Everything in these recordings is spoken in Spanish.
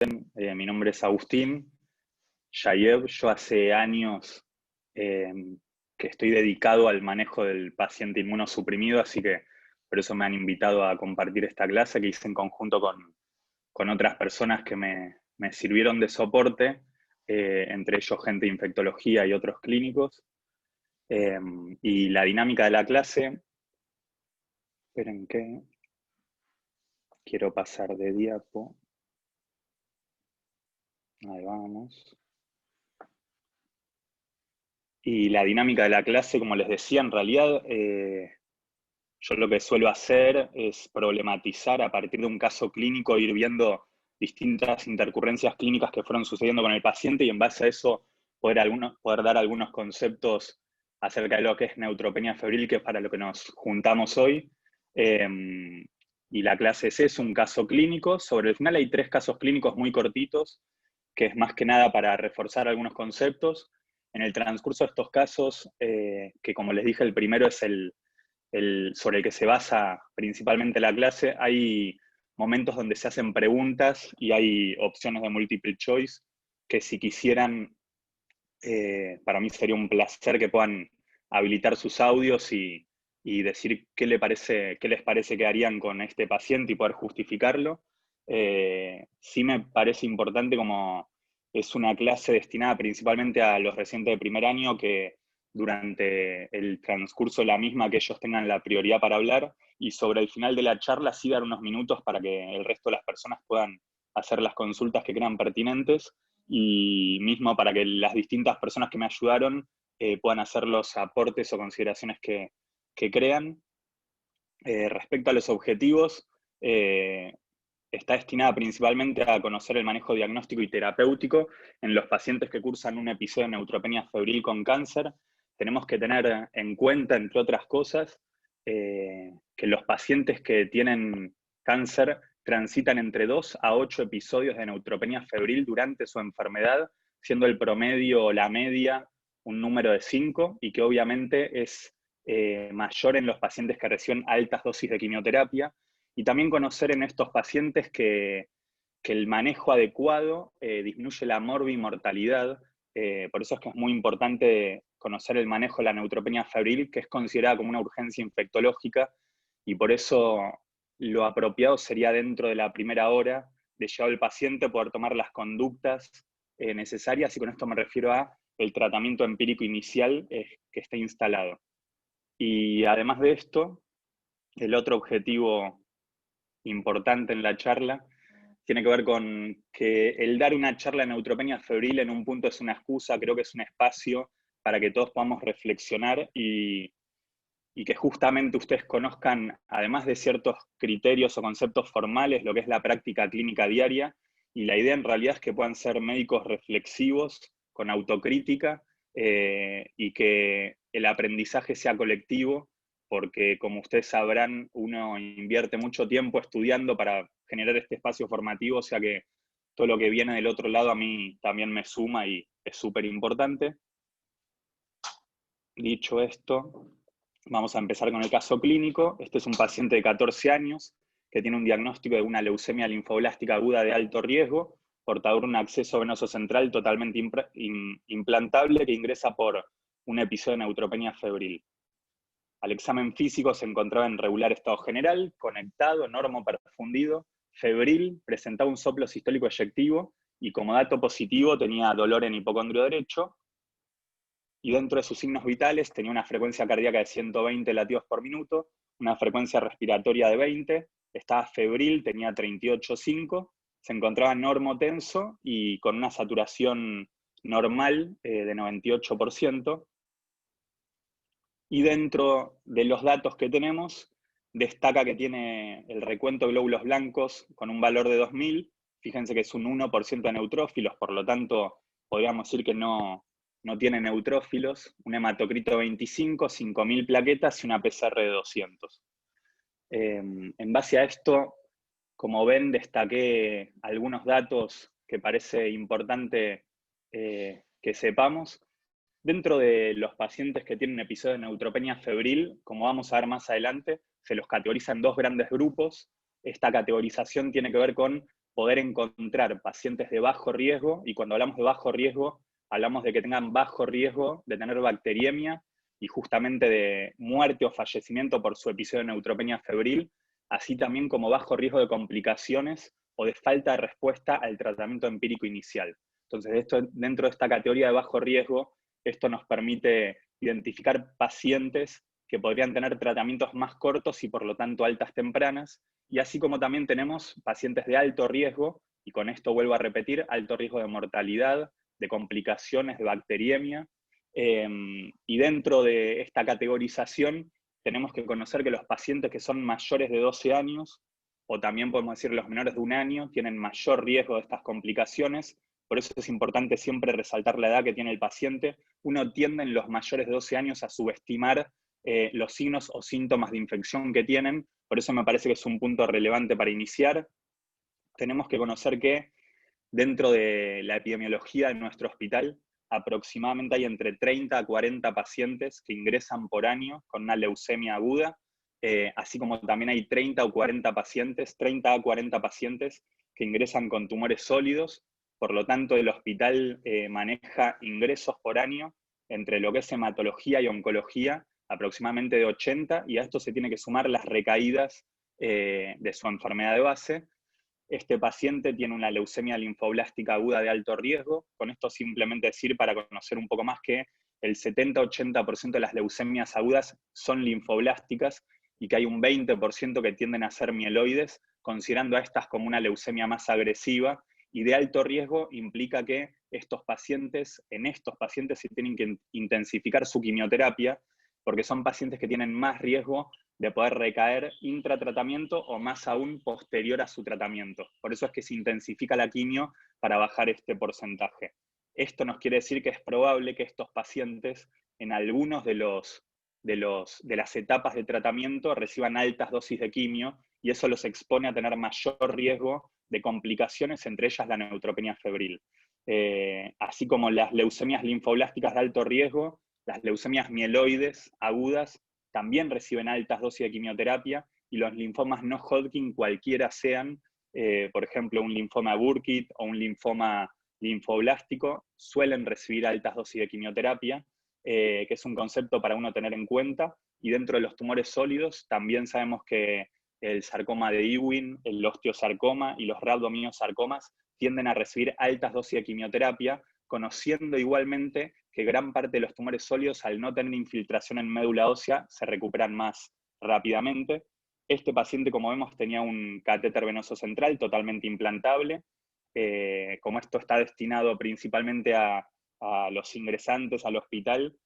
Mi nombre es Agustín Yayev. Yo hace años que estoy dedicado al manejo del paciente inmunosuprimido, así que por eso me han invitado a compartir esta clase que hice en conjunto con otras personas que me sirvieron de soporte, entre ellos gente de infectología y otros clínicos. Y la dinámica de la clase, esperen que quiero pasar de diapo. Ahí vamos. Y la dinámica de la clase, como les decía, en realidad yo lo que suelo hacer es problematizar a partir de un caso clínico, ir viendo distintas intercurrencias clínicas que fueron sucediendo con el paciente y en base a eso poder dar algunos conceptos acerca de lo que es neutropenia febril, que es para lo que nos juntamos hoy. Y la clase es un caso clínico. Sobre el final hay 3 casos clínicos muy cortitos, que es más que nada para reforzar algunos conceptos. En el transcurso de estos casos, que como les dije, el primero es el sobre el que se basa principalmente la clase, hay momentos donde se hacen preguntas y hay opciones de multiple choice que si quisieran, para mí sería un placer que puedan habilitar sus audios y decir qué les parece que harían con este paciente y poder justificarlo. Sí me parece importante, como es una clase destinada principalmente a los residentes de primer año, que durante el transcurso de la misma que ellos tengan la prioridad para hablar, y sobre el final de la charla sí dar unos minutos para que el resto de las personas puedan hacer las consultas que crean pertinentes, y mismo para que las distintas personas que me ayudaron puedan hacer los aportes o consideraciones que crean. Respecto a los objetivos, está destinada principalmente a conocer el manejo diagnóstico y terapéutico en los pacientes que cursan un episodio de neutropenia febril con cáncer. Tenemos que tener en cuenta, entre otras cosas, que los pacientes que tienen cáncer transitan entre 2 a 8 episodios de neutropenia febril durante su enfermedad, siendo el promedio o la media un número de 5, y que obviamente es mayor en los pacientes que reciben altas dosis de quimioterapia. Y también conocer en estos pacientes que el manejo adecuado disminuye la morbimortalidad. Por eso es que es muy importante conocer el manejo de la neutropenia febril, que es considerada como una urgencia infectológica, y por eso lo apropiado sería dentro de la primera hora de llevar al paciente poder tomar las conductas necesarias, y con esto me refiero a el tratamiento empírico inicial que está instalado. Y además de esto, el otro objetivo importante en la charla tiene que ver con que el dar una charla de neutropenia febril en un punto es una excusa. Creo que es un espacio para que todos podamos reflexionar y que justamente ustedes conozcan, además de ciertos criterios o conceptos formales, lo que es la práctica clínica diaria. Y la idea en realidad es que puedan ser médicos reflexivos, con autocrítica, y que el aprendizaje sea colectivo, porque como ustedes sabrán, uno invierte mucho tiempo estudiando para generar este espacio formativo, o sea que todo lo que viene del otro lado a mí también me suma y es súper importante. Dicho esto, vamos a empezar con el caso clínico. Este es un paciente de 14 años que tiene un diagnóstico de una leucemia linfoblástica aguda de alto riesgo, portador de un acceso venoso central totalmente implantable, que ingresa por un episodio de neutropenia febril. Al examen físico se encontraba en regular estado general, conectado, normoperfundido, febril, presentaba un soplo sistólico eyectivo y como dato positivo tenía dolor en hipocondrio derecho, y dentro de sus signos vitales tenía una frecuencia cardíaca de 120 latidos por minuto, una frecuencia respiratoria de 20, estaba febril, tenía 38,5, se encontraba normotenso y con una saturación normal de 98%. Y dentro de los datos que tenemos, destaca que tiene el recuento de glóbulos blancos con un valor de 2000. Fíjense que es un 1% de neutrófilos, por lo tanto, podríamos decir que no tiene neutrófilos. Un hematocrito de 25, 5000 plaquetas y una PCR de 200. En base a esto, como ven, destaqué algunos datos que parece importante que sepamos. Dentro de los pacientes que tienen episodio de neutropenia febril, como vamos a ver más adelante, se los categoriza en 2 grandes grupos. Esta categorización tiene que ver con poder encontrar pacientes de bajo riesgo, y cuando hablamos de bajo riesgo, hablamos de que tengan bajo riesgo de tener bacteriemia y justamente de muerte o fallecimiento por su episodio de neutropenia febril, así también como bajo riesgo de complicaciones o de falta de respuesta al tratamiento empírico inicial. Entonces, dentro de esta categoría de bajo riesgo, esto nos permite identificar pacientes que podrían tener tratamientos más cortos y por lo tanto altas tempranas, y así como también tenemos pacientes de alto riesgo, y con esto vuelvo a repetir, alto riesgo de mortalidad, de complicaciones, de bacteriemia, y dentro de esta categorización tenemos que conocer que los pacientes que son mayores de 12 años, o también podemos decir los menores de 1 año, tienen mayor riesgo de estas complicaciones. Por eso es importante siempre resaltar la edad que tiene el paciente. Uno tiende en los mayores de 12 años a subestimar los signos o síntomas de infección que tienen. Por eso me parece que es un punto relevante para iniciar. Tenemos que conocer que dentro de la epidemiología de nuestro hospital, aproximadamente hay entre 30 a 40 pacientes que ingresan por año con una leucemia aguda, así como también hay 30 o 40 pacientes, 30 a 40 pacientes que ingresan con tumores sólidos. Por lo tanto, el hospital maneja ingresos por año entre lo que es hematología y oncología, aproximadamente de 80, y a esto se tiene que sumar las recaídas de su enfermedad de base. Este paciente tiene una leucemia linfoblástica aguda de alto riesgo. Con esto simplemente decir, para conocer un poco más, que el 70-80% de las leucemias agudas son linfoblásticas y que hay un 20% que tienden a ser mieloides, considerando a estas como una leucemia más agresiva. Y de alto riesgo implica que en estos pacientes se tienen que intensificar su quimioterapia, porque son pacientes que tienen más riesgo de poder recaer intratratamiento o más aún posterior a su tratamiento. Por eso es que se intensifica la quimio para bajar este porcentaje. Esto nos quiere decir que es probable que estos pacientes en algunos de las etapas de tratamiento reciban altas dosis de quimio, y eso los expone a tener mayor riesgo de complicaciones, entre ellas la neutropenia febril. Así como las leucemias linfoblásticas de alto riesgo, las leucemias mieloides agudas también reciben altas dosis de quimioterapia, y los linfomas no Hodgkin, cualquiera sean, por ejemplo, un linfoma Burkitt o un linfoma linfoblástico, suelen recibir altas dosis de quimioterapia, que es un concepto para uno tener en cuenta. Y dentro de los tumores sólidos también sabemos que el sarcoma de Ewing, el osteosarcoma y los rhabdomyosarcomas tienden a recibir altas dosis de quimioterapia, conociendo igualmente que gran parte de los tumores sólidos, al no tener infiltración en médula ósea, se recuperan más rápidamente. Este paciente, como vemos, tenía un catéter venoso central totalmente implantable. Como esto está destinado principalmente a los ingresantes al hospital,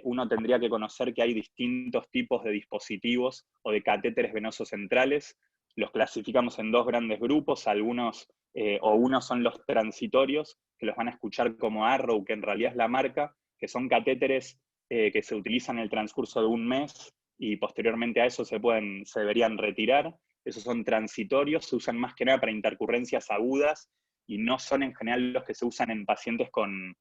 uno tendría que conocer que hay distintos tipos de dispositivos o de catéteres venosos centrales. Los clasificamos en dos grandes grupos, algunos unos son los transitorios, que los van a escuchar como Arrow, que en realidad es la marca, que son catéteres que se utilizan en el transcurso de un mes y posteriormente a eso se deberían retirar. Esos son transitorios, se usan más que nada para intercurrencias agudas y no son en general los que se usan en pacientes con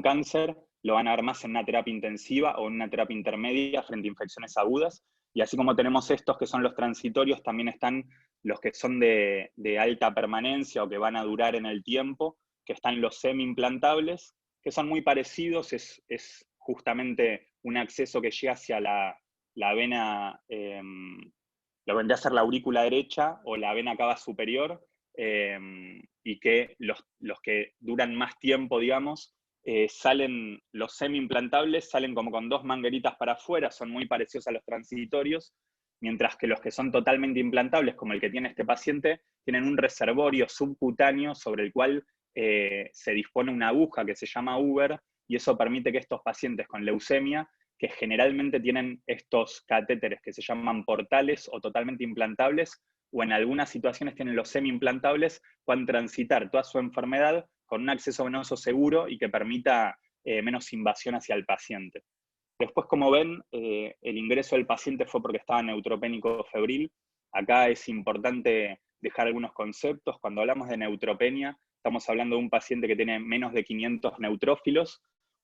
cáncer. Lo van a ver más en una terapia intensiva o en una terapia intermedia frente a infecciones agudas. Y así como tenemos estos que son los transitorios, también están los que son de alta permanencia o que van a durar en el tiempo, que están los semi-implantables, que son muy parecidos, es justamente un acceso que llega hacia la vena, lo que vendría a ser la aurícula derecha o la vena cava superior, y que los que duran más tiempo, digamos, los semi-implantables salen como con dos mangueritas para afuera, son muy parecidos a los transitorios, mientras que los que son totalmente implantables, como el que tiene este paciente, tienen un reservorio subcutáneo sobre el cual se dispone una aguja que se llama Uber, y eso permite que estos pacientes con leucemia, que generalmente tienen estos catéteres que se llaman portales o totalmente implantables, o en algunas situaciones tienen los semi-implantables, puedan transitar toda su enfermedad con un acceso venoso seguro y que permita menos invasión hacia el paciente. Después, como ven, el ingreso del paciente fue porque estaba neutropénico febril. Acá es importante dejar algunos conceptos. Cuando hablamos de neutropenia, estamos hablando de un paciente que tiene menos de 500 neutrófilos,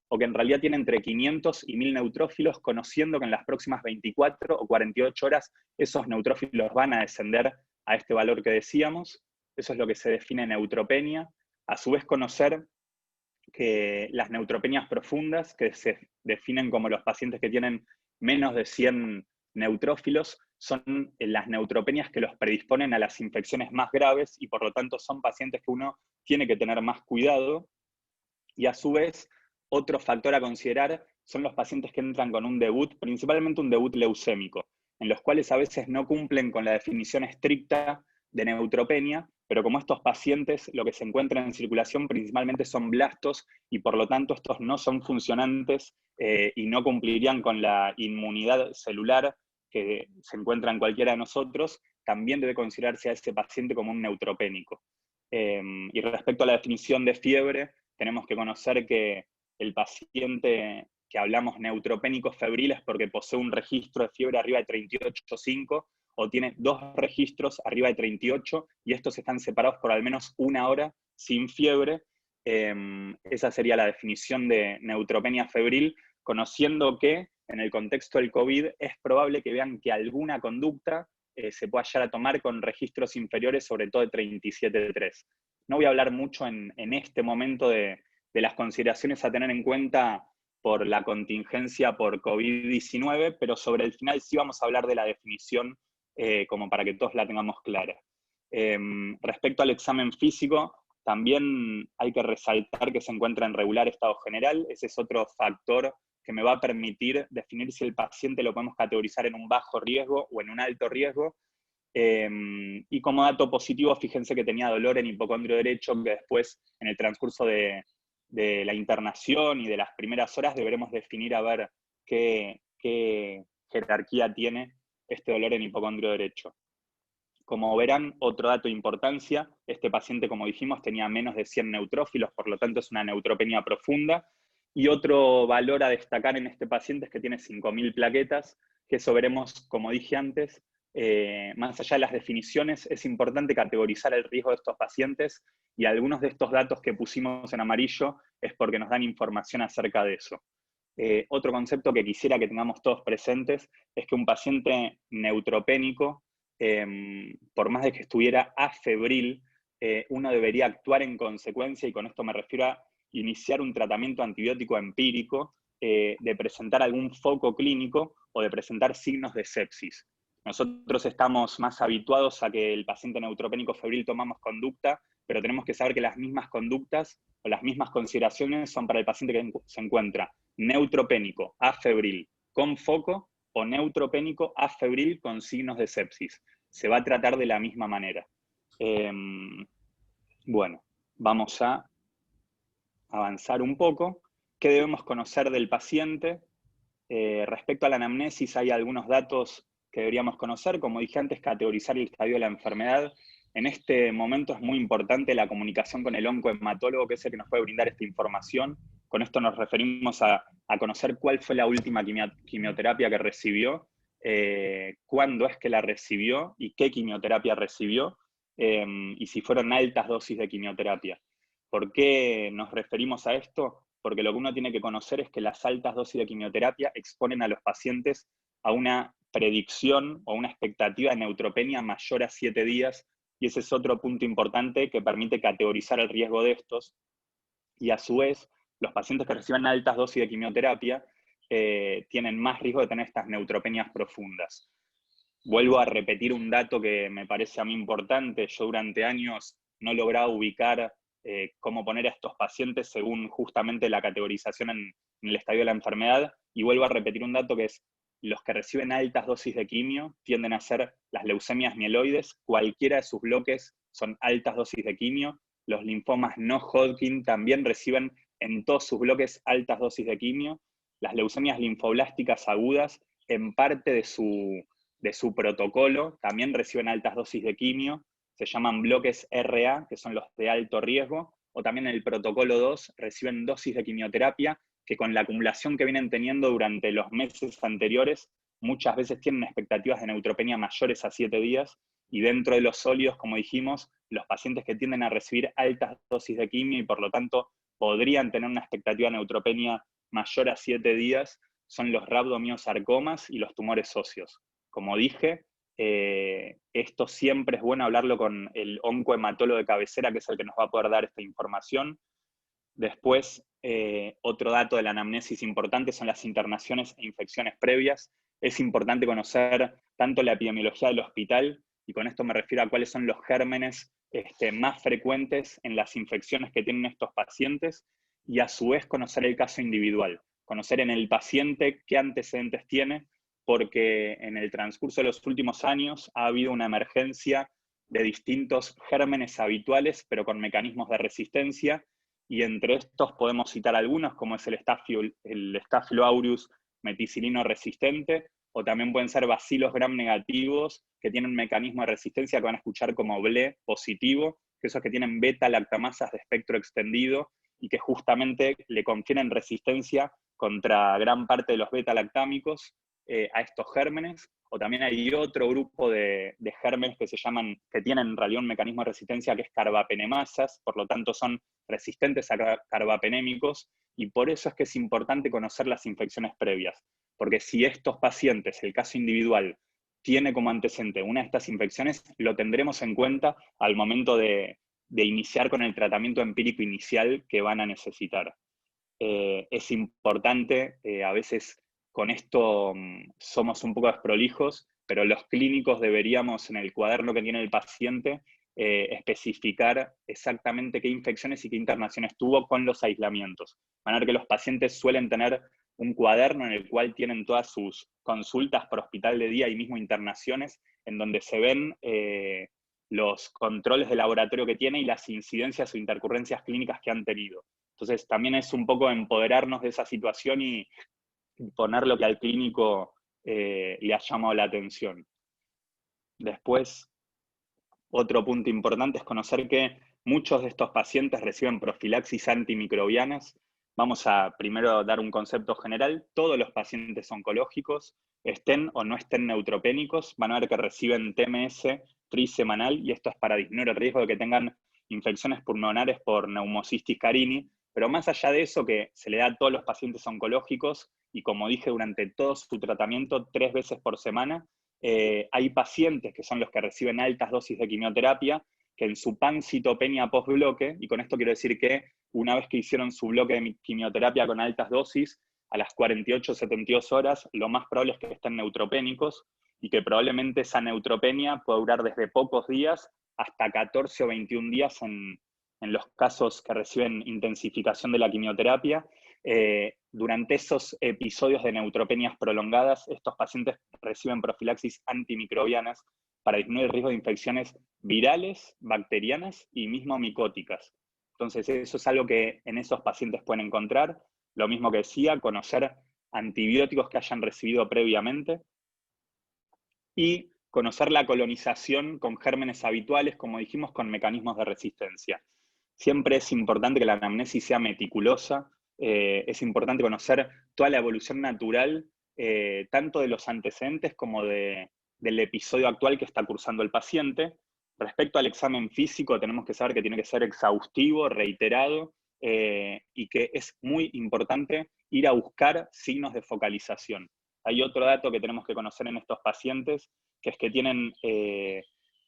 o que en realidad tiene entre 500 y 1000 neutrófilos, conociendo que en las próximas 24 o 48 horas esos neutrófilos van a descender a este valor que decíamos. Eso es lo que se define neutropenia. A su vez, conocer que las neutropenias profundas, que se definen como los pacientes que tienen menos de 100 neutrófilos, son las neutropenias que los predisponen a las infecciones más graves y por lo tanto son pacientes que uno tiene que tener más cuidado. Y a su vez, otro factor a considerar son los pacientes que entran con un debut, principalmente un debut leucémico, en los cuales a veces no cumplen con la definición estricta de neutropenia, pero como estos pacientes lo que se encuentran en circulación principalmente son blastos y por lo tanto estos no son funcionantes y no cumplirían con la inmunidad celular que se encuentra en cualquiera de nosotros, también debe considerarse a ese paciente como un neutropénico. Y respecto a la definición de fiebre, tenemos que conocer que el paciente que hablamos neutropénico febril es porque posee un registro de fiebre arriba de 38,5 o tiene 2 registros arriba de 38 y estos están separados por al menos 1 hora sin fiebre. Esa sería la definición de neutropenia febril, conociendo que en el contexto del COVID es probable que vean que alguna conducta se pueda llegar a tomar con registros inferiores, sobre todo de 37,3. No voy a hablar mucho en este momento de las consideraciones a tener en cuenta por la contingencia por COVID-19, pero sobre el final sí vamos a hablar de la definición como para que todos la tengamos clara. Respecto al examen físico, también hay que resaltar que se encuentra en regular estado general. Ese es otro factor que me va a permitir definir si el paciente lo podemos categorizar en un bajo riesgo o en un alto riesgo. Y como dato positivo, fíjense que tenía dolor en hipocondrio derecho, que después, en el transcurso de la internación y de las primeras horas, deberemos definir a ver qué jerarquía tiene este dolor en hipocondrio derecho. Como verán, otro dato de importancia, este paciente, como dijimos, tenía menos de 100 neutrófilos, por lo tanto es una neutropenia profunda. Y otro valor a destacar en este paciente es que tiene 5.000 plaquetas, que eso veremos, como dije antes, más allá de las definiciones, es importante categorizar el riesgo de estos pacientes y algunos de estos datos que pusimos en amarillo es porque nos dan información acerca de eso. Otro concepto que quisiera que tengamos todos presentes es que un paciente neutropénico, por más de que estuviera afebril, uno debería actuar en consecuencia, y con esto me refiero a iniciar un tratamiento antibiótico empírico, de presentar algún foco clínico o de presentar signos de sepsis. Nosotros estamos más habituados a que el paciente neutropénico febril tomamos conducta, pero tenemos que saber que las mismas conductas o las mismas consideraciones son para el paciente que se encuentra neutropénico afebril con foco o neutropénico afebril con signos de sepsis. Se va a tratar de la misma manera. Bueno, vamos a avanzar un poco. ¿Qué debemos conocer del paciente? Respecto a la anamnesis, hay algunos datos que deberíamos conocer. Como dije antes, categorizar el estadio de la enfermedad. En este momento es muy importante la comunicación con el oncohematólogo, que es el que nos puede brindar esta información. Con esto nos referimos a conocer cuál fue la última quimioterapia que recibió, cuándo es que la recibió y qué quimioterapia recibió, y si fueron altas dosis de quimioterapia. ¿Por qué nos referimos a esto? Porque lo que uno tiene que conocer es que las altas dosis de quimioterapia exponen a los pacientes a una predicción o una expectativa de neutropenia mayor a 7 días, y ese es otro punto importante que permite categorizar el riesgo de estos. Y a su vez, los pacientes que reciben altas dosis de quimioterapia tienen más riesgo de tener estas neutropenias profundas. Vuelvo a repetir un dato que me parece a mí importante. Yo durante años no lograba ubicar cómo poner a estos pacientes según justamente la categorización en el estadio de la enfermedad. Y vuelvo a repetir un dato que es, los que reciben altas dosis de quimio tienden a ser las leucemias mieloides. Cualquiera de sus bloques son altas dosis de quimio. Los linfomas no Hodgkin también reciben en todos sus bloques altas dosis de quimio. Las leucemias linfoblásticas agudas, en parte de su protocolo, también reciben altas dosis de quimio, se llaman bloques RA, que son los de alto riesgo, o también en el protocolo 2 reciben dosis de quimioterapia que con la acumulación que vienen teniendo durante los meses anteriores, muchas veces tienen expectativas de neutropenia mayores a 7 días, y dentro de los sólidos, como dijimos, los pacientes que tienden a recibir altas dosis de quimio y por lo tanto podrían tener una expectativa de neutropenia mayor a 7 días, son los rhabdomiosarcomas y los tumores óseos. Como dije, Esto siempre es bueno hablarlo con el oncohematólogo de cabecera, que es el que nos va a poder dar esta información. Después, otro dato de la anamnesis importante son las internaciones e infecciones previas. Es importante conocer tanto la epidemiología del hospital, y con esto me refiero a cuáles son los gérmenes más frecuentes en las infecciones que tienen estos pacientes, y a su vez conocer el caso individual, conocer en el paciente qué antecedentes tiene, porque en el transcurso de los últimos años ha habido una emergencia de distintos gérmenes habituales, pero con mecanismos de resistencia, y entre estos podemos citar algunos, como es el Staphylo aureus meticilino resistente, o también pueden ser bacilos gram negativos, que tienen un mecanismo de resistencia que van a escuchar como BLE positivo, que esos que tienen beta-lactamasas de espectro extendido, y que justamente le confieren resistencia contra gran parte de los beta-lactámicos a estos gérmenes. O también hay otro grupo de gérmenes que que tienen en realidad un mecanismo de resistencia que es carbapenemasas, por lo tanto son resistentes a carbapenémicos, y por eso es que es importante conocer las infecciones previas, porque si estos pacientes, el caso individual, tiene como antecedente una de estas infecciones, lo tendremos en cuenta al momento de iniciar con el tratamiento empírico inicial que van a necesitar. Es importante, a veces con esto somos un poco desprolijos, pero los clínicos deberíamos en el cuaderno que tiene el paciente especificar exactamente qué infecciones y qué internaciones tuvo con los aislamientos. Van a ver que los pacientes suelen tener un cuaderno en el cual tienen todas sus consultas por hospital de día y mismo internaciones, en donde se ven los controles de laboratorio que tiene y las incidencias o intercurrencias clínicas que han tenido. Entonces también es un poco empoderarnos de esa situación y poner lo que al clínico le ha llamado la atención. Después, otro punto importante es conocer que muchos de estos pacientes reciben profilaxis antimicrobianas. Vamos a primero dar un concepto general. Todos los pacientes oncológicos, estén o no estén neutropénicos, van a ver que reciben TMS trisemanal, y esto es para disminuir el riesgo de que tengan infecciones pulmonares por Pneumocystis carini. Pero más allá de eso, que se le da a todos los pacientes oncológicos, y como dije, durante todo su tratamiento 3 veces por semana, hay pacientes que son los que reciben altas dosis de quimioterapia, que en su pancitopenia post-bloque, y con esto quiero decir que una vez que hicieron su bloque de quimioterapia con altas dosis, a las 48-72 horas, lo más probable es que estén neutropénicos, y que probablemente esa neutropenia pueda durar desde pocos días hasta 14 o 21 días en los casos que reciben intensificación de la quimioterapia. Durante esos episodios de neutropenias prolongadas, estos pacientes reciben profilaxis antimicrobianas para disminuir el riesgo de infecciones virales, bacterianas y mismo micóticas. Entonces eso es algo que en esos pacientes pueden encontrar. Lo mismo que decía, conocer antibióticos que hayan recibido previamente y conocer la colonización con gérmenes habituales, como dijimos, con mecanismos de resistencia. Siempre es importante que la anamnesis sea meticulosa, es importante conocer toda la evolución natural, tanto de los antecedentes como del episodio actual que está cursando el paciente. Respecto al examen físico, tenemos que saber que tiene que ser exhaustivo, reiterado, y que es muy importante ir a buscar signos de focalización. Hay otro dato que tenemos que conocer en estos pacientes, que es que tienen,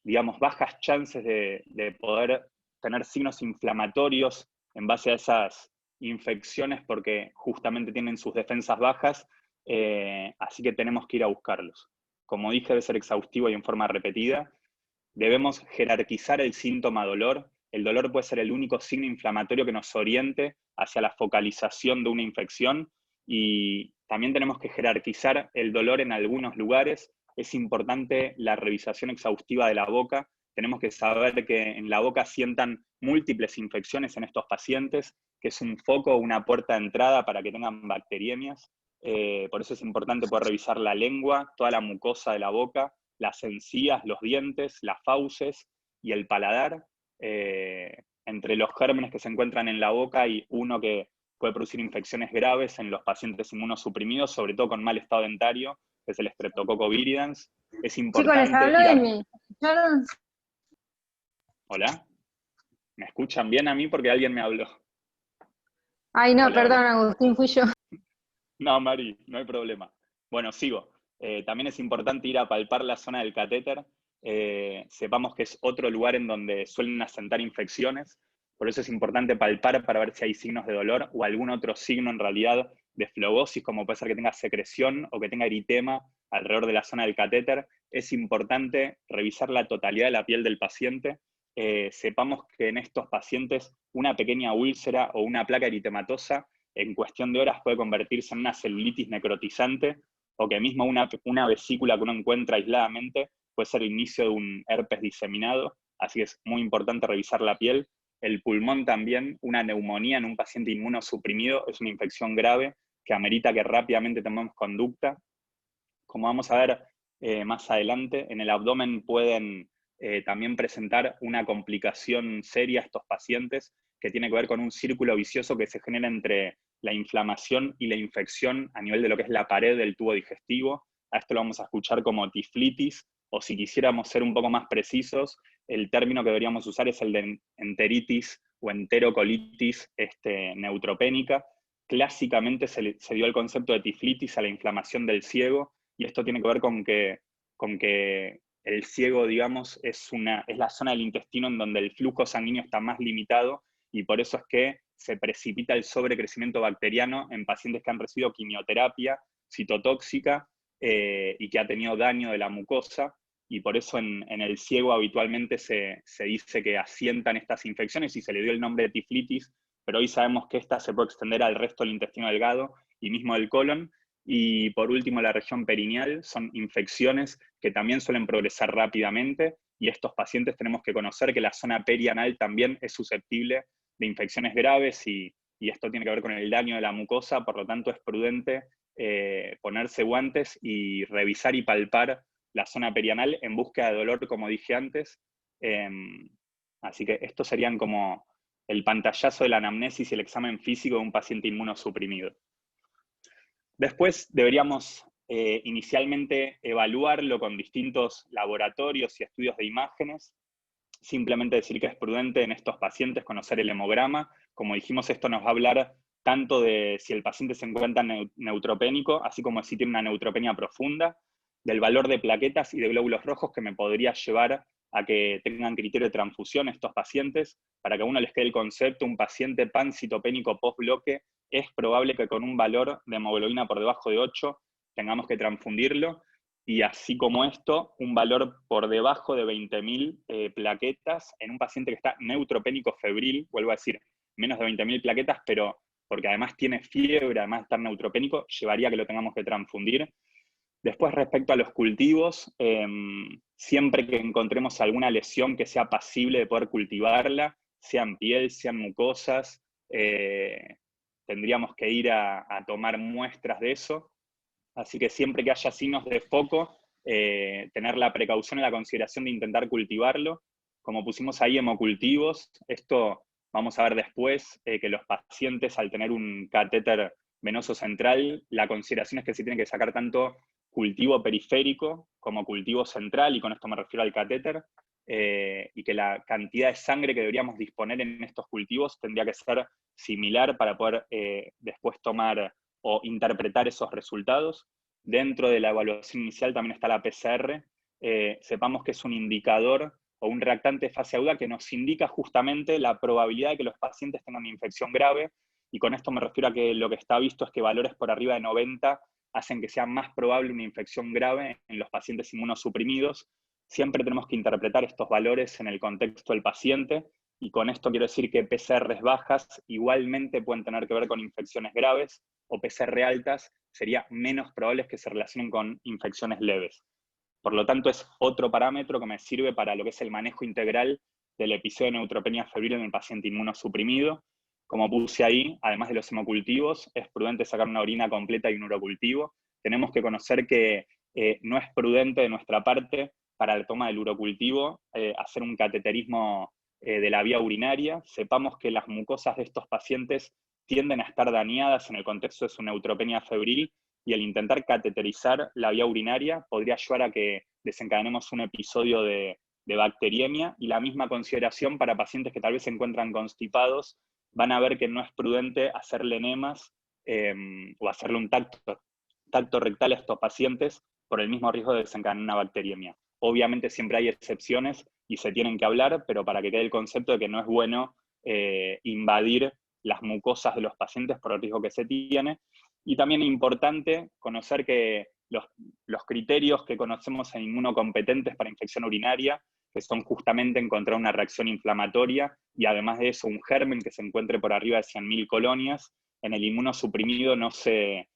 digamos, bajas chances de poder tener signos inflamatorios en base a esas infecciones, porque justamente tienen sus defensas bajas, así que tenemos que ir a buscarlos. Como dije, debe ser exhaustivo y en forma repetida. Debemos jerarquizar el síntoma dolor. El dolor puede ser el único signo inflamatorio que nos oriente hacia la focalización de una infección, y también tenemos que jerarquizar el dolor en algunos lugares. Es importante la revisación exhaustiva de la boca. Tenemos que saber que en la boca sientan múltiples infecciones en estos pacientes, que es un foco o una puerta de entrada para que tengan bacteriemias. Por eso es importante poder revisar la lengua, toda la mucosa de la boca, las encías, los dientes, las fauces y el paladar. Entre los gérmenes que se encuentran en la boca hay uno que puede producir infecciones graves en los pacientes inmunosuprimidos, sobre todo con mal estado dentario, que es el Streptococcus viridans. Es Chicos, les importante hablo ir de a... mí. ¿Escucharon? ¿Hola? ¿Me escuchan bien a mí porque alguien me habló? Ay, no, Hola, perdón, hola. Agustín, fui yo. No, Mari, no hay problema. Bueno, sigo. También es importante ir a palpar la zona del catéter. Sepamos que es otro lugar en donde suelen asentar infecciones, por eso es importante palpar para ver si hay signos de dolor o algún otro signo en realidad de flebosis, como puede ser que tenga secreción o que tenga eritema alrededor de la zona del catéter. Es importante revisar la totalidad de la piel del paciente. Sepamos que en estos pacientes una pequeña úlcera o una placa eritematosa en cuestión de horas puede convertirse en una celulitis necrotizante, o que mismo una vesícula que uno encuentra aisladamente puede ser el inicio de un herpes diseminado, así que es muy importante revisar la piel. El pulmón también, una neumonía en un paciente inmunosuprimido es una infección grave que amerita que rápidamente tomemos conducta. Como vamos a ver más adelante, en el abdomen pueden también presentar una complicación seria estos pacientes que tiene que ver con un círculo vicioso que se genera entre la inflamación y la infección a nivel de lo que es la pared del tubo digestivo. A esto lo vamos a escuchar como tiflitis, o si quisiéramos ser un poco más precisos, el término que deberíamos usar es el de enteritis o enterocolitis neutropénica. Clásicamente se dio el concepto de tiflitis a la inflamación del ciego, y esto tiene que ver con que el ciego, digamos, es la zona del intestino en donde el flujo sanguíneo está más limitado, y por eso es que se precipita el sobrecrecimiento bacteriano en pacientes que han recibido quimioterapia citotóxica y que ha tenido daño de la mucosa, y por eso en el ciego habitualmente se dice que asientan estas infecciones y se le dio el nombre de tiflitis, pero hoy sabemos que esta se puede extender al resto del intestino delgado y mismo del colon. Y por último, la región perineal son infecciones que también suelen progresar rápidamente, y estos pacientes tenemos que conocer que la zona perianal también es susceptible de infecciones graves, y esto tiene que ver con el daño de la mucosa, por lo tanto es prudente ponerse guantes y revisar y palpar la zona perianal en búsqueda de dolor, como dije antes. Así que estos serían como el pantallazo de la anamnesis y el examen físico de un paciente inmunosuprimido. Después deberíamos inicialmente evaluarlo con distintos laboratorios y estudios de imágenes. Simplemente decir que es prudente en estos pacientes conocer el hemograma. Como dijimos, esto nos va a hablar tanto de si el paciente se encuentra neutropénico, así como si tiene una neutropenia profunda, del valor de plaquetas y de glóbulos rojos que me podría llevar a que tengan criterio de transfusión estos pacientes. Para que a uno les quede el concepto, un paciente pancitopénico post-bloque es probable que con un valor de hemoglobina por debajo de 8 tengamos que transfundirlo, y así como esto, un valor por debajo de 20.000 plaquetas en un paciente que está neutropénico febril, vuelvo a decir, menos de 20.000 plaquetas, pero porque además tiene fiebre, además de estar neutropénico, llevaría a que lo tengamos que transfundir. Después, respecto a los cultivos, siempre que encontremos alguna lesión que sea pasible de poder cultivarla, sea en piel, sea en mucosas, tendríamos que ir a tomar muestras de eso. Así que siempre que haya signos de foco, tener la precaución y la consideración de intentar cultivarlo. Como pusimos ahí hemocultivos, esto vamos a ver después, que los pacientes al tener un catéter venoso central, la consideración es que se tiene que sacar tanto cultivo periférico como cultivo central, y con esto me refiero al catéter, y que la cantidad de sangre que deberíamos disponer en estos cultivos tendría que ser similar para poder después tomar o interpretar esos resultados. Dentro de la evaluación inicial también está la PCR. Sepamos que es un indicador o un reactante de fase aguda que nos indica justamente la probabilidad de que los pacientes tengan una infección grave, y con esto me refiero a que lo que está visto es que valores por arriba de 90 hacen que sea más probable una infección grave en los pacientes inmunosuprimidos. Siempre tenemos que interpretar estos valores en el contexto del paciente, y con esto quiero decir que PCRs bajas igualmente pueden tener que ver con infecciones graves, o PCR altas sería menos probables que se relacionen con infecciones leves. Por lo tanto, es otro parámetro que me sirve para lo que es el manejo integral del episodio de neutropenia febril en el paciente inmunosuprimido. Como puse ahí, además de los hemocultivos, es prudente sacar una orina completa y un urocultivo. Tenemos que conocer que no es prudente de nuestra parte, para la toma del urocultivo, hacer un cateterismo de la vía urinaria. Sepamos que las mucosas de estos pacientes tienden a estar dañadas en el contexto de su neutropenia febril, y el intentar cateterizar la vía urinaria podría llevar a que desencadenemos un episodio de bacteriemia. Y la misma consideración para pacientes que tal vez se encuentran constipados, van a ver que no es prudente hacerle enemas o hacerle un tacto rectal a estos pacientes, por el mismo riesgo de desencadenar una bacteriemia. Obviamente siempre hay excepciones y se tienen que hablar, pero para que quede el concepto de que no es bueno invadir las mucosas de los pacientes por el riesgo que se tiene. Y también es importante conocer que los criterios que conocemos en inmunocompetentes para infección urinaria, que son justamente encontrar una reacción inflamatoria y además de eso un germen que se encuentre por arriba de 100.000 colonias, en el inmunosuprimido no se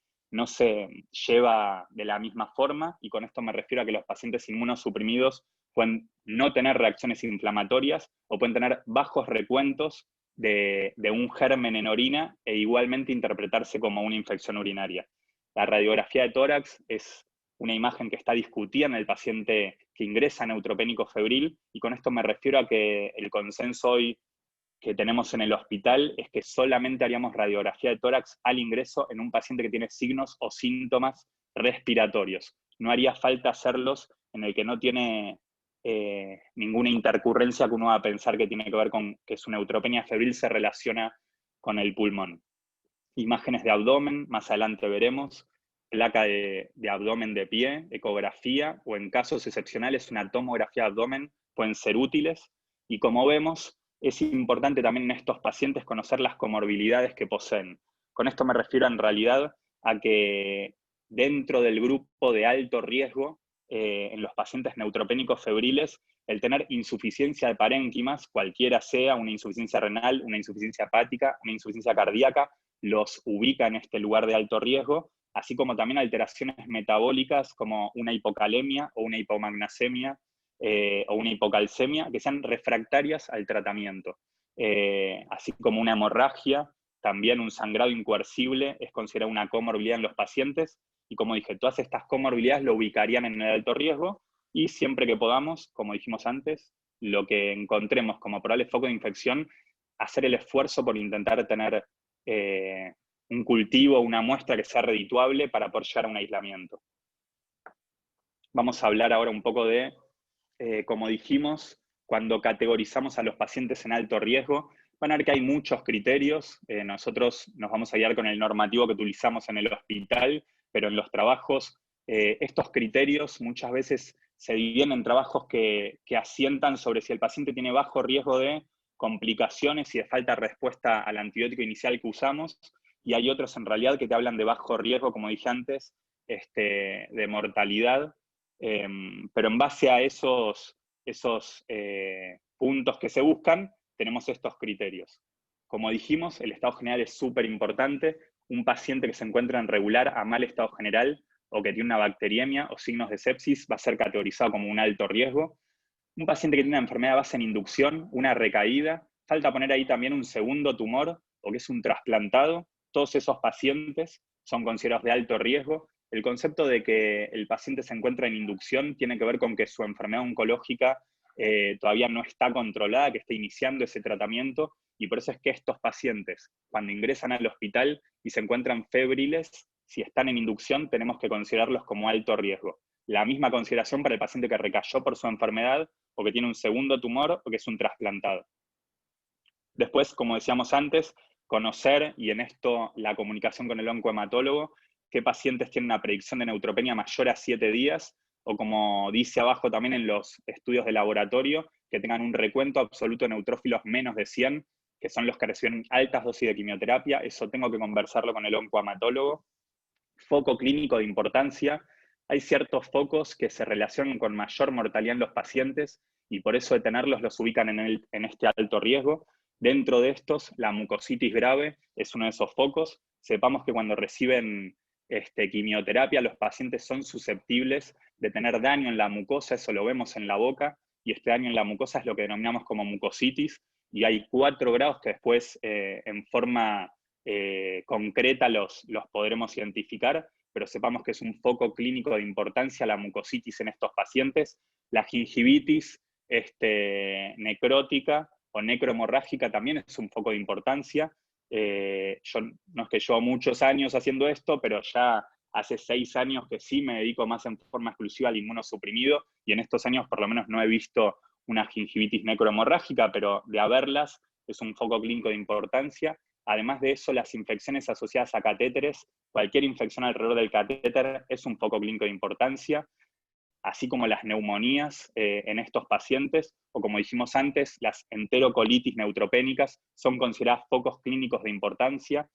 lleva de la misma forma, y con esto me refiero a que los pacientes inmunosuprimidos pueden no tener reacciones inflamatorias o pueden tener bajos recuentos de un germen en orina e igualmente interpretarse como una infección urinaria. La radiografía de tórax es una imagen que está discutida en el paciente que ingresa neutropénico febril, y con esto me refiero a que el consenso hoy que tenemos en el hospital es que solamente haríamos radiografía de tórax al ingreso en un paciente que tiene signos o síntomas respiratorios. No haría falta hacerlos en el que no tiene ninguna intercurrencia que uno va a pensar que tiene que ver con que su neutropenia febril se relaciona con el pulmón. Imágenes de abdomen, más adelante veremos, placa de abdomen de pie, ecografía, o en casos excepcionales una tomografía de abdomen pueden ser útiles. Y como vemos, es importante también en estos pacientes conocer las comorbilidades que poseen. Con esto me refiero en realidad a que dentro del grupo de alto riesgo, en los pacientes neutropénicos febriles, el tener insuficiencia de parénquimas, cualquiera sea, una insuficiencia renal, una insuficiencia hepática, una insuficiencia cardíaca, los ubica en este lugar de alto riesgo, así como también alteraciones metabólicas como una hipocalemia o una hipomagnesemia o una hipocalcemia, que sean refractarias al tratamiento. Así como una hemorragia, también un sangrado incoercible es considerado una comorbilidad en los pacientes, y como dije, todas estas comorbilidades lo ubicarían en el alto riesgo, y siempre que podamos, como dijimos antes, lo que encontremos como probable foco de infección, hacer el esfuerzo por intentar tener un cultivo, una muestra que sea redituable para poder llegar a un aislamiento. Vamos a hablar ahora un poco de, como dijimos, cuando categorizamos a los pacientes en alto riesgo, van a ver que hay muchos criterios. Nosotros nos vamos a guiar con el normativo que utilizamos en el hospital, pero en los trabajos, estos criterios muchas veces se dividen en trabajos que asientan sobre si el paciente tiene bajo riesgo de complicaciones y de falta de respuesta al antibiótico inicial que usamos, y hay otros en realidad que te hablan de bajo riesgo, como dije antes, de mortalidad, pero en base a esos puntos que se buscan, tenemos estos criterios. Como dijimos, el estado general es súper importante. Un paciente que se encuentra en regular a mal estado general o que tiene una bacteriemia o signos de sepsis va a ser categorizado como un alto riesgo. Un paciente que tiene una enfermedad base en inducción, una recaída, falta poner ahí también un segundo tumor o que es un trasplantado, todos esos pacientes son considerados de alto riesgo. El concepto de que el paciente se encuentra en inducción tiene que ver con que su enfermedad oncológica todavía no está controlada, que está iniciando ese tratamiento, y por eso es que estos pacientes, cuando ingresan al hospital y se encuentran febriles, si están en inducción, tenemos que considerarlos como alto riesgo. La misma consideración para el paciente que recayó por su enfermedad, o que tiene un segundo tumor, o que es un trasplantado. Después, como decíamos antes, conocer, y en esto la comunicación con el oncohematólogo, qué pacientes tienen una predicción de neutropenia mayor a 7 días, o como dice abajo también en los estudios de laboratorio, que tengan un recuento absoluto de neutrófilos menos de 100, que son los que reciben altas dosis de quimioterapia. Eso tengo que conversarlo con el oncohematólogo. Foco clínico de importancia. Hay ciertos focos que se relacionan con mayor mortalidad en los pacientes, y por eso detenerlos los ubican en este alto riesgo. Dentro de estos, la mucositis grave es uno de esos focos. Sepamos que cuando reciben quimioterapia, los pacientes son susceptibles de tener daño en la mucosa, eso lo vemos en la boca, y este daño en la mucosa es lo que denominamos como mucositis, y hay 4 grados que después en forma concreta los podremos identificar, pero sepamos que es un foco clínico de importancia la mucositis en estos pacientes. La gingivitis necrótica o necrohemorrágica también es un foco de importancia. Yo no es que llevo muchos años haciendo esto, pero ya hace 6 años que sí me dedico más en forma exclusiva al inmunosuprimido, y en estos años por lo menos no he visto una gingivitis necrohemorrágica, pero de haberlas es un foco clínico de importancia. Además de eso, las infecciones asociadas a catéteres, cualquier infección alrededor del catéter es un foco clínico de importancia, así como las neumonías en estos pacientes, o como dijimos antes, las enterocolitis neutropénicas son consideradas focos clínicos de importancia.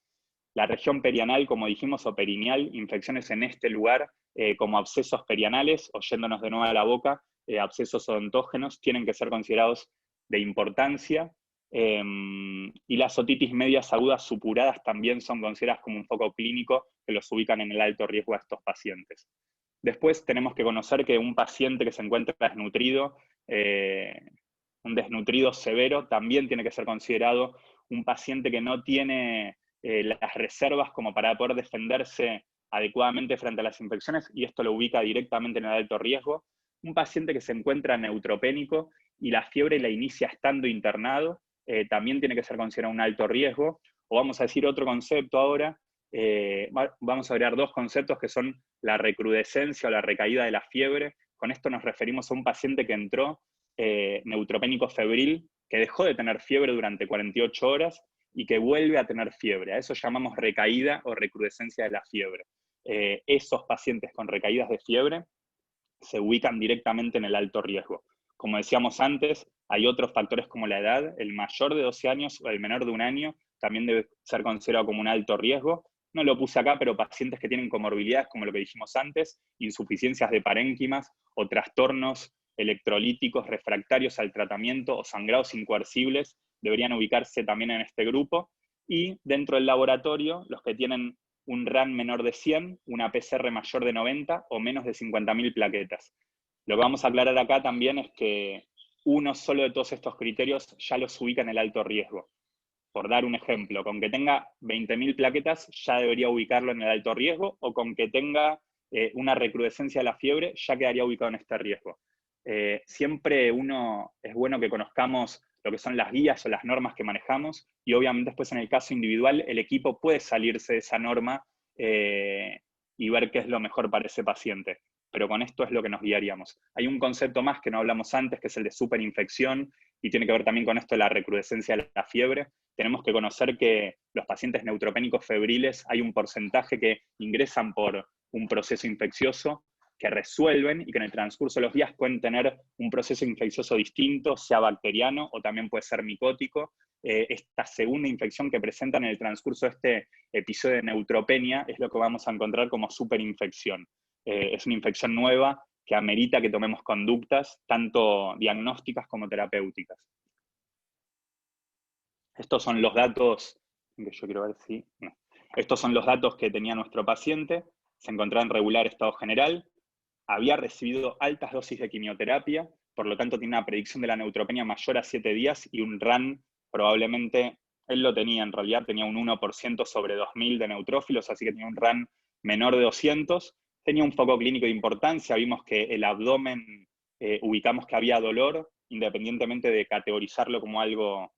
La región perianal, como dijimos, o perineal, infecciones en este lugar, como abscesos perianales, o yéndonos de nuevo a la boca, abscesos odontógenos, tienen que ser considerados de importancia. Y las otitis medias agudas supuradas también son consideradas como un foco clínico que los ubican en el alto riesgo a estos pacientes. Después tenemos que conocer que un paciente que se encuentra desnutrido, un desnutrido severo, también tiene que ser considerado un paciente que no tiene las reservas como para poder defenderse adecuadamente frente a las infecciones, y esto lo ubica directamente en el alto riesgo. Un paciente que se encuentra neutropénico y la fiebre la inicia estando internado, también tiene que ser considerado un alto riesgo. O vamos a decir otro concepto ahora, vamos a agregar dos conceptos que son la recrudescencia o la recaída de la fiebre. Con esto nos referimos a un paciente que entró neutropénico febril, que dejó de tener fiebre durante 48 horas y que vuelve a tener fiebre. A eso llamamos recaída o recrudescencia de la fiebre. Esos pacientes con recaídas de fiebre se ubican directamente en el alto riesgo. Como decíamos antes, hay otros factores como la edad, el mayor de 12 años o el menor de 1 año también debe ser considerado como un alto riesgo. No lo puse acá, pero pacientes que tienen comorbilidades, como lo que dijimos antes, insuficiencias de parénquimas o trastornos electrolíticos refractarios al tratamiento o sangrados incoercibles, deberían ubicarse también en este grupo. Y dentro del laboratorio, los que tienen un RAN menor de 100, una PCR mayor de 90 o menos de 50.000 plaquetas. Lo que vamos a aclarar acá también es que uno solo de todos estos criterios ya los ubica en el alto riesgo. Por dar un ejemplo, con que tenga 20.000 plaquetas ya debería ubicarlo en el alto riesgo, o con que tenga una recrudescencia de la fiebre ya quedaría ubicado en este riesgo. Siempre es bueno que conozcamos lo que son las guías o las normas que manejamos, y obviamente después en el caso individual el equipo puede salirse de esa norma y ver qué es lo mejor para ese paciente. Pero con esto es lo que nos guiaríamos. Hay un concepto más que no hablamos antes, que es el de superinfección, y tiene que ver también con esto de la recrudescencia de la fiebre. Tenemos que conocer que los pacientes neutropénicos febriles hay un porcentaje que ingresan por un proceso infeccioso, que resuelven y que en el transcurso de los días pueden tener un proceso infeccioso distinto, sea bacteriano o también puede ser micótico. Esta segunda infección que presentan en el transcurso de este episodio de neutropenia es lo que vamos a encontrar como superinfección. Es una infección nueva que amerita que tomemos conductas, tanto diagnósticas como terapéuticas. Estos son los datos, que yo quiero ver si... No. Estos son los datos que tenía nuestro paciente. Se encontraba en regular estado general, había recibido altas dosis de quimioterapia, por lo tanto tiene una predicción de la neutropenia mayor a 7 días y un RAN probablemente, él lo tenía en realidad, tenía un 1% sobre 2.000 de neutrófilos, así que tenía un RAN menor de 200, tenía un foco clínico de importancia, vimos que el abdomen, ubicamos que había dolor, independientemente de categorizarlo como algo,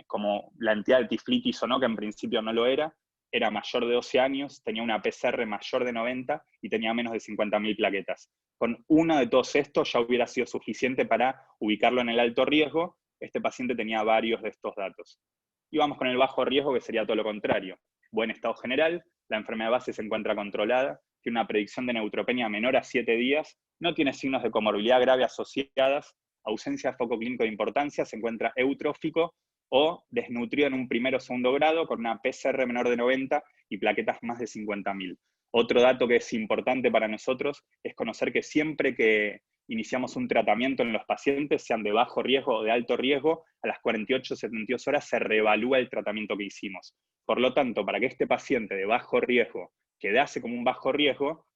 como la entidad de tiflitis o no, que en principio no lo era mayor de 12 años, tenía una PCR mayor de 90 y tenía menos de 50.000 plaquetas. Con uno de todos estos ya hubiera sido suficiente para ubicarlo en el alto riesgo. Este paciente tenía varios de estos datos. Y vamos con el bajo riesgo, que sería todo lo contrario. Buen estado general, la enfermedad base se encuentra controlada, tiene una predicción de neutropenia menor a 7 días, no tiene signos de comorbilidad grave asociadas, ausencia de foco clínico de importancia, se encuentra eutrófico o desnutrido en un primero o segundo grado con una PCR menor de 90 y plaquetas más de 50.000. Otro dato que es importante para nosotros es conocer que siempre que iniciamos un tratamiento en los pacientes, sean de bajo riesgo o de alto riesgo, a las 48 o 72 horas se reevalúa el tratamiento que hicimos. Por lo tanto, para que este paciente de bajo riesgo quedase como un bajo riesgo,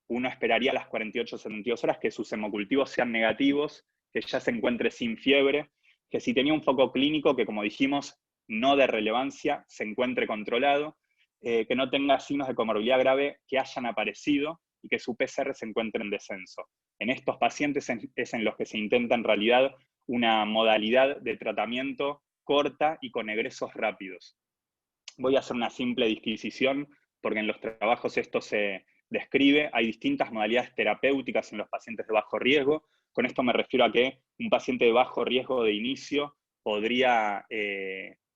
uno esperaría a las 48 o 72 horas que sus hemocultivos sean negativos, que ya se encuentre sin fiebre, que si tenía un foco clínico, que como dijimos, no de relevancia, se encuentre controlado, que no tenga signos de comorbilidad grave que hayan aparecido y que su PCR se encuentre en descenso. En estos pacientes es en los que se intenta en realidad una modalidad de tratamiento corta y con egresos rápidos. Voy a hacer una simple disquisición, porque en los trabajos esto se describe. Hay distintas modalidades terapéuticas en los pacientes de bajo riesgo. Con esto me refiero a que un paciente de bajo riesgo de inicio podría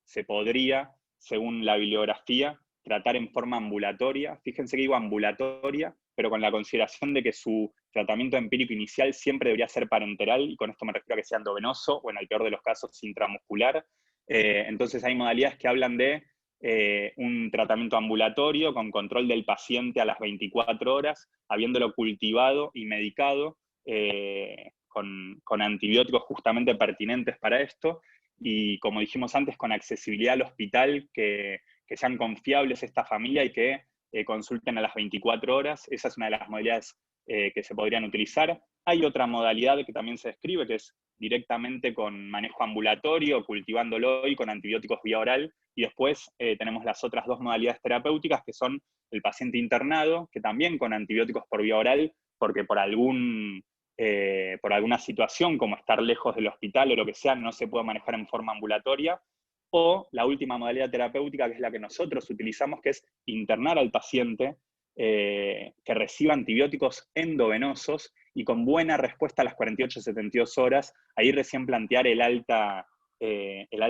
se podría, según la bibliografía, tratar en forma ambulatoria. Fíjense que digo ambulatoria, pero con la consideración de que su tratamiento empírico inicial siempre debería ser parenteral, y con esto me refiero a que sea endovenoso, o en el peor de los casos intramuscular. Entonces hay modalidades que hablan de un tratamiento ambulatorio con control del paciente a las 24 horas, habiéndolo cultivado y medicado con antibióticos justamente pertinentes para esto, y como dijimos antes, con accesibilidad al hospital, que sean confiables esta familia y que consulten a las 24 horas. Esa es una de las modalidades que se podrían utilizar. Hay otra modalidad que también se describe, que es directamente con manejo ambulatorio, cultivándolo y con antibióticos vía oral. Y después tenemos las otras dos modalidades terapéuticas, que son el paciente internado, que también con antibióticos por vía oral, porque por alguna situación, como estar lejos del hospital o lo que sea, no se puede manejar en forma ambulatoria. O la última modalidad terapéutica, que es la que nosotros utilizamos, que es internar al paciente que reciba antibióticos endovenosos y con buena respuesta a las 48-72 horas, ahí recién plantear el alta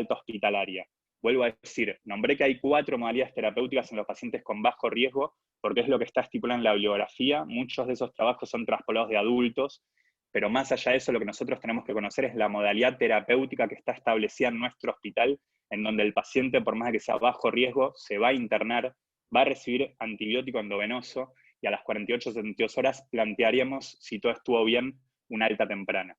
hospitalaria. Vuelvo a decir, nombré que hay 4 modalidades terapéuticas en los pacientes con bajo riesgo, porque es lo que está estipulado en la bibliografía. Muchos de esos trabajos son traspolados de adultos, pero más allá de eso, lo que nosotros tenemos que conocer es la modalidad terapéutica que está establecida en nuestro hospital, en donde el paciente, por más de que sea bajo riesgo, se va a internar, va a recibir antibiótico endovenoso, y a las 48-72 horas plantearíamos, si todo estuvo bien, una alta temprana.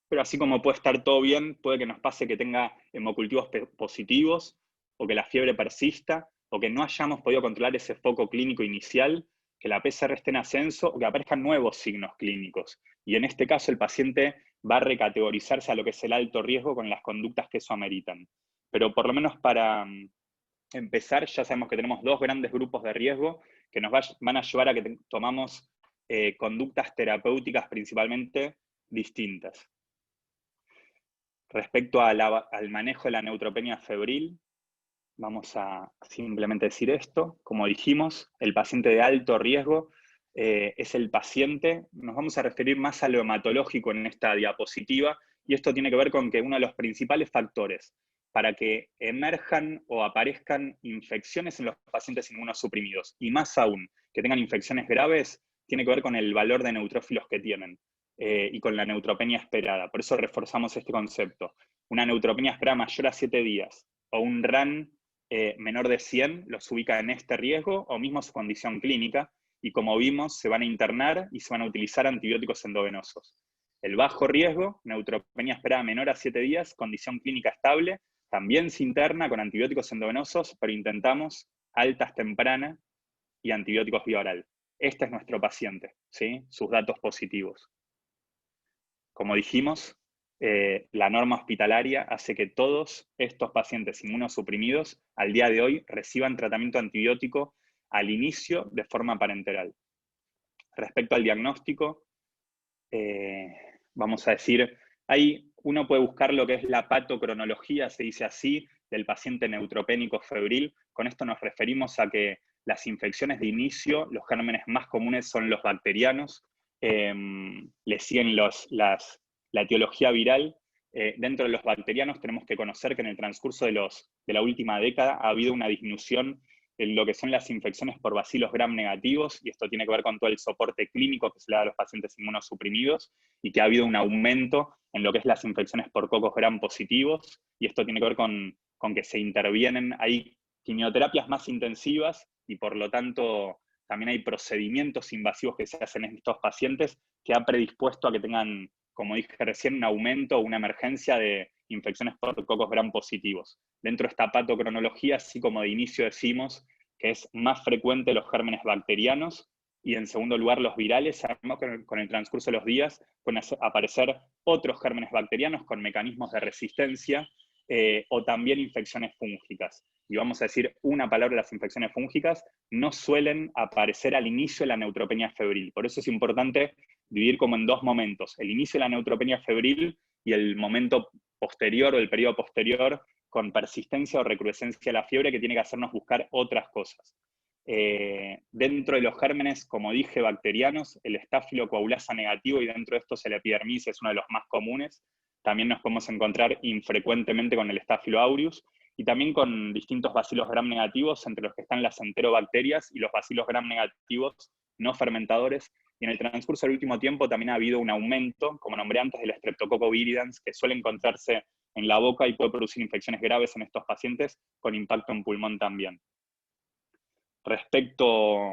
Pero así como puede estar todo bien, puede que nos pase que tenga hemocultivos positivos, o que la fiebre persista, o que no hayamos podido controlar ese foco clínico inicial, que la PCR esté en ascenso, o que aparezcan nuevos signos clínicos. Y en este caso el paciente va a recategorizarse a lo que es el alto riesgo con las conductas que eso ameritan. Pero por lo menos para empezar, ya sabemos que tenemos 2 grandes grupos de riesgo que nos van a llevar a que tomamos conductas terapéuticas principalmente distintas. Respecto al manejo de la neutropenia febril, vamos a simplemente decir esto. Como dijimos, el paciente de alto riesgo es el paciente, nos vamos a referir más a lo hematológico en esta diapositiva, y esto tiene que ver con que uno de los principales factores para que emerjan o aparezcan infecciones en los pacientes inmunosuprimidos, y más aún que tengan infecciones graves, tiene que ver con el valor de neutrófilos que tienen y con la neutropenia esperada. Por eso reforzamos este concepto. Una neutropenia esperada mayor a 7 días o un RAN menor de 100 los ubica en este riesgo, o mismo su condición clínica, y como vimos, se van a internar y se van a utilizar antibióticos endovenosos. El bajo riesgo, neutropenia esperada menor a 7 días, condición clínica estable, también se interna con antibióticos endovenosos, pero intentamos altas tempranas y antibióticos vía oral. Este es nuestro paciente, ¿sí? Sus datos positivos. Como dijimos, la norma hospitalaria hace que todos estos pacientes inmunosuprimidos al día de hoy reciban tratamiento antibiótico al inicio de forma parenteral. Respecto al diagnóstico, vamos a decir, ahí uno puede buscar lo que es la patocronología, se dice así, del paciente neutropénico febril. Con esto nos referimos a que las infecciones de inicio, los gérmenes más comunes son los bacterianos, le siguen la etiología viral. Dentro de los bacterianos tenemos que conocer que en el transcurso de la última década ha habido una disminución en lo que son las infecciones por bacilos gram negativos, y esto tiene que ver con todo el soporte clínico que se le da a los pacientes inmunosuprimidos, y que ha habido un aumento en lo que es las infecciones por cocos gram positivos, y esto tiene que ver con que se intervienen, hay quimioterapias más intensivas, y por lo tanto también hay procedimientos invasivos que se hacen en estos pacientes que ha predispuesto a que tengan, como dije recién, un aumento o una emergencia de infecciones por cocos gram positivos. Dentro de esta patocronología, así como de inicio decimos que es más frecuente los gérmenes bacterianos, y en segundo lugar los virales, sabemos que con el transcurso de los días pueden aparecer otros gérmenes bacterianos con mecanismos de resistencia, o también infecciones fúngicas. Y vamos a decir una palabra: las infecciones fúngicas no suelen aparecer al inicio de la neutropenia febril. Por eso es importante dividir como en 2 momentos: el inicio de la neutropenia febril y el momento posterior o el periodo posterior con persistencia o recrudescencia de la fiebre, que tiene que hacernos buscar otras cosas. Dentro de los gérmenes, como dije, bacterianos, el Staphylococcus negativo, y dentro de estos el epidermis es uno de los más comunes, también nos podemos encontrar infrecuentemente con el Staphylo aureus, y también con distintos bacilos gram negativos, entre los que están las enterobacterias y los bacilos gram negativos no fermentadores. Y en el transcurso del último tiempo también ha habido un aumento, como nombré antes, del Streptococcus viridans, que suele encontrarse en la boca y puede producir infecciones graves en estos pacientes, con impacto en pulmón también. Respecto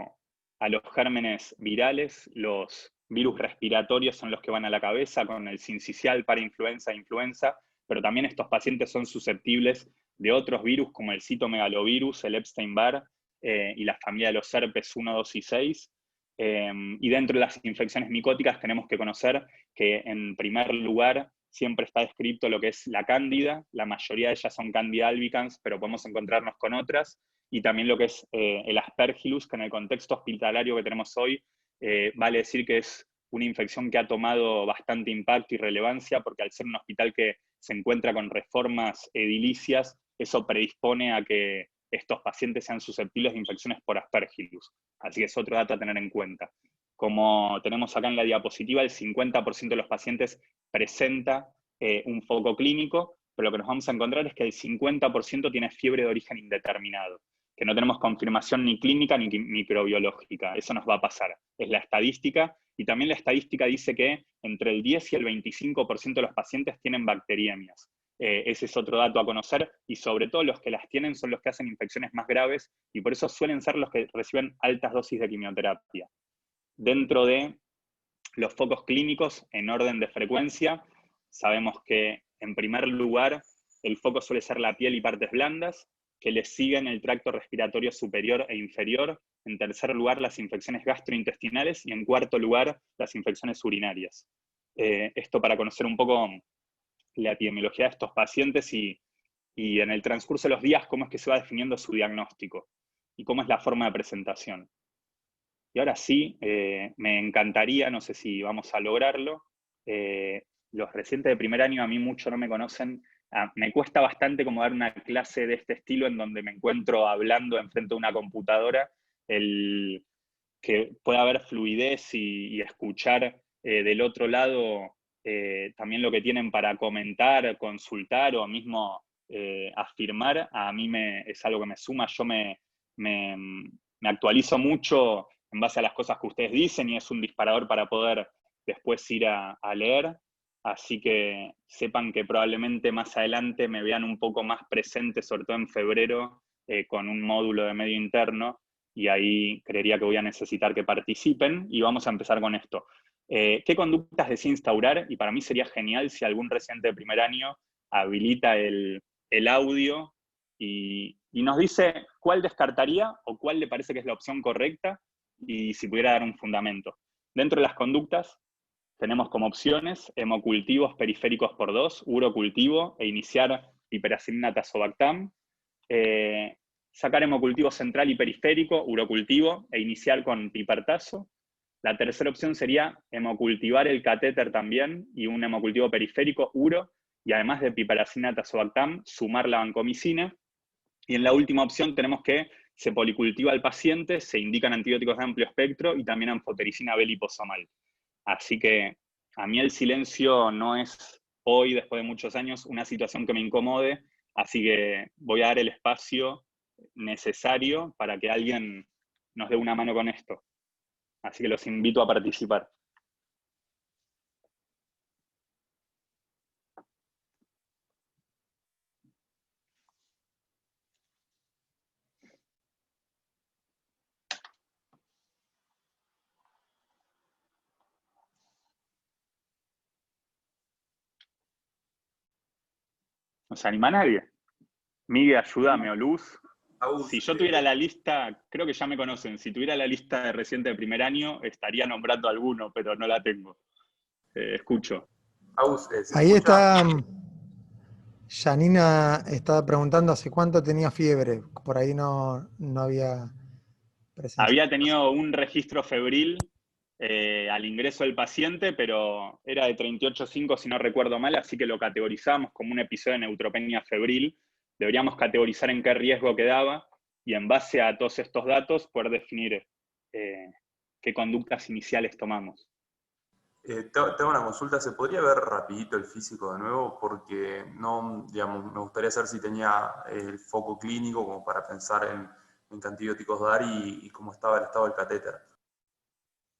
a los gérmenes virales, los virus respiratorios son los que van a la cabeza, con el sincicial, parainfluenza, influenza, pero también estos pacientes son susceptibles de otros virus como el citomegalovirus, el Epstein-Barr y la familia de los herpes 1, 2 y 6. Y dentro de las infecciones micóticas tenemos que conocer que en primer lugar siempre está descrito lo que es la cándida, la mayoría de ellas son Candida albicans, pero podemos encontrarnos con otras, y también lo que es el Aspergillus, que en el contexto hospitalario que tenemos hoy, vale decir que es una infección que ha tomado bastante impacto y relevancia, porque al ser un hospital que se encuentra con reformas edilicias, eso predispone a que estos pacientes sean susceptibles de infecciones por Aspergillus. Así que es otro dato a tener en cuenta. Como tenemos acá en la diapositiva, el 50% de los pacientes presenta un foco clínico, pero lo que nos vamos a encontrar es que el 50% tiene fiebre de origen indeterminado, que no tenemos confirmación ni clínica ni microbiológica. Eso nos va a pasar. Es la estadística, y también la estadística dice que entre el 10 y el 25% de los pacientes tienen bacteriemias. Ese es otro dato a conocer, y sobre todo los que las tienen son los que hacen infecciones más graves, y por eso suelen ser los que reciben altas dosis de quimioterapia. Dentro de los focos clínicos, en orden de frecuencia, sabemos que en primer lugar el foco suele ser la piel y partes blandas, que le siguen el tracto respiratorio superior e inferior, en tercer lugar las infecciones gastrointestinales, y en cuarto lugar las infecciones urinarias. Esto para conocer un poco la epidemiología de estos pacientes y en el transcurso de los días cómo es que se va definiendo su diagnóstico y cómo es la forma de presentación. Y ahora sí, me encantaría, no sé si vamos a lograrlo, los residentes de primer año a mí mucho no me conocen, me cuesta bastante como dar una clase de este estilo en donde me encuentro hablando enfrente de una computadora, el que pueda haber fluidez y escuchar del otro lado también lo que tienen para comentar, consultar o mismo afirmar, a mí es algo que me suma. Yo me actualizo mucho en base a las cosas que ustedes dicen, y es un disparador para poder después ir a leer. Así que sepan que probablemente más adelante me vean un poco más presente, sobre todo en febrero, con un módulo de medio interno, y ahí creería que voy a necesitar que participen, y vamos a empezar con esto. ¿Qué conductas desea instaurar? Y para mí sería genial si algún residente de primer año habilita el audio y nos dice cuál descartaría o cuál le parece que es la opción correcta, y si pudiera dar un fundamento. Dentro de las conductas tenemos como opciones hemocultivos periféricos por 2, urocultivo e iniciar piperacilina tazobactam, sacar hemocultivo central y periférico, urocultivo, e iniciar con pipertazo. La tercera opción sería hemocultivar el catéter también, y un hemocultivo periférico, uro, y además de piperacilina tazobactam, sumar la vancomicina. Y en la última opción tenemos que se policultiva al paciente, se indican antibióticos de amplio espectro y también anfotericina B liposomal. Así que a mí el silencio no es hoy, después de muchos años, una situación que me incomode, así que voy a dar el espacio necesario para que alguien nos dé una mano con esto. Así que los invito a participar. ¿No se anima nadie? Miguel, ayúdame, o Luz. Si yo tuviera la lista, creo que ya me conocen, si tuviera la lista de residentes de primer año, estaría nombrando alguno, pero no la tengo. Escucho. Ahí está, Janina estaba preguntando hace cuánto tenía fiebre, por ahí no había presencia. Había tenido un registro febril al ingreso del paciente, pero era de 38,5 si no recuerdo mal, así que lo categorizamos como un episodio de neutropenia febril. Deberíamos categorizar en qué riesgo quedaba, y en base a todos estos datos poder definir qué conductas iniciales tomamos. Te hago una consulta, ¿se podría ver rapidito el físico de nuevo? Porque no, digamos, me gustaría saber si tenía el foco clínico como para pensar en qué antibióticos dar y cómo estaba el estado del catéter.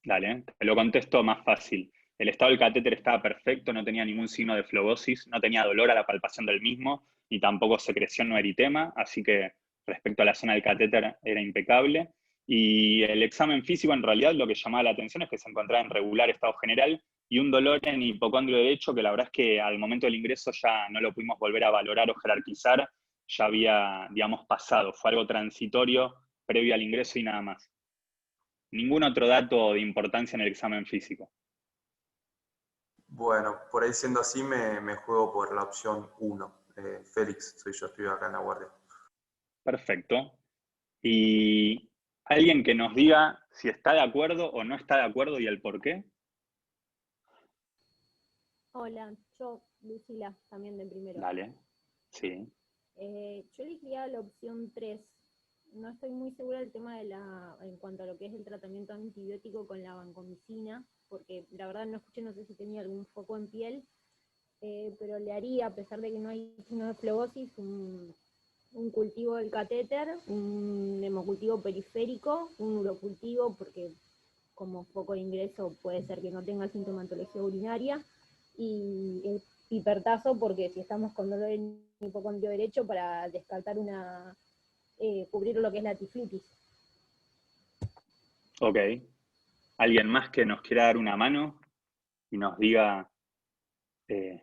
Dale, te lo contesto más fácil. El estado del catéter estaba perfecto, no tenía ningún signo de flebosis, no tenía dolor a la palpación del mismo, ni tampoco secreción o eritema, así que respecto a la zona del catéter era impecable. Y el examen físico, en realidad, lo que llamaba la atención es que se encontraba en regular estado general y un dolor en hipocondrio derecho, que la verdad es que al momento del ingreso ya no lo pudimos volver a valorar o jerarquizar, ya había, digamos, pasado, fue algo transitorio previo al ingreso y nada más. Ningún otro dato de importancia en el examen físico. Bueno, por ahí siendo así me juego por la opción 1. Félix, soy yo, estoy acá en la guardia. Perfecto. Y alguien que nos diga si está de acuerdo o no está de acuerdo y el por qué. Hola, yo, Lucila, también de primero. Dale. Sí. Yo elegiría la opción 3. No estoy muy segura del tema en cuanto a lo que es el tratamiento antibiótico con la vancomicina, porque la verdad no escuché, no sé si tenía algún foco en piel, pero le haría, a pesar de que no hay signo de flebosis, un cultivo del catéter, un hemocultivo periférico, un urocultivo, porque como foco de ingreso puede ser que no tenga sintomatología urinaria, y el hipertazo, porque si estamos con dolor en hipocondrio derecho, para descartar cubrir lo que es la tiflitis. Ok. ¿Alguien más que nos quiera dar una mano y nos diga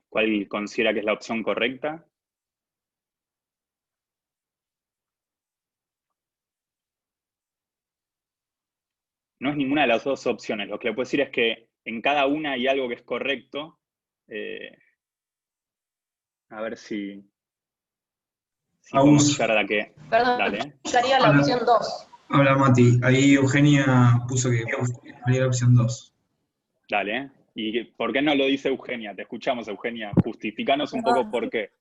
cuál considera que es la opción correcta? No es ninguna de las dos opciones. Lo que le puedo decir es que en cada una hay algo que es correcto. A ver si podemos Agus, llegar a la que... Perdón, Dale. yo haría la hola, opción 2. hola Mati. Ahí Eugenia puso que haría la opción 2. Dale. ¿Y por qué no lo dice Eugenia? Te escuchamos, Eugenia. Justificanos un poco Perdón. por qué.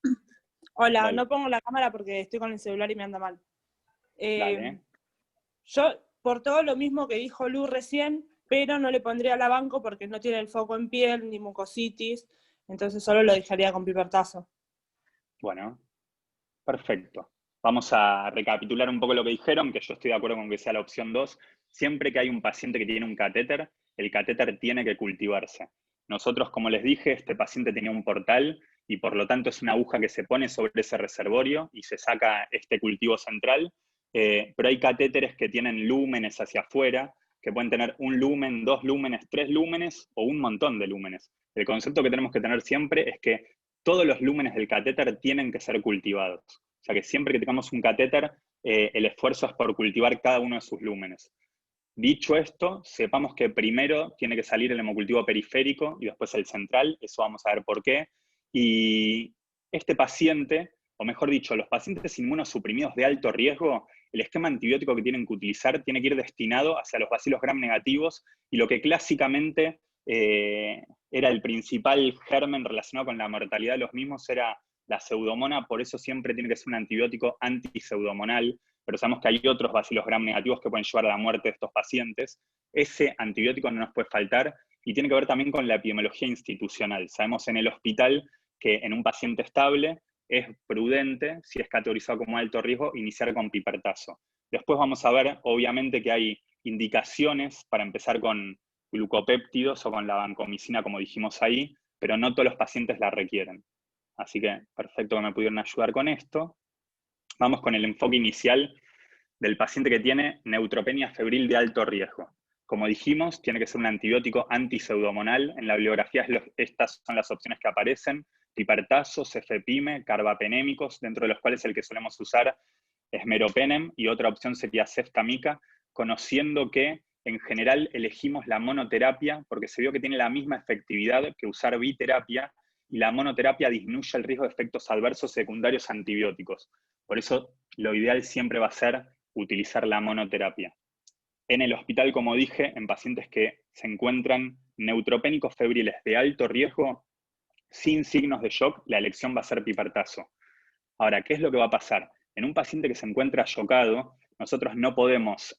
Hola, Dale. no pongo la cámara porque estoy con el celular y me anda mal. Dale. Yo, por todo lo mismo que dijo Lu recién, pero no le pondría la banco porque no tiene el foco en piel ni mucositis, entonces solo lo dejaría con pipertazo. Bueno, perfecto. Vamos a recapitular un poco lo que dijeron, que yo estoy de acuerdo con que sea la opción 2. Siempre que hay un paciente que tiene un catéter, el catéter tiene que cultivarse. Nosotros, como les dije, este paciente tenía un portal y por lo tanto es una aguja que se pone sobre ese reservorio y se saca este cultivo central, pero hay catéteres que tienen lúmenes hacia afuera, que pueden tener un lumen, 2 lúmenes, 3 lúmenes o un montón de lúmenes. El concepto que tenemos que tener siempre es que todos los lúmenes del catéter tienen que ser cultivados. O sea que siempre que tengamos un catéter, el esfuerzo es por cultivar cada uno de sus lúmenes. Dicho esto, sepamos que primero tiene que salir el hemocultivo periférico y después el central, eso vamos a ver por qué. Y este paciente, o mejor dicho, los pacientes inmunosuprimidos de alto riesgo, el esquema antibiótico que tienen que utilizar tiene que ir destinado hacia los bacilos gram negativos y lo que clásicamente era el principal germen relacionado con la mortalidad de los mismos era la pseudomona, por eso siempre tiene que ser un antibiótico antipseudomonal, pero sabemos que hay otros bacilos gram negativos que pueden llevar a la muerte de estos pacientes. Ese antibiótico no nos puede faltar y tiene que ver también con la epidemiología institucional. Sabemos en el hospital que en un paciente estable es prudente, si es categorizado como alto riesgo, iniciar con pipertazo. Después vamos a ver, obviamente, que hay indicaciones para empezar con glucopéptidos o con la vancomicina, como dijimos ahí, pero no todos los pacientes la requieren. Así que perfecto que me pudieron ayudar con esto. Vamos con el enfoque inicial del paciente que tiene neutropenia febril de alto riesgo. Como dijimos, tiene que ser un antibiótico antipseudomonal. En la bibliografía estas son las opciones que aparecen: pipertazo, cefepime, carbapenémicos, dentro de los cuales el que solemos usar es meropenem, y otra opción sería ceftamica, conociendo que en general elegimos la monoterapia porque se vio que tiene la misma efectividad que usar biterapia, y la monoterapia disminuye el riesgo de efectos adversos secundarios antibióticos. Por eso lo ideal siempre va a ser utilizar la monoterapia. En el hospital, como dije, en pacientes que se encuentran neutropénicos febriles de alto riesgo, sin signos de shock, la elección va a ser pipertazo. Ahora, ¿qué es lo que va a pasar? En un paciente que se encuentra shockado, nosotros no podemos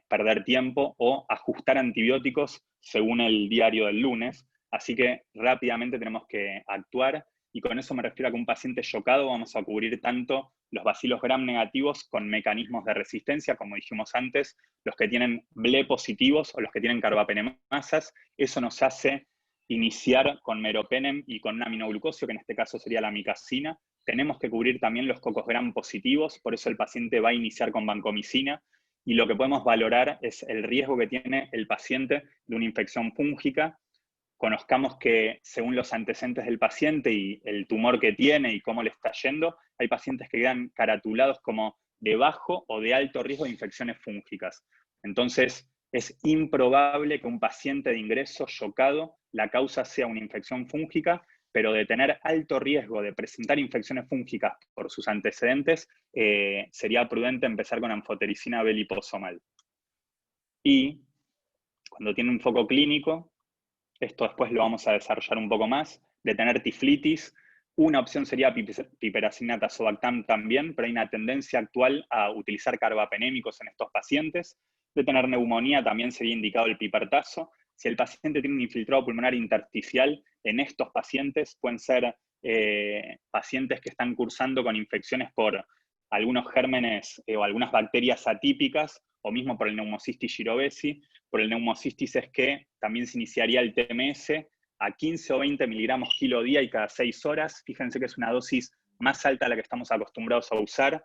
perder tiempo o ajustar antibióticos según el diario del lunes. Así que rápidamente tenemos que actuar, y con eso me refiero a que un paciente chocado vamos a cubrir tanto los bacilos gram negativos con mecanismos de resistencia, como dijimos antes, los que tienen BLE positivos o los que tienen carbapenemasas. Eso nos hace iniciar con meropenem y con un aminoglucosio, que en este caso sería la amicacina. Tenemos que cubrir también los cocos gram positivos, por eso el paciente va a iniciar con vancomicina, y lo que podemos valorar es el riesgo que tiene el paciente de una infección fúngica. Conozcamos que según los antecedentes del paciente y el tumor que tiene y cómo le está yendo, hay pacientes que quedan caratulados como de bajo o de alto riesgo de infecciones fúngicas. Entonces, es improbable que un paciente de ingreso chocado, la causa sea una infección fúngica, pero de tener alto riesgo de presentar infecciones fúngicas por sus antecedentes, sería prudente empezar con anfotericina B liposomal. Y cuando tiene un foco clínico, esto después lo vamos a desarrollar un poco más, de tener tiflitis, una opción sería piperacina tazobactam también, pero hay una tendencia actual a utilizar carbapenémicos en estos pacientes. De tener neumonía también sería indicado el pipertazo. Si el paciente tiene un infiltrado pulmonar intersticial, en estos pacientes pueden ser pacientes que están cursando con infecciones por algunos gérmenes o algunas bacterias atípicas, o mismo por el Pneumocystis jirovesi. Por el Pneumocystis es que también se iniciaría el TMS a 15 o 20 miligramos kilo día y cada 6 horas. Fíjense que es una dosis más alta a la que estamos acostumbrados a usar,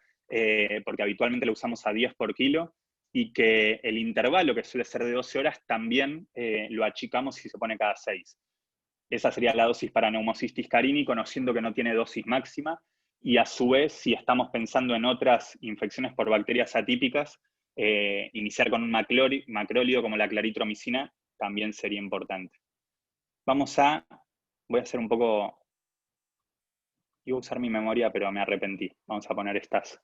porque habitualmente la usamos a 10 por kilo, y que el intervalo, que suele ser de 12 horas, también lo achicamos si se pone cada 6. Esa sería la dosis para Pneumocystis carini, conociendo que no tiene dosis máxima, y a su vez, si estamos pensando en otras infecciones por bacterias atípicas, iniciar con un macrólido como la claritromicina también sería importante. Voy a hacer un poco, iba a usar mi memoria, pero me arrepentí. Vamos a poner estas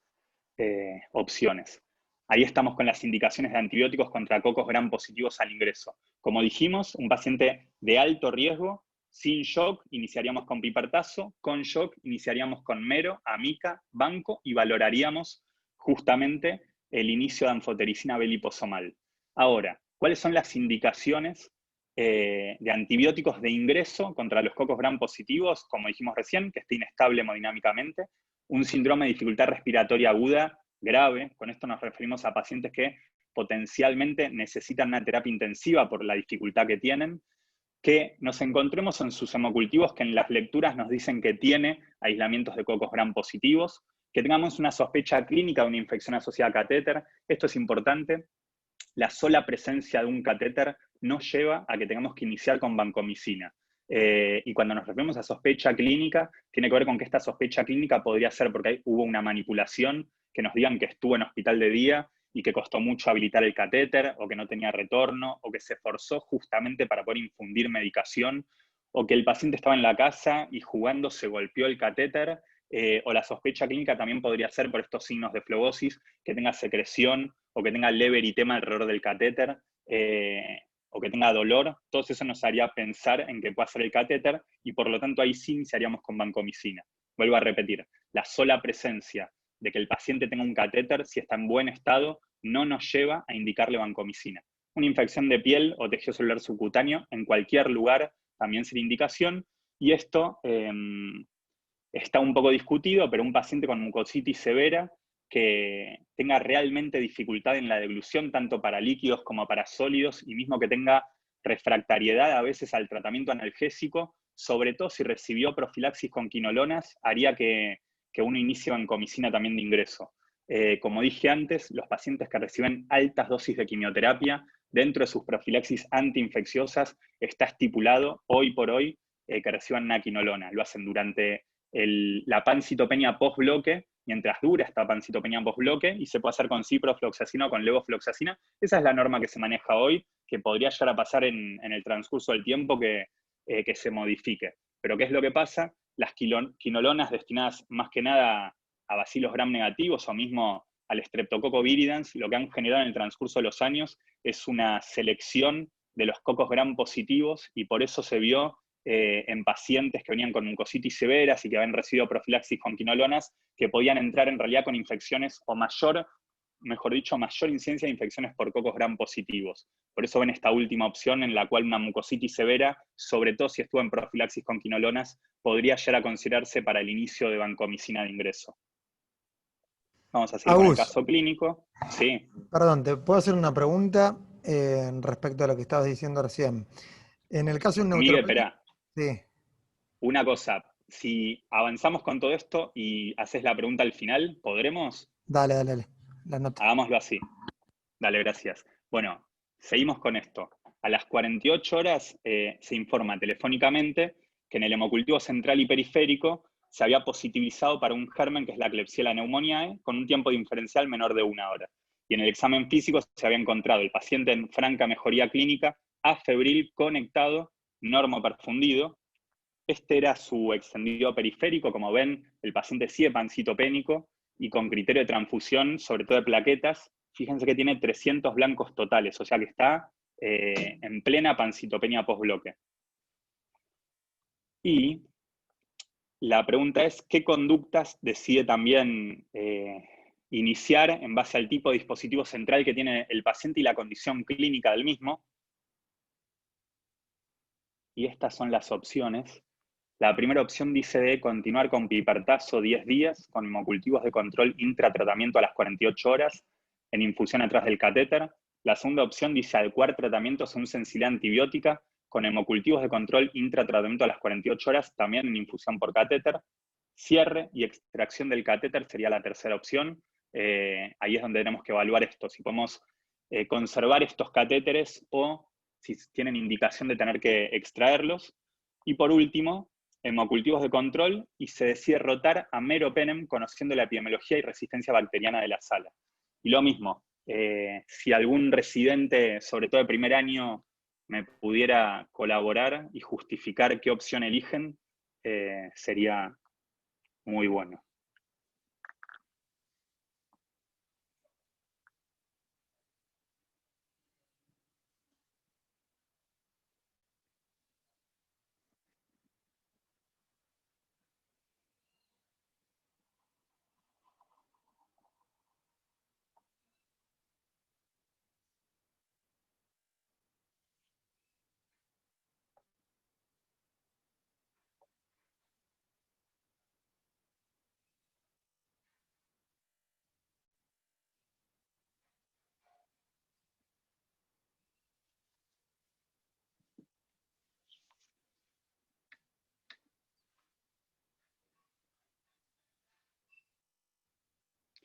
opciones. Ahí estamos con las indicaciones de antibióticos contra cocos gram positivos al ingreso. Como dijimos, un paciente de alto riesgo, sin shock, iniciaríamos con pipertazo, con shock, iniciaríamos con mero, amica, banco, y valoraríamos justamente el inicio de anfotericina B liposomal. Ahora, ¿cuáles son las indicaciones de antibióticos de ingreso contra los cocos gram positivos? Como dijimos recién, que esté inestable hemodinámicamente, un síndrome de dificultad respiratoria aguda grave. Con esto nos referimos a pacientes que potencialmente necesitan una terapia intensiva por la dificultad que tienen, que nos encontremos en sus hemocultivos que en las lecturas nos dicen que tiene aislamientos de cocos gram positivos, que tengamos una sospecha clínica de una infección asociada a catéter. Esto es importante. La sola presencia de un catéter no lleva a que tengamos que iniciar con vancomicina. Y cuando nos referimos a sospecha clínica, tiene que ver con que esta sospecha clínica podría ser porque hubo una manipulación, que nos digan que estuvo en hospital de día y que costó mucho habilitar el catéter, o que no tenía retorno, o que se forzó justamente para poder infundir medicación, o que el paciente estaba en la casa y jugando se golpeó el catéter, o la sospecha clínica también podría ser por estos signos de flebosis, que tenga secreción, o que tenga leve eritema alrededor del catéter, o que tenga dolor. Todo eso nos haría pensar en que pueda ser el catéter, y por lo tanto ahí sí iniciaríamos con vancomicina. Vuelvo a repetir, la sola presencia de que el paciente tenga un catéter, si está en buen estado, no nos lleva a indicarle vancomicina. Una infección de piel o tejido celular subcutáneo, en cualquier lugar, también sería indicación, y esto está un poco discutido, pero un paciente con mucositis severa que tenga realmente dificultad en la deglución, tanto para líquidos como para sólidos, y mismo que tenga refractariedad a veces al tratamiento analgésico, sobre todo si recibió profilaxis con quinolonas, haría que uno inicie vancomicina también de ingreso. Como dije antes, los pacientes que reciben altas dosis de quimioterapia, dentro de sus profilaxis antiinfecciosas, está estipulado hoy por hoy que reciban una quinolona. Lo hacen durante la pancitopenia post-bloque, mientras dura esta pancitopenia post-bloque, y se puede hacer con ciprofloxacina o con levofloxacina. Esa es la norma que se maneja hoy, que podría llegar a pasar en el transcurso del tiempo que se modifique. Pero ¿qué es lo que pasa? Las quinolonas destinadas más que nada a bacilos gram negativos o mismo al Streptococcus viridans, lo que han generado en el transcurso de los años es una selección de los cocos gram positivos, y por eso se vio en pacientes que venían con mucositis severas y que habían recibido profilaxis con quinolonas, que podían entrar en realidad con infecciones o mayor mejor dicho, mayor incidencia de infecciones por cocos gram positivos. Por eso ven esta última opción en la cual una mucositis severa, sobre todo si estuvo en profilaxis con quinolonas, podría llegar a considerarse para el inicio de vancomicina de ingreso. Vamos a seguir con el Agus, caso clínico. Sí, perdón, ¿te puedo hacer una pregunta respecto a lo que estabas diciendo recién? En el caso de un Miguel, neutropenia... esperá. Sí, Una cosa, si avanzamos con todo esto y haces la pregunta al final, ¿podremos? dale, la nota. Hagámoslo así. Dale, gracias. Bueno, seguimos con esto. A las 48 horas se informa telefónicamente que en el hemocultivo central y periférico se había positivizado para un germen que es la Klebsiella pneumoniae con un tiempo diferencial menor de 1 hora. Y en el examen físico se había encontrado el paciente en franca mejoría clínica, afebril, conectado, normoperfundido. Este era su extendido periférico, como ven, el paciente sigue pancitopénico y con criterio de transfusión, sobre todo de plaquetas. Fíjense que tiene 300 blancos totales, o sea que está en plena pancitopenia postbloque. Y la pregunta es, ¿qué conductas decide también iniciar en base al tipo de dispositivo central que tiene el paciente y la condición clínica del mismo? Y estas son las opciones. La primera opción dice de continuar con pipertazo 10 días, con hemocultivos de control intratratamiento a las 48 horas, en infusión atrás del catéter. La segunda opción dice adecuar tratamiento según sensibilidad antibiótica, con hemocultivos de control intratratamiento a las 48 horas, también en infusión por catéter. Cierre y extracción del catéter sería la tercera opción. Ahí es donde tenemos que evaluar esto, si podemos conservar estos catéteres o si tienen indicación de tener que extraerlos. Y por último, hemocultivos de control, y se decide rotar a meropenem conociendo la epidemiología y resistencia bacteriana de la sala. Y lo mismo, si algún residente, sobre todo de primer año, me pudiera colaborar y justificar qué opción eligen, sería muy bueno.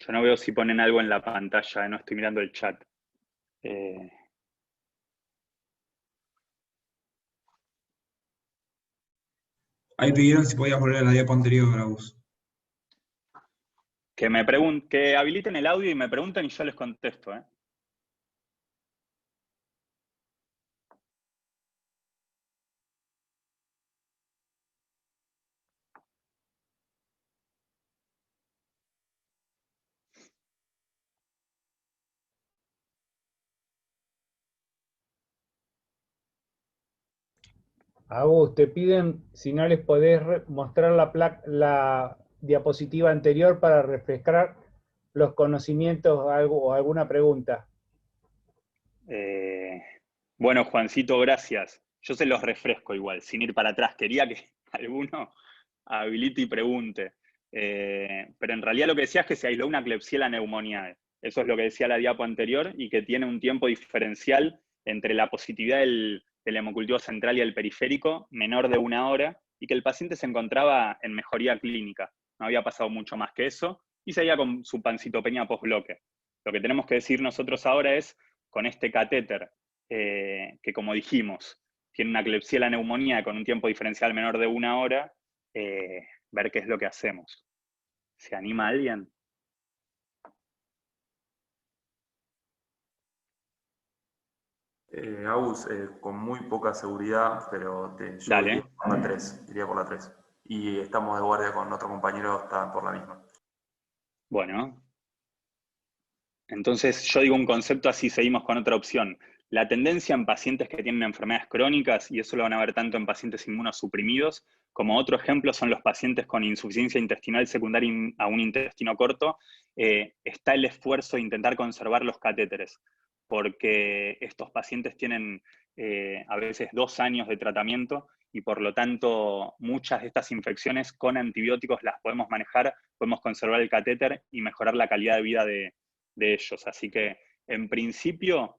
Yo no veo si ponen algo en la pantalla, no estoy mirando el chat. Ahí pidieron si podías volver a la diapo anterior, Agus. Que habiliten el audio y me pregunten y yo les contesto. Agus, te piden si no les podés mostrar la diapositiva anterior para refrescar los conocimientos o alguna pregunta. Bueno, Juancito, gracias. Yo se los refresco igual, sin ir para atrás. Quería que alguno habilite y pregunte. Pero en realidad lo que decía es que se aisló una Klebsiella pneumoniae. Eso es lo que decía la diapo anterior y que tiene un tiempo diferencial entre la positividad del hemocultivo central y el periférico menor de 1 hora y que el paciente se encontraba en mejoría clínica. No había pasado mucho más que eso y seguía con su pancitopenia postbloque. Lo que tenemos que decir nosotros ahora es, con este catéter, que como dijimos, tiene una Klebsiella pneumoniae con un tiempo diferencial menor de 1 hora, ver qué es lo que hacemos. ¿Se anima alguien? Agus, con muy poca seguridad, pero yo Dale. iría por la 3, iría por la 3. Y estamos de guardia con otro compañero, está por la misma. Bueno. Entonces yo digo un concepto, así seguimos con otra opción. La tendencia en pacientes que tienen enfermedades crónicas, y eso lo van a ver tanto en pacientes inmunosuprimidos, como otro ejemplo son los pacientes con insuficiencia intestinal secundaria a un intestino corto, está el esfuerzo de intentar conservar los catéteres, porque estos pacientes tienen a veces 2 años de tratamiento, y por lo tanto muchas de estas infecciones con antibióticos las podemos manejar, podemos conservar el catéter y mejorar la calidad de vida de ellos. Así que, en principio,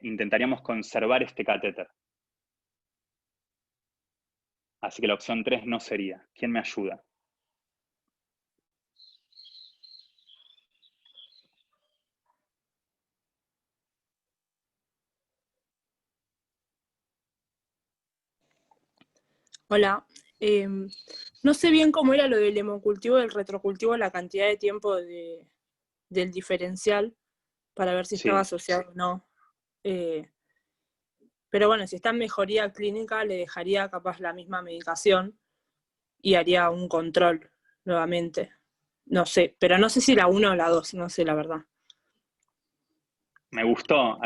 intentaríamos conservar este catéter. Así que la opción 3 no sería. ¿Quién me ayuda? Hola. No sé bien cómo era lo del hemocultivo, del retrocultivo, la cantidad de tiempo del diferencial, para ver si estaba asociado o no. Pero bueno, si está en mejoría clínica, le dejaría capaz la misma medicación y haría un control nuevamente. No sé, pero no sé si la 1 o la 2, no sé la verdad. Me gustó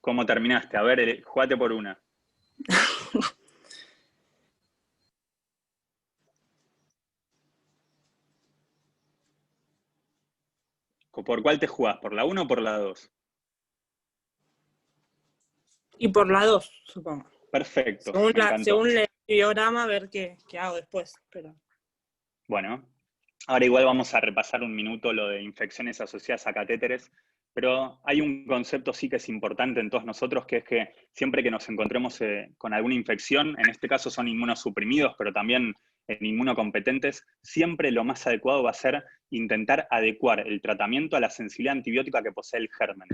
cómo terminaste. A ver, jugate por una. ¿Por cuál te jugás? ¿Por la 1 o por la 2? Y por la 2, supongo. Perfecto, según el biograma, a ver qué hago después. Pero... Bueno, ahora igual vamos a repasar un minuto lo de infecciones asociadas a catéteres, pero hay un concepto sí que es importante en todos nosotros, que es que siempre que nos encontremos con alguna infección, en este caso son inmunosuprimidos, pero también en inmunocompetentes, siempre lo más adecuado va a ser intentar adecuar el tratamiento a la sensibilidad antibiótica que posee el germen.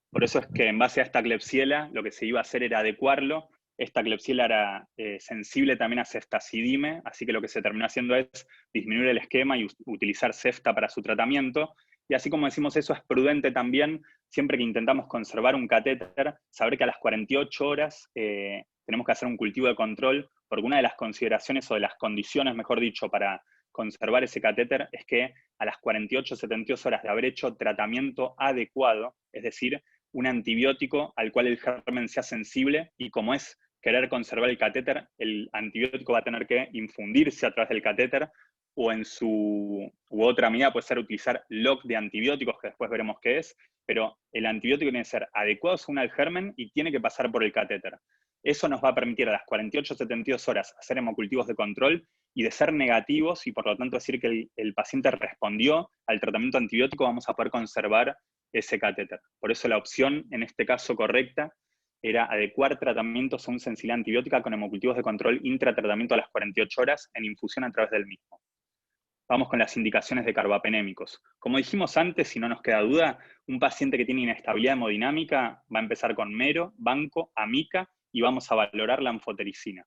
Por eso es que en base a esta Klebsiella lo que se iba a hacer era adecuarlo. Esta Klebsiella era sensible también a ceftazidime, así que lo que se terminó haciendo es disminuir el esquema y utilizar cefta para su tratamiento. Y así como decimos eso, es prudente también, siempre que intentamos conservar un catéter, saber que a las 48 horas tenemos que hacer un cultivo de control, porque una de las consideraciones o de las condiciones, mejor dicho, para conservar ese catéter es que a las 48 72 horas de haber hecho tratamiento adecuado, es decir, un antibiótico al cual el germen sea sensible, y como es querer conservar el catéter, el antibiótico va a tener que infundirse a través del catéter, o en u otra medida puede ser utilizar lock de antibióticos, que después veremos qué es, pero el antibiótico tiene que ser adecuado según el germen y tiene que pasar por el catéter. Eso nos va a permitir a las 48 72 horas hacer hemocultivos de control, y de ser negativos, y por lo tanto decir que el paciente respondió al tratamiento antibiótico, vamos a poder conservar ese catéter. Por eso la opción, en este caso correcta, era adecuar tratamientos a una sensibilidad antibiótica con hemocultivos de control intratratamiento a las 48 horas en infusión a través del mismo. Vamos con las indicaciones de carbapenémicos. Como dijimos antes, si no nos queda duda, un paciente que tiene inestabilidad hemodinámica va a empezar con mero, banco, amica, y vamos a valorar la anfotericina.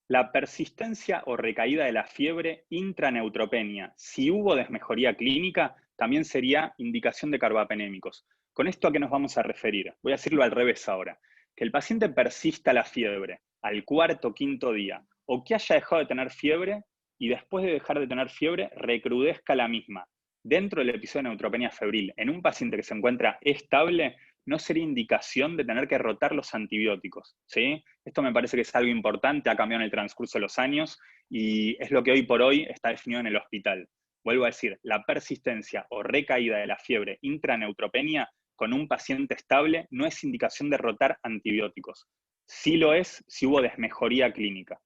La persistencia o recaída de la fiebre intraneutropenia, si hubo desmejoría clínica, también sería indicación de carbapenémicos. ¿Con esto a qué nos vamos a referir? Voy a decirlo al revés ahora. Que el paciente persista la fiebre al 4º o 5º día, o que haya dejado de tener fiebre y después de dejar de tener fiebre recrudezca la misma dentro del episodio de neutropenia febril en un paciente que se encuentra estable, no sería indicación de tener que rotar los antibióticos, ¿sí? Esto me parece que es algo importante, ha cambiado en el transcurso de los años y es lo que hoy por hoy está definido en el hospital. Vuelvo a decir, la persistencia o recaída de la fiebre intraneutropenia con un paciente estable no es indicación de rotar antibióticos. Sí lo es si hubo desmejoría clínica.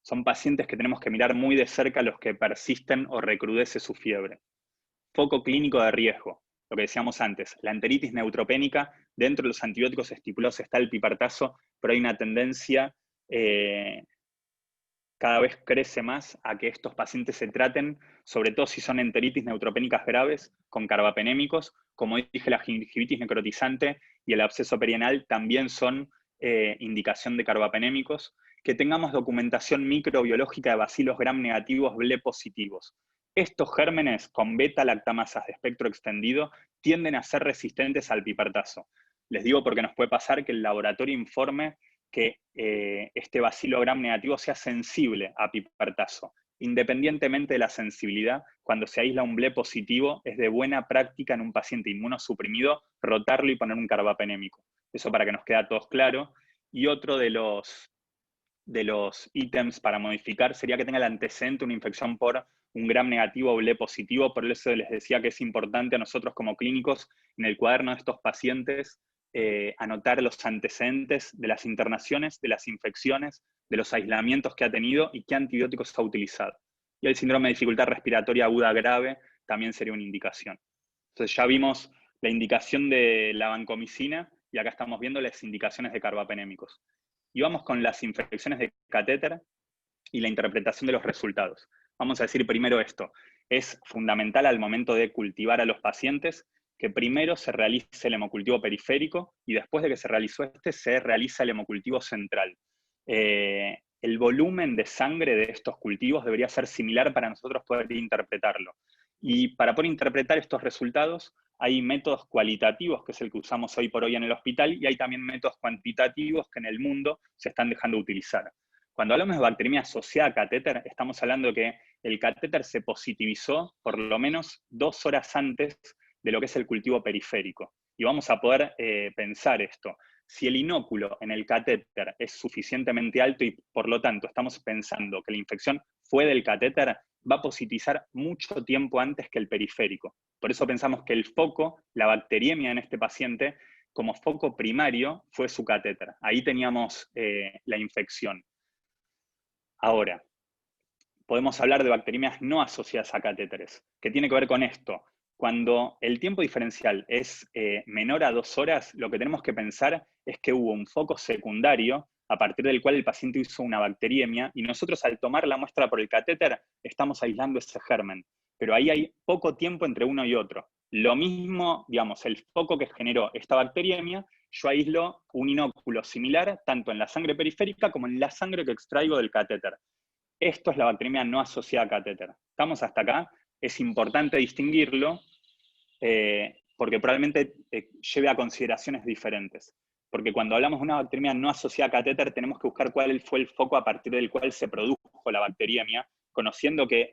Son pacientes que tenemos que mirar muy de cerca los que persisten o recrudece su fiebre. Foco clínico de riesgo. Lo que decíamos antes, la enteritis neutropénica, dentro de los antibióticos estipulados está el pipertazo, pero hay una tendencia, cada vez crece más, a que estos pacientes se traten, sobre todo si son enteritis neutropénicas graves, con carbapenémicos. Como dije, la gingivitis necrotizante y el absceso perianal también son indicación de carbapenémicos. Que tengamos documentación microbiológica de bacilos gram negativos, BLE positivos. Estos gérmenes con beta-lactamasas de espectro extendido tienden a ser resistentes al pipertazo. Les digo porque nos puede pasar que el laboratorio informe que este bacilo gram negativo sea sensible a pipertazo. Independientemente de la sensibilidad, cuando se aísla un BLE positivo, es de buena práctica en un paciente inmunosuprimido rotarlo y poner un carbapenémico. Eso para que nos quede a todos claro. Y otro de los ítems para modificar sería que tenga el antecedente una infección por un gram negativo o B positivo. Por eso les decía que es importante a nosotros como clínicos, en el cuaderno de estos pacientes, anotar los antecedentes de las internaciones, de las infecciones, de los aislamientos que ha tenido y qué antibióticos ha utilizado. Y el síndrome de dificultad respiratoria aguda grave también sería una indicación. Entonces ya vimos la indicación de la vancomicina y acá estamos viendo las indicaciones de carbapenémicos. Y vamos con las infecciones de catéter y la interpretación de los resultados. Vamos a decir primero esto. Es fundamental al momento de cultivar a los pacientes que primero se realice el hemocultivo periférico y después de que se realizó se realiza el hemocultivo central. El volumen de sangre de estos cultivos debería ser similar para nosotros poder interpretarlo. Y para poder interpretar estos resultados, hay métodos cualitativos, que es el que usamos hoy por hoy en el hospital, y hay también métodos cuantitativos que en el mundo se están dejando de utilizar. Cuando hablamos de bacteriemia asociada a catéter, estamos hablando de que el catéter se positivizó por lo menos 2 horas antes de lo que es el cultivo periférico. Y vamos a poder pensar esto. Si el inóculo en el catéter es suficientemente alto y por lo tanto estamos pensando que la infección fue del catéter, va a positivizar mucho tiempo antes que el periférico. Por eso pensamos que el foco, la bacteriemia en este paciente, como foco primario fue su catéter. Ahí teníamos la infección. Ahora, podemos hablar de bacteriemias no asociadas a catéteres. ¿Qué tiene que ver con esto? Cuando el tiempo diferencial es menor a 2 horas, lo que tenemos que pensar es que hubo un foco secundario a partir del cual el paciente hizo una bacteriemia, y nosotros al tomar la muestra por el catéter estamos aislando ese germen. Pero ahí hay poco tiempo entre uno y otro. Lo mismo, digamos, el foco que generó esta bacteriemia, yo aíslo un inóculo similar tanto en la sangre periférica como en la sangre que extraigo del catéter. Esto es la bacteriemia no asociada a catéter. ¿Estamos hasta acá? Es importante distinguirlo porque probablemente lleve a consideraciones diferentes. Porque cuando hablamos de una bacteriemia no asociada a catéter, tenemos que buscar cuál fue el foco a partir del cual se produjo la bacteriemia, conociendo que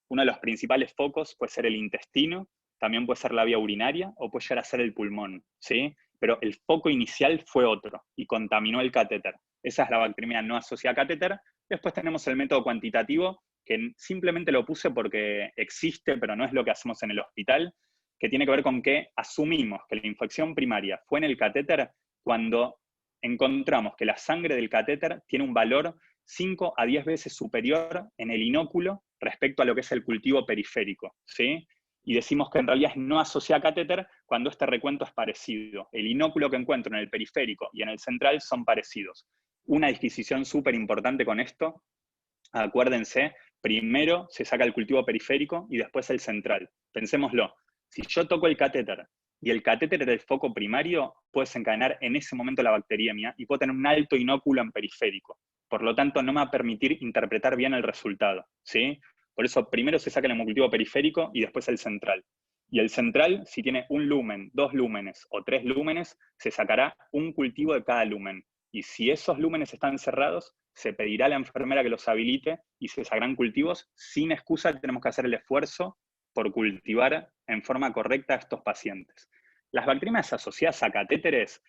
uno de los principales focos puede ser el intestino, también puede ser la vía urinaria, o puede llegar a ser el pulmón, ¿sí? Pero el foco inicial fue otro, y contaminó el catéter. Esa es la bacteriemia no asociada a catéter. Después tenemos el método cuantitativo, que simplemente lo puse porque existe, pero no es lo que hacemos en el hospital, que tiene que ver con que asumimos que la infección primaria fue en el catéter cuando encontramos que la sangre del catéter tiene un valor 5 a 10 veces superior en el inóculo respecto a lo que es el cultivo periférico, ¿sí? Y decimos que en realidad es no asociada a catéter cuando este recuento es parecido. El inóculo que encuentro en el periférico y en el central son parecidos. Una disquisición súper importante con esto, acuérdense, primero se saca el cultivo periférico y después el central. Pensémoslo, si yo toco el catéter y el catéter era el foco primario, puedo desencadenar en ese momento la bacteriemia y puedo tener un alto inóculo en periférico. Por lo tanto, no me va a permitir interpretar bien el resultado, ¿sí? Por eso primero se saca el hemocultivo periférico y después el central. Y el central, si tiene 1 lumen, 2 lúmenes o 3 lúmenes, se sacará un cultivo de cada lumen. Y si esos lúmenes están cerrados, se pedirá a la enfermera que los habilite y se sacarán cultivos. Sin excusa, tenemos que hacer el esfuerzo por cultivar en forma correcta a estos pacientes. Las bacterias asociadas a catéteres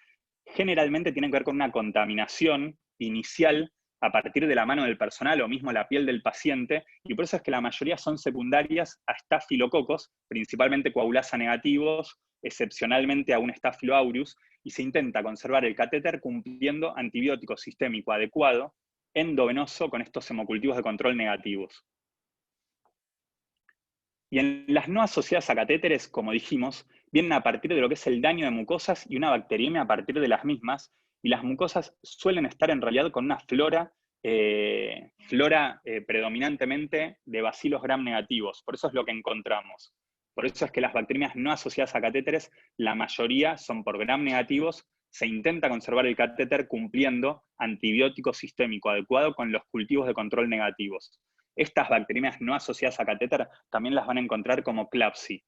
generalmente tienen que ver con una contaminación inicial a partir de la mano del personal o mismo la piel del paciente, y por eso es que la mayoría son secundarias a estafilococos, principalmente coagulasa negativos, excepcionalmente a un Staphylo aureus, y se intenta conservar el catéter cumpliendo antibiótico sistémico adecuado endovenoso con estos hemocultivos de control negativos. Y en las no asociadas a catéteres, como dijimos, vienen a partir de lo que es el daño de mucosas y una bacteriemia a partir de las mismas, y las mucosas suelen estar en realidad con una flora predominantemente de bacilos gram negativos. Por eso es lo que encontramos. Por eso es que las bacterias no asociadas a catéteres, la mayoría son por gram negativos. Se intenta conservar el catéter cumpliendo antibiótico sistémico adecuado con los cultivos de control negativos. Estas bacterias no asociadas a catéter también las van a encontrar como CLABSI,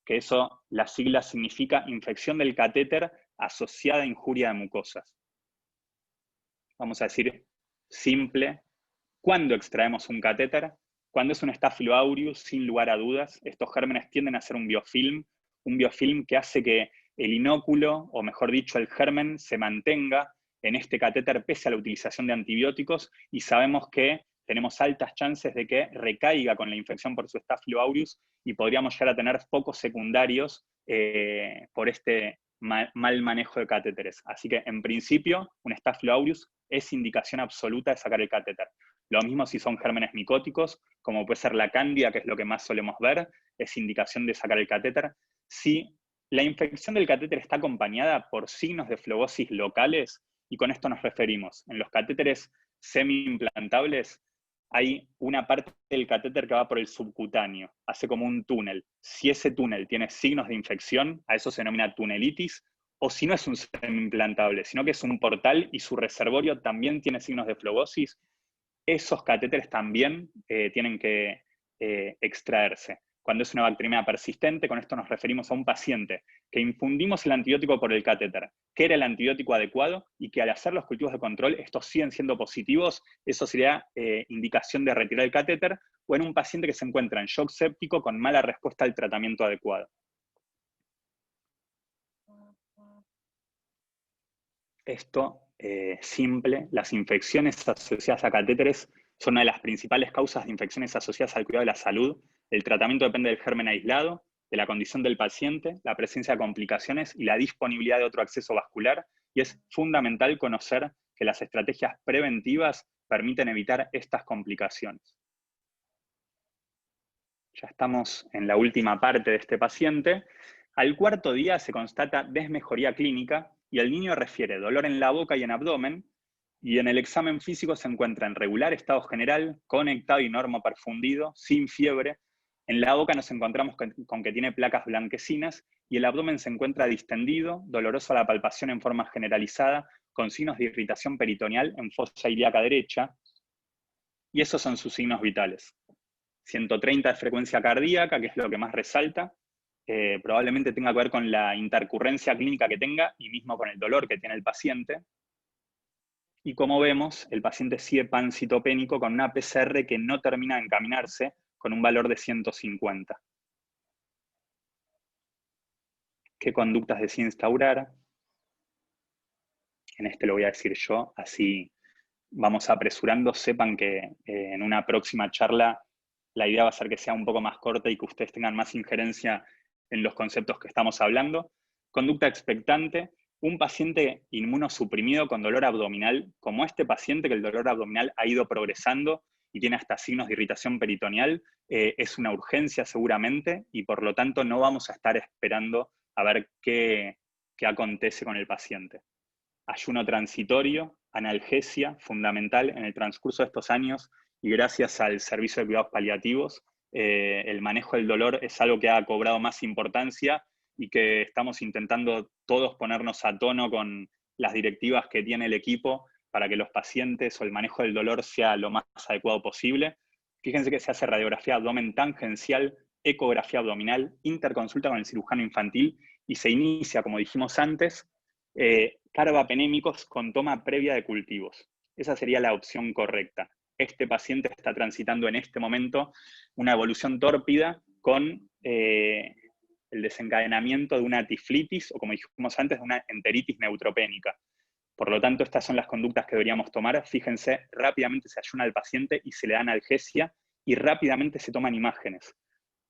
que eso, la sigla significa infección del catéter asociada a injuria de mucosas. Vamos a decir simple, ¿cuándo extraemos un catéter? Cuando es un Staphylo aureus, sin lugar a dudas. Estos gérmenes tienden a ser un biofilm que hace que el inóculo, o mejor dicho, el germen, se mantenga en este catéter pese a la utilización de antibióticos, y sabemos que tenemos altas chances de que recaiga con la infección por su Staphylo aureus y podríamos llegar a tener focos secundarios por este mal manejo de catéteres. Así que, en principio, un Staphylo aureus es indicación absoluta de sacar el catéter. Lo mismo si son gérmenes micóticos, como puede ser la cándida, que es lo que más solemos ver, es indicación de sacar el catéter. Si la infección del catéter está acompañada por signos de flebosis locales, y con esto nos referimos, en los catéteres semi-implantables hay una parte del catéter que va por el subcutáneo, hace como un túnel. Si ese túnel tiene signos de infección, a eso se denomina tunelitis, o si no es un semi-implantable, sino que es un portal y su reservorio también tiene signos de flebosis, esos catéteres también tienen que extraerse. Cuando es una bacteriemia persistente, con esto nos referimos a un paciente que infundimos el antibiótico por el catéter, que era el antibiótico adecuado, y que al hacer los cultivos de control estos siguen siendo positivos, eso sería indicación de retirar el catéter, o en un paciente que se encuentra en shock séptico con mala respuesta al tratamiento adecuado. Esto, simple, las infecciones asociadas a catéteres son una de las principales causas de infecciones asociadas al cuidado de la salud. El tratamiento depende del germen aislado, de la condición del paciente, la presencia de complicaciones y la disponibilidad de otro acceso vascular, y es fundamental conocer que las estrategias preventivas permiten evitar estas complicaciones. Ya estamos en la última parte de este paciente. Al cuarto día se constata desmejoría clínica y el niño refiere dolor en la boca y en abdomen, y en el examen físico se encuentra en regular estado general, conectado y normoperfundido, sin fiebre. En la boca nos encontramos con que tiene placas blanquecinas y el abdomen se encuentra distendido, doloroso a la palpación en forma generalizada, con signos de irritación peritoneal en fosa ilíaca derecha, y esos son sus signos vitales. 130 de frecuencia cardíaca, que es lo que más resalta, probablemente tenga que ver con la intercurrencia clínica que tenga y mismo con el dolor que tiene el paciente. Y como vemos, el paciente sigue pancitopénico con una PCR que no termina de encaminarse, con un valor de 150. ¿Qué conductas decide instaurar? En este lo voy a decir yo, así vamos apresurando. Sepan que en una próxima charla la idea va a ser que sea un poco más corta y que ustedes tengan más injerencia en los conceptos que estamos hablando. Conducta expectante. Un paciente inmunosuprimido con dolor abdominal, como este paciente, que el dolor abdominal ha ido progresando y tiene hasta signos de irritación peritoneal, es una urgencia seguramente, y por lo tanto no vamos a estar esperando a ver qué acontece con el paciente. Ayuno transitorio, analgesia, fundamental en el transcurso de estos años, y gracias al servicio de cuidados paliativos, el manejo del dolor es algo que ha cobrado más importancia y que estamos intentando todos ponernos a tono con las directivas que tiene el equipo para que los pacientes o el manejo del dolor sea lo más adecuado posible. Fíjense que se hace radiografía abdomen tangencial, ecografía abdominal, interconsulta con el cirujano infantil y se inicia, como dijimos antes, carbapenémicos con toma previa de cultivos. Esa sería la opción correcta. Este paciente está transitando en este momento una evolución tórpida con el desencadenamiento de una tiflitis, o como dijimos antes, de una enteritis neutropénica. Por lo tanto, estas son las conductas que deberíamos tomar. Fíjense, rápidamente se ayuna al paciente y se le da analgesia, y rápidamente se toman imágenes.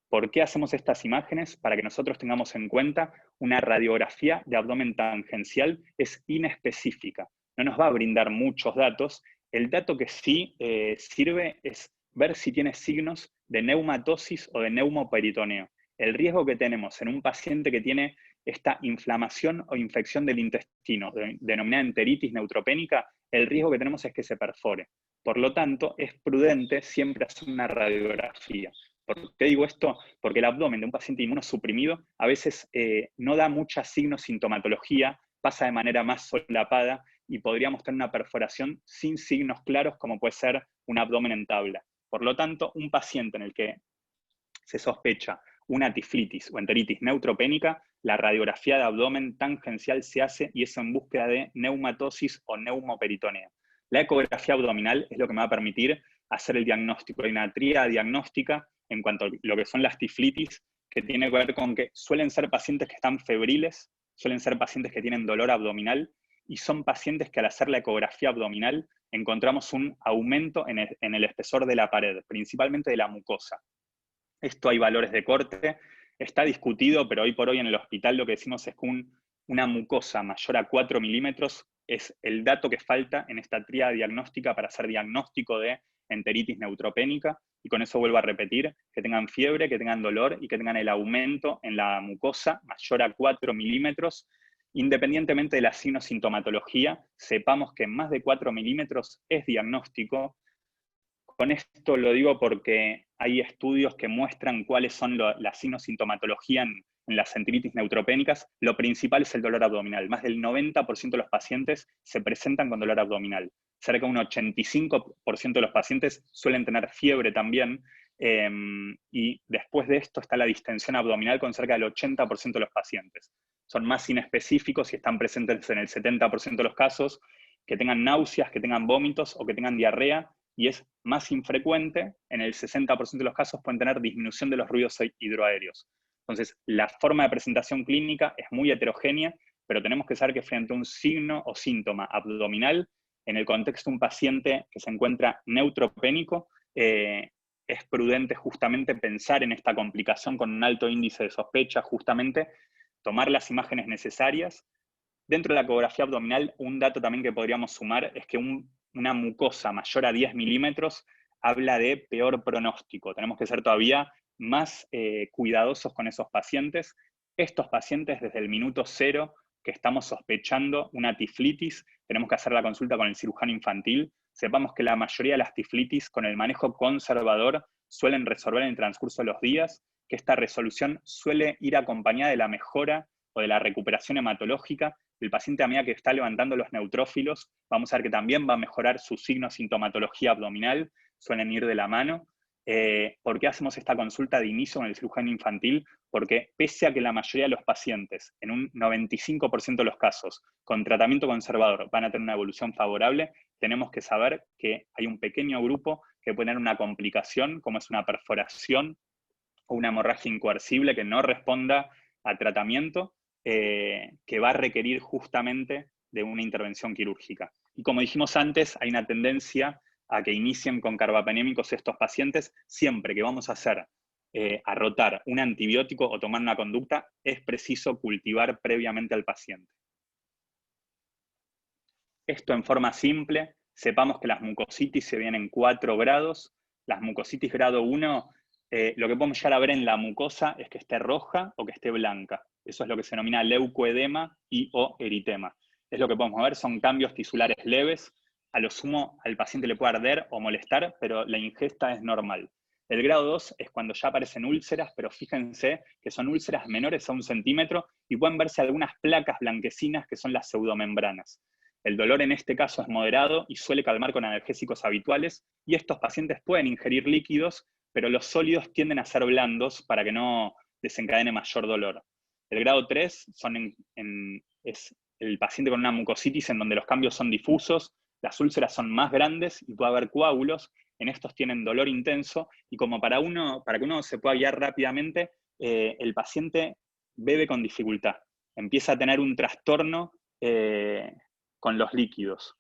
¿Por qué hacemos estas imágenes? Para que nosotros tengamos en cuenta una radiografía de abdomen tangencial es inespecífica. No nos va a brindar muchos datos. El dato que sí sirve es ver si tiene signos de neumatosis o de neumoperitoneo. El riesgo que tenemos en un paciente que tiene esta inflamación o infección del intestino, denominada enteritis neutropénica, el riesgo que tenemos es que se perfore. Por lo tanto, es prudente siempre hacer una radiografía. ¿Por qué digo esto? Porque el abdomen de un paciente inmunosuprimido a veces no da mucha signo-sintomatología, pasa de manera más solapada y podríamos tener una perforación sin signos claros, como puede ser un abdomen en tabla. Por lo tanto, un paciente en el que se sospecha una tiflitis o enteritis neutropénica, la radiografía de abdomen tangencial se hace, y eso en búsqueda de neumatosis o neumoperitoneo. La ecografía abdominal es lo que me va a permitir hacer el diagnóstico. Hay una tríada diagnóstica en cuanto a lo que son las tiflitis, que tiene que ver con que suelen ser pacientes que están febriles, suelen ser pacientes que tienen dolor abdominal y son pacientes que al hacer la ecografía abdominal encontramos un aumento en el espesor de la pared, principalmente de la mucosa. Esto hay valores de corte, está discutido, pero hoy por hoy en el hospital lo que decimos es que una mucosa mayor a 4 milímetros es el dato que falta en esta tríada diagnóstica para hacer diagnóstico de enteritis neutropénica, y con eso vuelvo a repetir, que tengan fiebre, que tengan dolor y que tengan el aumento en la mucosa mayor a 4 milímetros, independientemente de la sintomatología, sepamos que más de 4 milímetros es diagnóstico. Con esto lo digo porque hay estudios que muestran cuáles son la sintomatología en las enteritis neutropénicas. Lo principal es el dolor abdominal. Más del 90% de los pacientes se presentan con dolor abdominal. Cerca de un 85% de los pacientes suelen tener fiebre también. Y después de esto está la distensión abdominal con cerca del 80% de los pacientes. Son más inespecíficos y están presentes en el 70% de los casos, que tengan náuseas, que tengan vómitos o que tengan diarrea, y es más infrecuente, en el 60% de los casos pueden tener disminución de los ruidos hidroaéreos. Entonces, la forma de presentación clínica es muy heterogénea, pero tenemos que saber que frente a un signo o síntoma abdominal, en el contexto de un paciente que se encuentra neutropénico, es prudente justamente pensar en esta complicación con un alto índice de sospecha, justamente tomar las imágenes necesarias. Dentro de la ecografía abdominal, un dato también que podríamos sumar es que una mucosa mayor a 10 milímetros habla de peor pronóstico. Tenemos que ser todavía más cuidadosos con esos pacientes. Estos pacientes, desde el minuto 0 que estamos sospechando una tiflitis, tenemos que hacer la consulta con el cirujano infantil. Sepamos que la mayoría de las tiflitis, con el manejo conservador, suelen resolver en el transcurso de los días, que esta resolución suele ir acompañada de la mejora o de la recuperación hematológica. El paciente, a medida que está levantando los neutrófilos, vamos a ver que también va a mejorar su signo sintomatología abdominal, suelen ir de la mano. ¿Por qué hacemos esta consulta de inicio con el cirujano infantil? Porque pese a que la mayoría de los pacientes, en un 95% de los casos, con tratamiento conservador van a tener una evolución favorable, tenemos que saber que hay un pequeño grupo que puede tener una complicación, como es una perforación o una hemorragia incoercible que no responda a tratamiento, que va a requerir justamente de una intervención quirúrgica. Y como dijimos antes, hay una tendencia a que inicien con carbapenémicos estos pacientes. Siempre que vamos a hacer, a rotar un antibiótico o tomar una conducta, es preciso cultivar previamente al paciente. Esto en forma simple, sepamos que las mucositis se ven en 4 grados. Las mucositis grado 1, lo que podemos llegar a ver en la mucosa es que esté roja o que esté blanca. Eso es lo que se denomina leucoedema y o eritema. Es lo que podemos ver, son cambios tisulares leves. A lo sumo al paciente le puede arder o molestar, pero la ingesta es normal. El grado 2 es cuando ya aparecen úlceras, pero fíjense que son úlceras menores a 1 centímetro y pueden verse algunas placas blanquecinas que son las pseudomembranas. El dolor en este caso es moderado y suele calmar con analgésicos habituales, y estos pacientes pueden ingerir líquidos, pero los sólidos tienden a ser blandos para que no desencadene mayor dolor. El grado 3 es el paciente con una mucositis en donde los cambios son difusos, las úlceras son más grandes y puede haber coágulos. En estos tienen dolor intenso, y como para que uno se pueda guiar rápidamente, el paciente bebe con dificultad, empieza a tener un trastorno con los líquidos.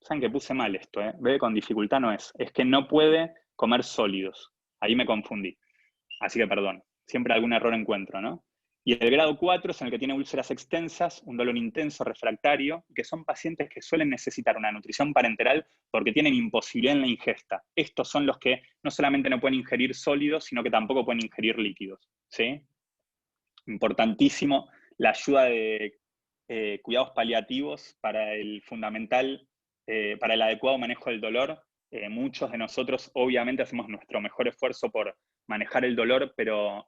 Saben que puse mal esto, bebe con dificultad no es que no puede comer sólidos. Ahí me confundí. Así que perdón, siempre algún error encuentro, ¿no? Y el grado 4 es en el que tiene úlceras extensas, un dolor intenso, refractario, que son pacientes que suelen necesitar una nutrición parenteral porque tienen imposibilidad en la ingesta. Estos son los que no solamente no pueden ingerir sólidos, sino que tampoco pueden ingerir líquidos, ¿sí? Importantísimo la ayuda de cuidados paliativos para el para el adecuado manejo del dolor. Muchos de nosotros obviamente hacemos nuestro mejor esfuerzo por manejar el dolor, pero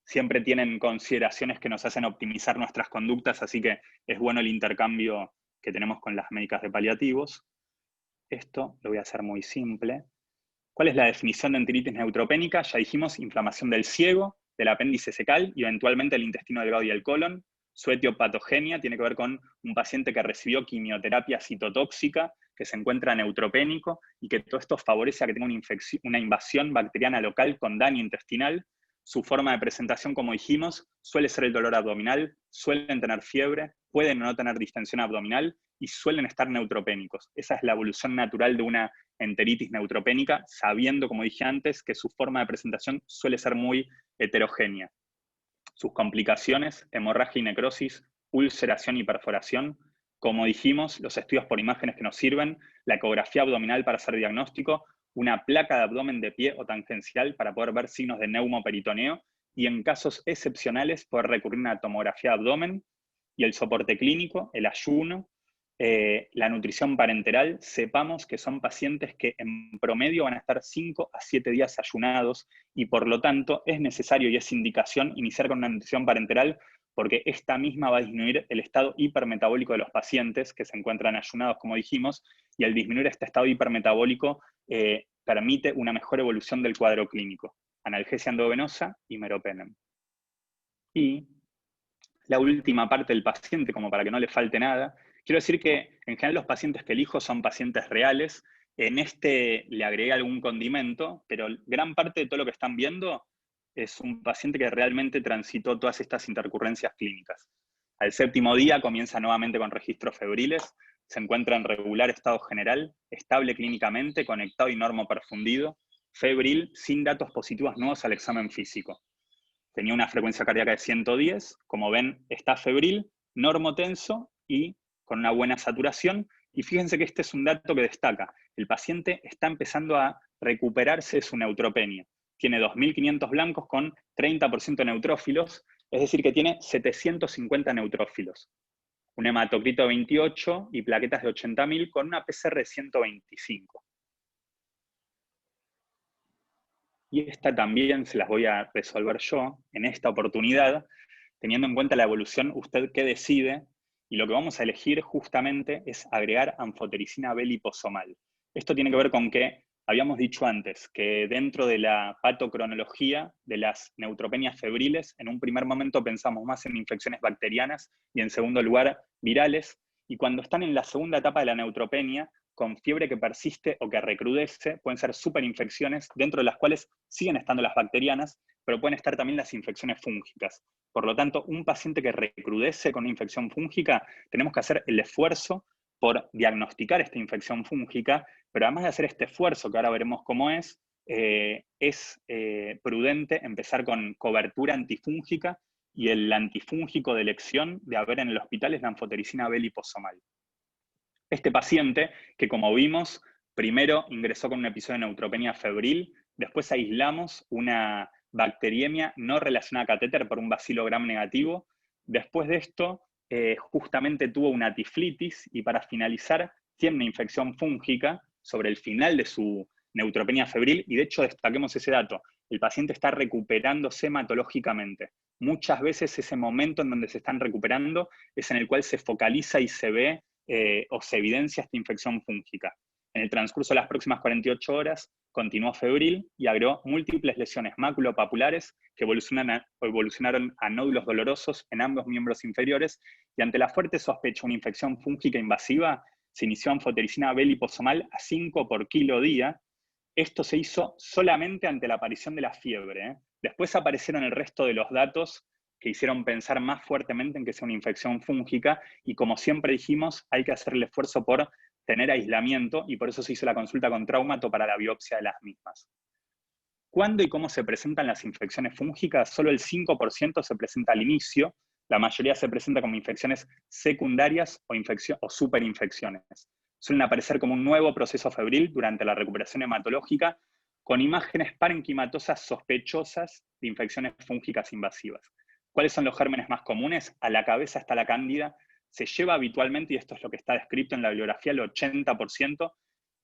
siempre tienen consideraciones que nos hacen optimizar nuestras conductas, así que es bueno el intercambio que tenemos con las médicas de paliativos. Esto lo voy a hacer muy simple. ¿Cuál es la definición de enteritis neutropénica? Ya dijimos, inflamación del ciego, del apéndice cecal y eventualmente el intestino delgado y el colon. Su etiopatogenia tiene que ver con un paciente que recibió quimioterapia citotóxica, que se encuentra neutropénico y que todo esto favorece a que tenga una invasión bacteriana local con daño intestinal. Su forma de presentación, como dijimos, suele ser el dolor abdominal, suelen tener fiebre, pueden no tener distensión abdominal y suelen estar neutropénicos. Esa es la evolución natural de una enteritis neutropénica, sabiendo, como dije antes, que su forma de presentación suele ser muy heterogénea. Sus complicaciones, hemorragia y necrosis, ulceración y perforación. Como dijimos, los estudios por imágenes que nos sirven, la ecografía abdominal para hacer diagnóstico, una placa de abdomen de pie o tangencial para poder ver signos de neumoperitoneo, y en casos excepcionales poder recurrir a una tomografía de abdomen, y el soporte clínico, el ayuno, la nutrición parenteral. Sepamos que son pacientes que en promedio van a estar 5 a 7 días ayunados, y por lo tanto es necesario y es indicación iniciar con una nutrición parenteral, porque esta misma va a disminuir el estado hipermetabólico de los pacientes que se encuentran ayunados, como dijimos, y al disminuir este estado hipermetabólico permite una mejor evolución del cuadro clínico. Analgesia endovenosa y meropenem. Y la última parte del paciente, como para que no le falte nada, quiero decir que en general los pacientes que elijo son pacientes reales. En este le agregué algún condimento, pero gran parte de todo lo que están viendo es un paciente que realmente transitó todas estas intercurrencias clínicas. Al 7º día comienza nuevamente con registros febriles, se encuentra en regular estado general, estable clínicamente, conectado y normoperfundido, febril, sin datos positivos nuevos al examen físico. Tenía una frecuencia cardíaca de 110, como ven está febril, normotenso y con una buena saturación. Y fíjense que este es un dato que destaca. El paciente está empezando a recuperarse de su neutropenia. Tiene 2.500 blancos con 30% de neutrófilos, es decir que tiene 750 neutrófilos. Un hematocrito de 28 y plaquetas de 80.000 con una PCR de 125. Y esta también se las voy a resolver yo en esta oportunidad, teniendo en cuenta la evolución, usted qué decide, y lo que vamos a elegir justamente es agregar anfotericina B liposomal. Esto tiene que ver con que habíamos dicho antes que dentro de la patocronología de las neutropenias febriles, en un primer momento pensamos más en infecciones bacterianas y en segundo lugar virales, y cuando están en la segunda etapa de la neutropenia, con fiebre que persiste o que recrudece, pueden ser superinfecciones, dentro de las cuales siguen estando las bacterianas, pero pueden estar también las infecciones fúngicas. Por lo tanto, un paciente que recrudece con una infección fúngica, tenemos que hacer el esfuerzo por diagnosticar esta infección fúngica, pero además de hacer este esfuerzo, que ahora veremos cómo es prudente empezar con cobertura antifúngica, y el antifúngico de elección de haber en el hospital es la anfotericina B liposomal. Este paciente, que como vimos, primero ingresó con un episodio de neutropenia febril, después aislamos una bacteriemia no relacionada a catéter por un bacilo gram negativo, después de esto justamente tuvo una tiflitis, y para finalizar tiene una infección fúngica sobre el final de su neutropenia febril, y de hecho destaquemos ese dato, el paciente está recuperándose hematológicamente. Muchas veces ese momento en donde se están recuperando es en el cual se focaliza y se ve o se evidencia esta infección fúngica. En el transcurso de las próximas 48 horas continuó febril y agregó múltiples lesiones maculopapulares que evolucionaron a nódulos dolorosos en ambos miembros inferiores, y ante la fuerte sospecha de una infección fúngica invasiva, se inició anfotericina B liposomal a 5 por kilo día. Esto se hizo solamente ante la aparición de la fiebre. Después aparecieron el resto de los datos que hicieron pensar más fuertemente en que sea una infección fúngica, y como siempre dijimos, hay que hacer el esfuerzo por tener aislamiento, y por eso se hizo la consulta con traumato para la biopsia de las mismas. ¿Cuándo y cómo se presentan las infecciones fúngicas? Solo el 5% se presenta al inicio, la mayoría se presenta como infecciones secundarias o superinfecciones. Suelen aparecer como un nuevo proceso febril durante la recuperación hematológica, con imágenes parenquimatosas sospechosas de infecciones fúngicas invasivas. ¿Cuáles son los gérmenes más comunes? A la cabeza está la cándida, se lleva habitualmente, y esto es lo que está descrito en la bibliografía, el 80%,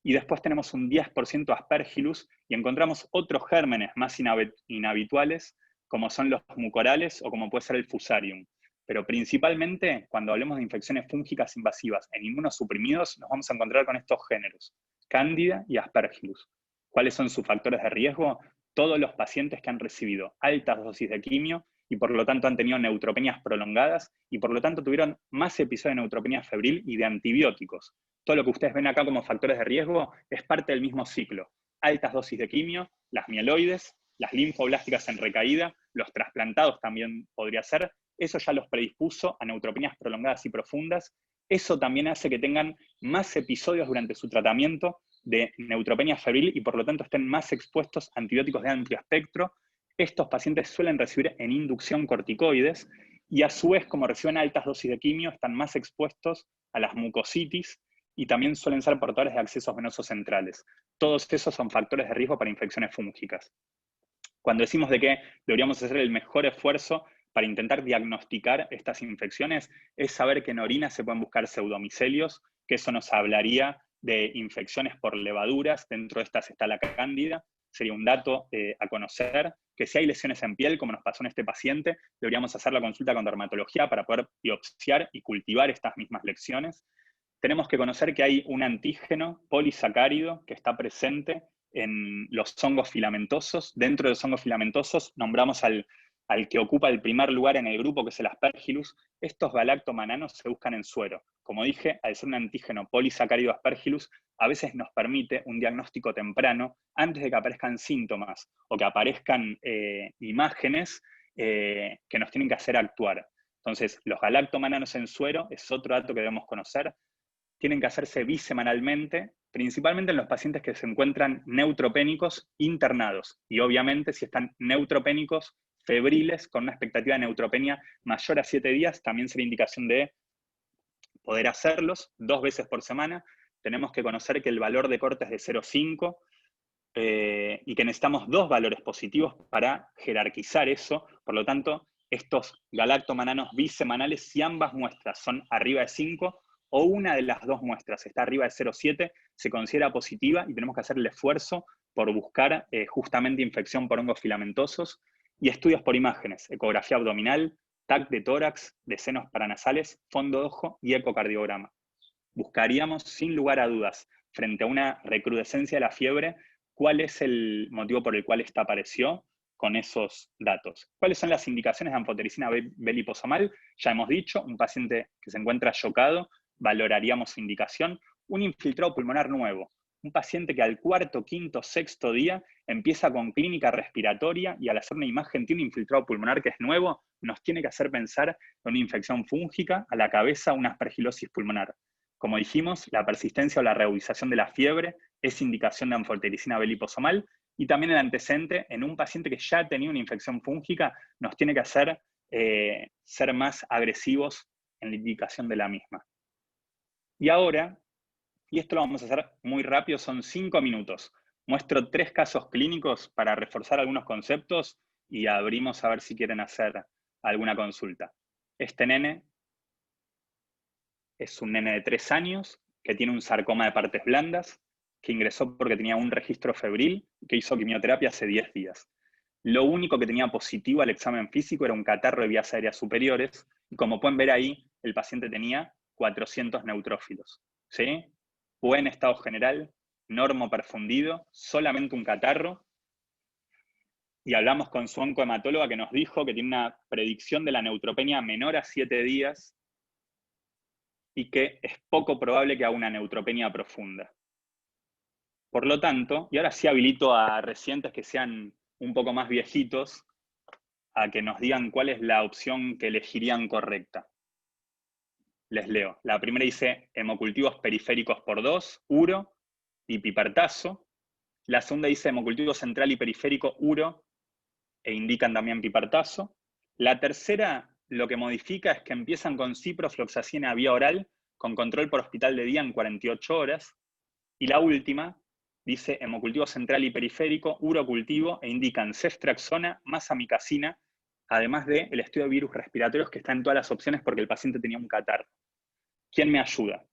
y después tenemos un 10% Aspergillus, y encontramos otros gérmenes más inhabituales, como son los mucorales o como puede ser el Fusarium. Pero principalmente, cuando hablemos de infecciones fúngicas invasivas en inmunosuprimidos, nos vamos a encontrar con estos géneros, Cándida y Aspergillus. ¿Cuáles son sus factores de riesgo? Todos los pacientes que han recibido altas dosis de quimio y por lo tanto han tenido neutropenias prolongadas, y por lo tanto tuvieron más episodios de neutropenia febril y de antibióticos. Todo lo que ustedes ven acá como factores de riesgo es parte del mismo ciclo. Altas dosis de quimio, las mieloides, las linfoblásticas en recaída, los trasplantados también podría ser. Eso ya los predispuso a neutropenias prolongadas y profundas. Eso también hace que tengan más episodios durante su tratamiento de neutropenia febril y por lo tanto estén más expuestos a antibióticos de amplio espectro. Estos pacientes suelen recibir en inducción corticoides y a su vez, como reciben altas dosis de quimio, están más expuestos a las mucositis y también suelen ser portadores de accesos venosos centrales. Todos esos son factores de riesgo para infecciones fúngicas. Cuando decimos de que deberíamos hacer el mejor esfuerzo para intentar diagnosticar estas infecciones, es saber que en orina se pueden buscar pseudomicelios, que eso nos hablaría de infecciones por levaduras, dentro de estas está la cándida, sería un dato a conocer, que si hay lesiones en piel, como nos pasó en este paciente, deberíamos hacer la consulta con dermatología para poder biopsiar y cultivar estas mismas lesiones. Tenemos que conocer que hay un antígeno polisacárido que está presente en los hongos filamentosos. Dentro de los hongos filamentosos nombramos al que ocupa el primer lugar en el grupo, que es el Aspergillus. Estos galactomananos se buscan en suero. Como dije, al ser un antígeno polisacárido Aspergillus, a veces nos permite un diagnóstico temprano, antes de que aparezcan síntomas o que aparezcan imágenes que nos tienen que hacer actuar. Entonces, los galactomananos en suero es otro dato que debemos conocer. Tienen que hacerse bisemanalmente, principalmente en los pacientes que se encuentran neutropénicos internados. Y obviamente, si están neutropénicos febriles, con una expectativa de neutropenia mayor a 7 días, también sería indicación de poder hacerlos 2 veces por semana. Tenemos que conocer que el valor de corte es de 0,5 y que necesitamos 2 valores positivos para jerarquizar eso. Por lo tanto, estos galactomananos bisemanales, si ambas muestras son arriba de 5, o una de las 2 muestras está arriba de 0,7, se considera positiva y tenemos que hacer el esfuerzo por buscar justamente infección por hongos filamentosos. Y estudios por imágenes, ecografía abdominal, TAC de tórax, de senos paranasales, fondo de ojo y ecocardiograma. Buscaríamos, sin lugar a dudas, frente a una recrudescencia de la fiebre, cuál es el motivo por el cual esta apareció con esos datos. ¿Cuáles son las indicaciones de anfotericina B liposomal? Ya hemos dicho, un paciente que se encuentra chocado, valoraríamos su indicación. Un infiltrado pulmonar nuevo, un paciente que al 4º, 5º, 6º día empieza con clínica respiratoria y al hacer una imagen tiene un infiltrado pulmonar que es nuevo, nos tiene que hacer pensar en una infección fúngica, a la cabeza una aspergilosis pulmonar. Como dijimos, la persistencia o la reagudización de la fiebre es indicación de anfotericina B liposomal, y también el antecedente en un paciente que ya tenía una infección fúngica nos tiene que hacer ser más agresivos en la indicación de la misma. Y ahora, y esto lo vamos a hacer muy rápido, son 5 minutos. Muestro 3 casos clínicos para reforzar algunos conceptos y abrimos a ver si quieren hacer alguna consulta. Este nene es un nene de 3 años que tiene un sarcoma de partes blandas, que ingresó porque tenía un registro febril, que hizo quimioterapia hace 10 días. Lo único que tenía positivo al examen físico era un catarro de vías aéreas superiores, y como pueden ver ahí, el paciente tenía 400 neutrófilos. ¿Sí? Buen estado general, normoperfundido, solamente un catarro, y hablamos con su oncohematóloga que nos dijo que tiene una predicción de la neutropenia menor a 7 días y que es poco probable que haga una neutropenia profunda. Por lo tanto, y ahora sí habilito a residentes que sean un poco más viejitos a que nos digan cuál es la opción que elegirían correcta. Les leo. La primera dice hemocultivos periféricos por 2, uro y pipertazo. La segunda dice hemocultivo central y periférico, uro, e indican también pipertazo. La tercera lo que modifica es que empiezan con ciprofloxacina vía oral, con control por hospital de día en 48 horas. Y la última dice hemocultivo central y periférico, urocultivo, e indican ceftriaxona más amikacina, además del estudio de virus respiratorios que está en todas las opciones porque el paciente tenía un catarro. ¿Quién me ayuda?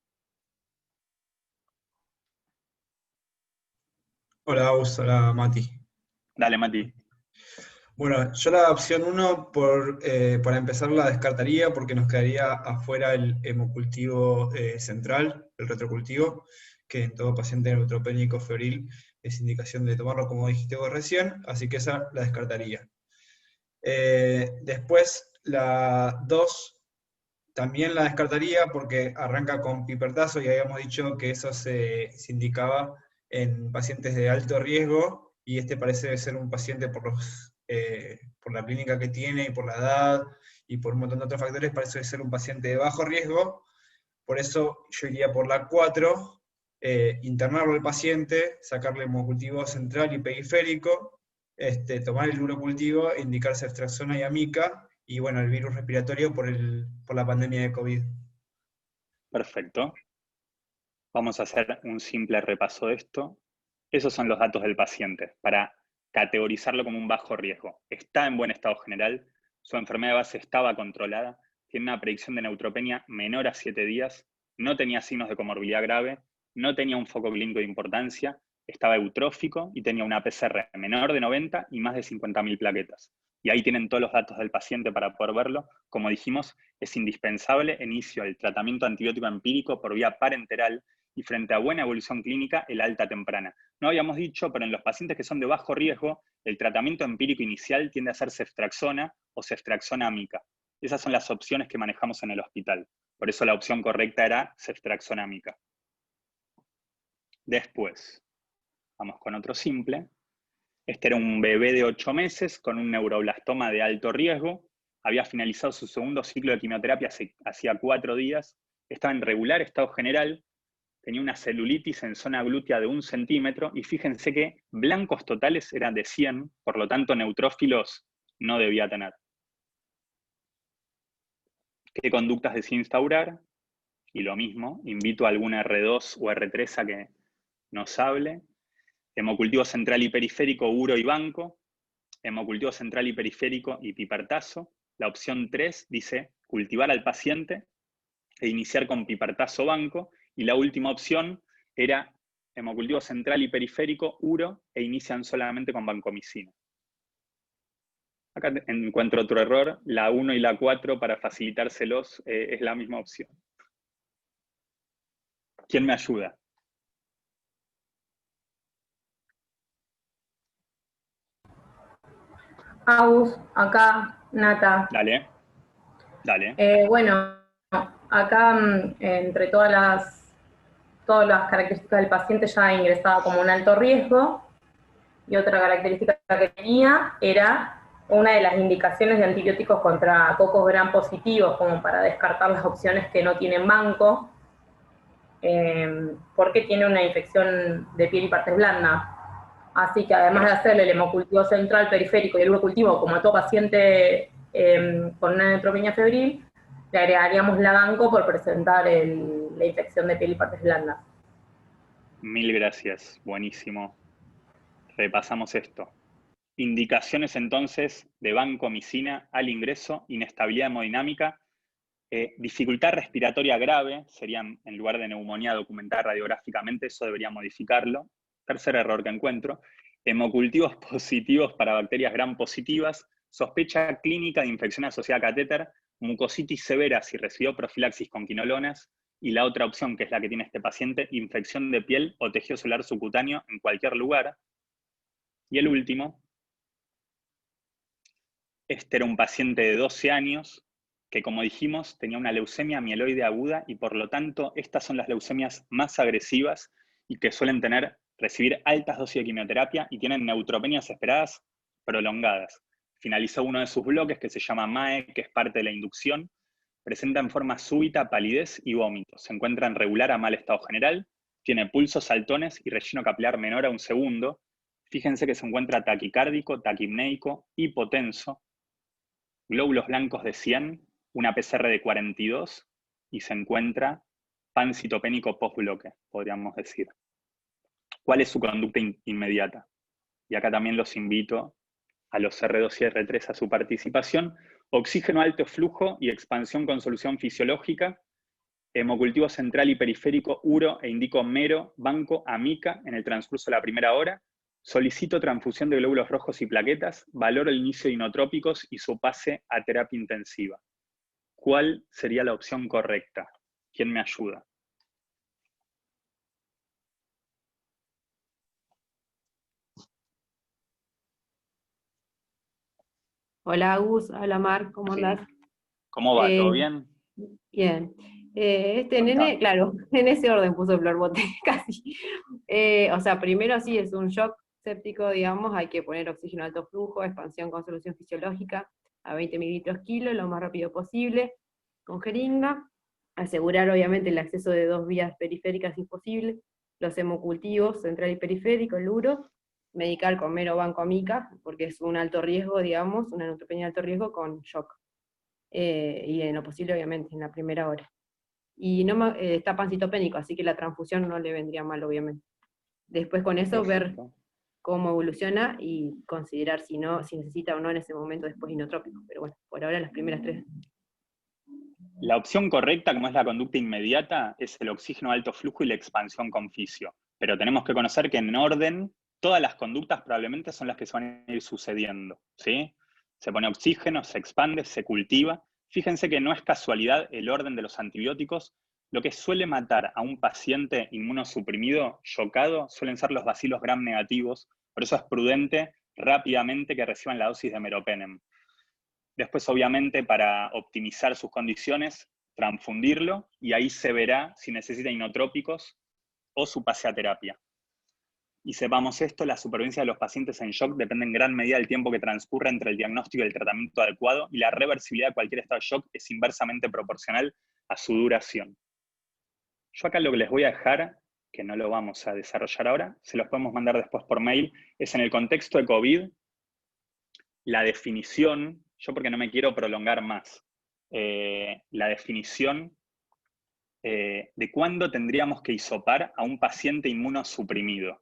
Hola, Aus, hola, Mati. Dale, Mati. Bueno, yo la opción 1, para empezar, la descartaría porque nos quedaría afuera el hemocultivo central, el retrocultivo, que en todo paciente neutropénico febril es indicación de tomarlo, como dijiste vos recién, así que esa la descartaría. Después, la 2 también la descartaría porque arranca con pipertazo y habíamos dicho que eso se indicaba en pacientes de alto riesgo y este parece ser un paciente por la clínica que tiene, y por la edad, y por un montón de otros factores, parece ser un paciente de bajo riesgo. Por eso yo iría por la 4, internarlo al paciente, sacarle hemocultivo central y periférico, tomar el urocultivo, indicar ceftriaxona y amica, y bueno, el virus respiratorio por la pandemia de COVID. Perfecto. Vamos a hacer un simple repaso de esto. Esos son los datos del paciente, para categorizarlo como un bajo riesgo. Está en buen estado general, su enfermedad de base estaba controlada, tiene una predicción de neutropenia menor a 7 días, no tenía signos de comorbilidad grave, no tenía un foco clínico de importancia, estaba eutrófico y tenía una PCR menor de 90 y más de 50.000 plaquetas. Y ahí tienen todos los datos del paciente para poder verlo. Como dijimos, es indispensable el inicio del tratamiento antibiótico empírico por vía parenteral y frente a buena evolución clínica, el alta temprana. No habíamos dicho, pero en los pacientes que son de bajo riesgo, el tratamiento empírico inicial tiende a ser ceftriaxona o ceftriaxona amica. Esas son las opciones que manejamos en el hospital. Por eso la opción correcta era ceftriaxona amica. Después, vamos con otro simple. Este era un bebé de 8 meses con un neuroblastoma de alto riesgo. Había finalizado su segundo ciclo de quimioterapia hacía 4 días. Estaba en regular estado general. Tenía una celulitis en zona glútea de 1 centímetro, y fíjense que blancos totales eran de 100, por lo tanto neutrófilos no debía tener. ¿Qué conductas decía instaurar? Y lo mismo, invito a alguna R2 o R3 a que nos hable. Hemocultivo central y periférico, uro y banco. Hemocultivo central y periférico y pipertazo. La opción 3 dice cultivar al paciente e iniciar con pipertazo banco. Y la última opción era hemocultivo central y periférico, uro, e inician solamente con vancomicina. Acá encuentro otro error, la 1 y la 4 para facilitárselos es la misma opción. ¿Quién me ayuda? Agus, acá, Nata. Dale, dale. Bueno, acá entre todas las características del paciente ya ingresaba como un alto riesgo, y otra característica que tenía era una de las indicaciones de antibióticos contra cocos gram positivos, como para descartar las opciones que no tienen banco, porque tiene una infección de piel y partes blandas. Así que además de hacerle el hemocultivo central, periférico y el urocultivo, como a todo paciente con una neutropenia febril, le agregaríamos la banco por presentar la infección de piel y partes blandas. Mil gracias, buenísimo. Repasamos esto. Indicaciones entonces de vancomicina al ingreso: inestabilidad hemodinámica, dificultad respiratoria grave, serían en lugar de neumonía documentada radiográficamente, eso debería modificarlo. Tercer error que encuentro: hemocultivos positivos para bacterias gram positivas, sospecha clínica de infección asociada a catéter, mucositis severa si recibió profilaxis con quinolonas, y la otra opción, que es la que tiene este paciente, infección de piel o tejido celular subcutáneo en cualquier lugar. Y el último, este era un paciente de 12 años que, como dijimos, tenía una leucemia mieloide aguda, y por lo tanto estas son las leucemias más agresivas y que suelen recibir altas dosis de quimioterapia y tienen neutropenias esperadas prolongadas. Finalizó uno de sus bloques, que se llama MAE, que es parte de la inducción. Presenta en forma súbita palidez y vómitos. Se encuentra en regular a mal estado general. Tiene pulsos saltones y relleno capilar menor a 1 segundo. Fíjense que se encuentra taquicárdico, taquipneico, hipotenso, glóbulos blancos de 100, una PCR de 42, y se encuentra pancitopénico postbloque, podríamos decir. ¿Cuál es su conducta inmediata? Y acá también los invito a los R2 y R3 a su participación. Oxígeno alto flujo y expansión con solución fisiológica, hemocultivo central y periférico, uro, e indico mero, banco, amica en el transcurso de la primera hora. Solicito transfusión de glóbulos rojos y plaquetas, valoro el inicio de inotrópicos y su pase a terapia intensiva. ¿Cuál sería la opción correcta? ¿Quién me ayuda? Hola Agus, hola Mar, ¿cómo andás? ¿Cómo va? ¿Todo bien? Bien. Este nene, claro, en ese orden puso Flor Bote, casi. O sea, primero sí es un shock séptico, digamos, hay que poner oxígeno a alto flujo, expansión con solución fisiológica a 20 mililitros kilo, lo más rápido posible, con jeringa, asegurar obviamente el acceso de 2 vías periféricas si es posible, los hemocultivos central y periférico, el uro, medicar con mero banco amica, porque es un alto riesgo, digamos, una neutropenia de alto riesgo con shock, y en lo posible obviamente en la primera hora. Y no está pancitopénico, así que la transfusión no le vendría mal obviamente. Después con eso ver cómo evoluciona y considerar si necesita o no en ese momento después inotrópico. Pero bueno, por ahora las primeras 3. La opción correcta, como es la conducta inmediata, es el oxígeno a alto flujo y la expansión con fisio. Pero tenemos que conocer que en orden, todas las conductas probablemente son las que se van a ir sucediendo, ¿sí? Se pone oxígeno, se expande, se cultiva. Fíjense que no es casualidad el orden de los antibióticos. Lo que suele matar a un paciente inmunosuprimido, chocado, suelen ser los bacilos gram negativos. Por eso es prudente rápidamente que reciban la dosis de meropenem. Después, obviamente, para optimizar sus condiciones, transfundirlo, y ahí se verá si necesita inotrópicos o su pase a terapia. Y sepamos esto, la supervivencia de los pacientes en shock depende en gran medida del tiempo que transcurre entre el diagnóstico y el tratamiento adecuado, y la reversibilidad de cualquier estado de shock es inversamente proporcional a su duración. Yo acá lo que les voy a dejar, que no lo vamos a desarrollar ahora, se los podemos mandar después por mail, es en el contexto de COVID, la definición, yo porque no me quiero prolongar más, la definición de cuándo tendríamos que hisopar a un paciente inmunosuprimido,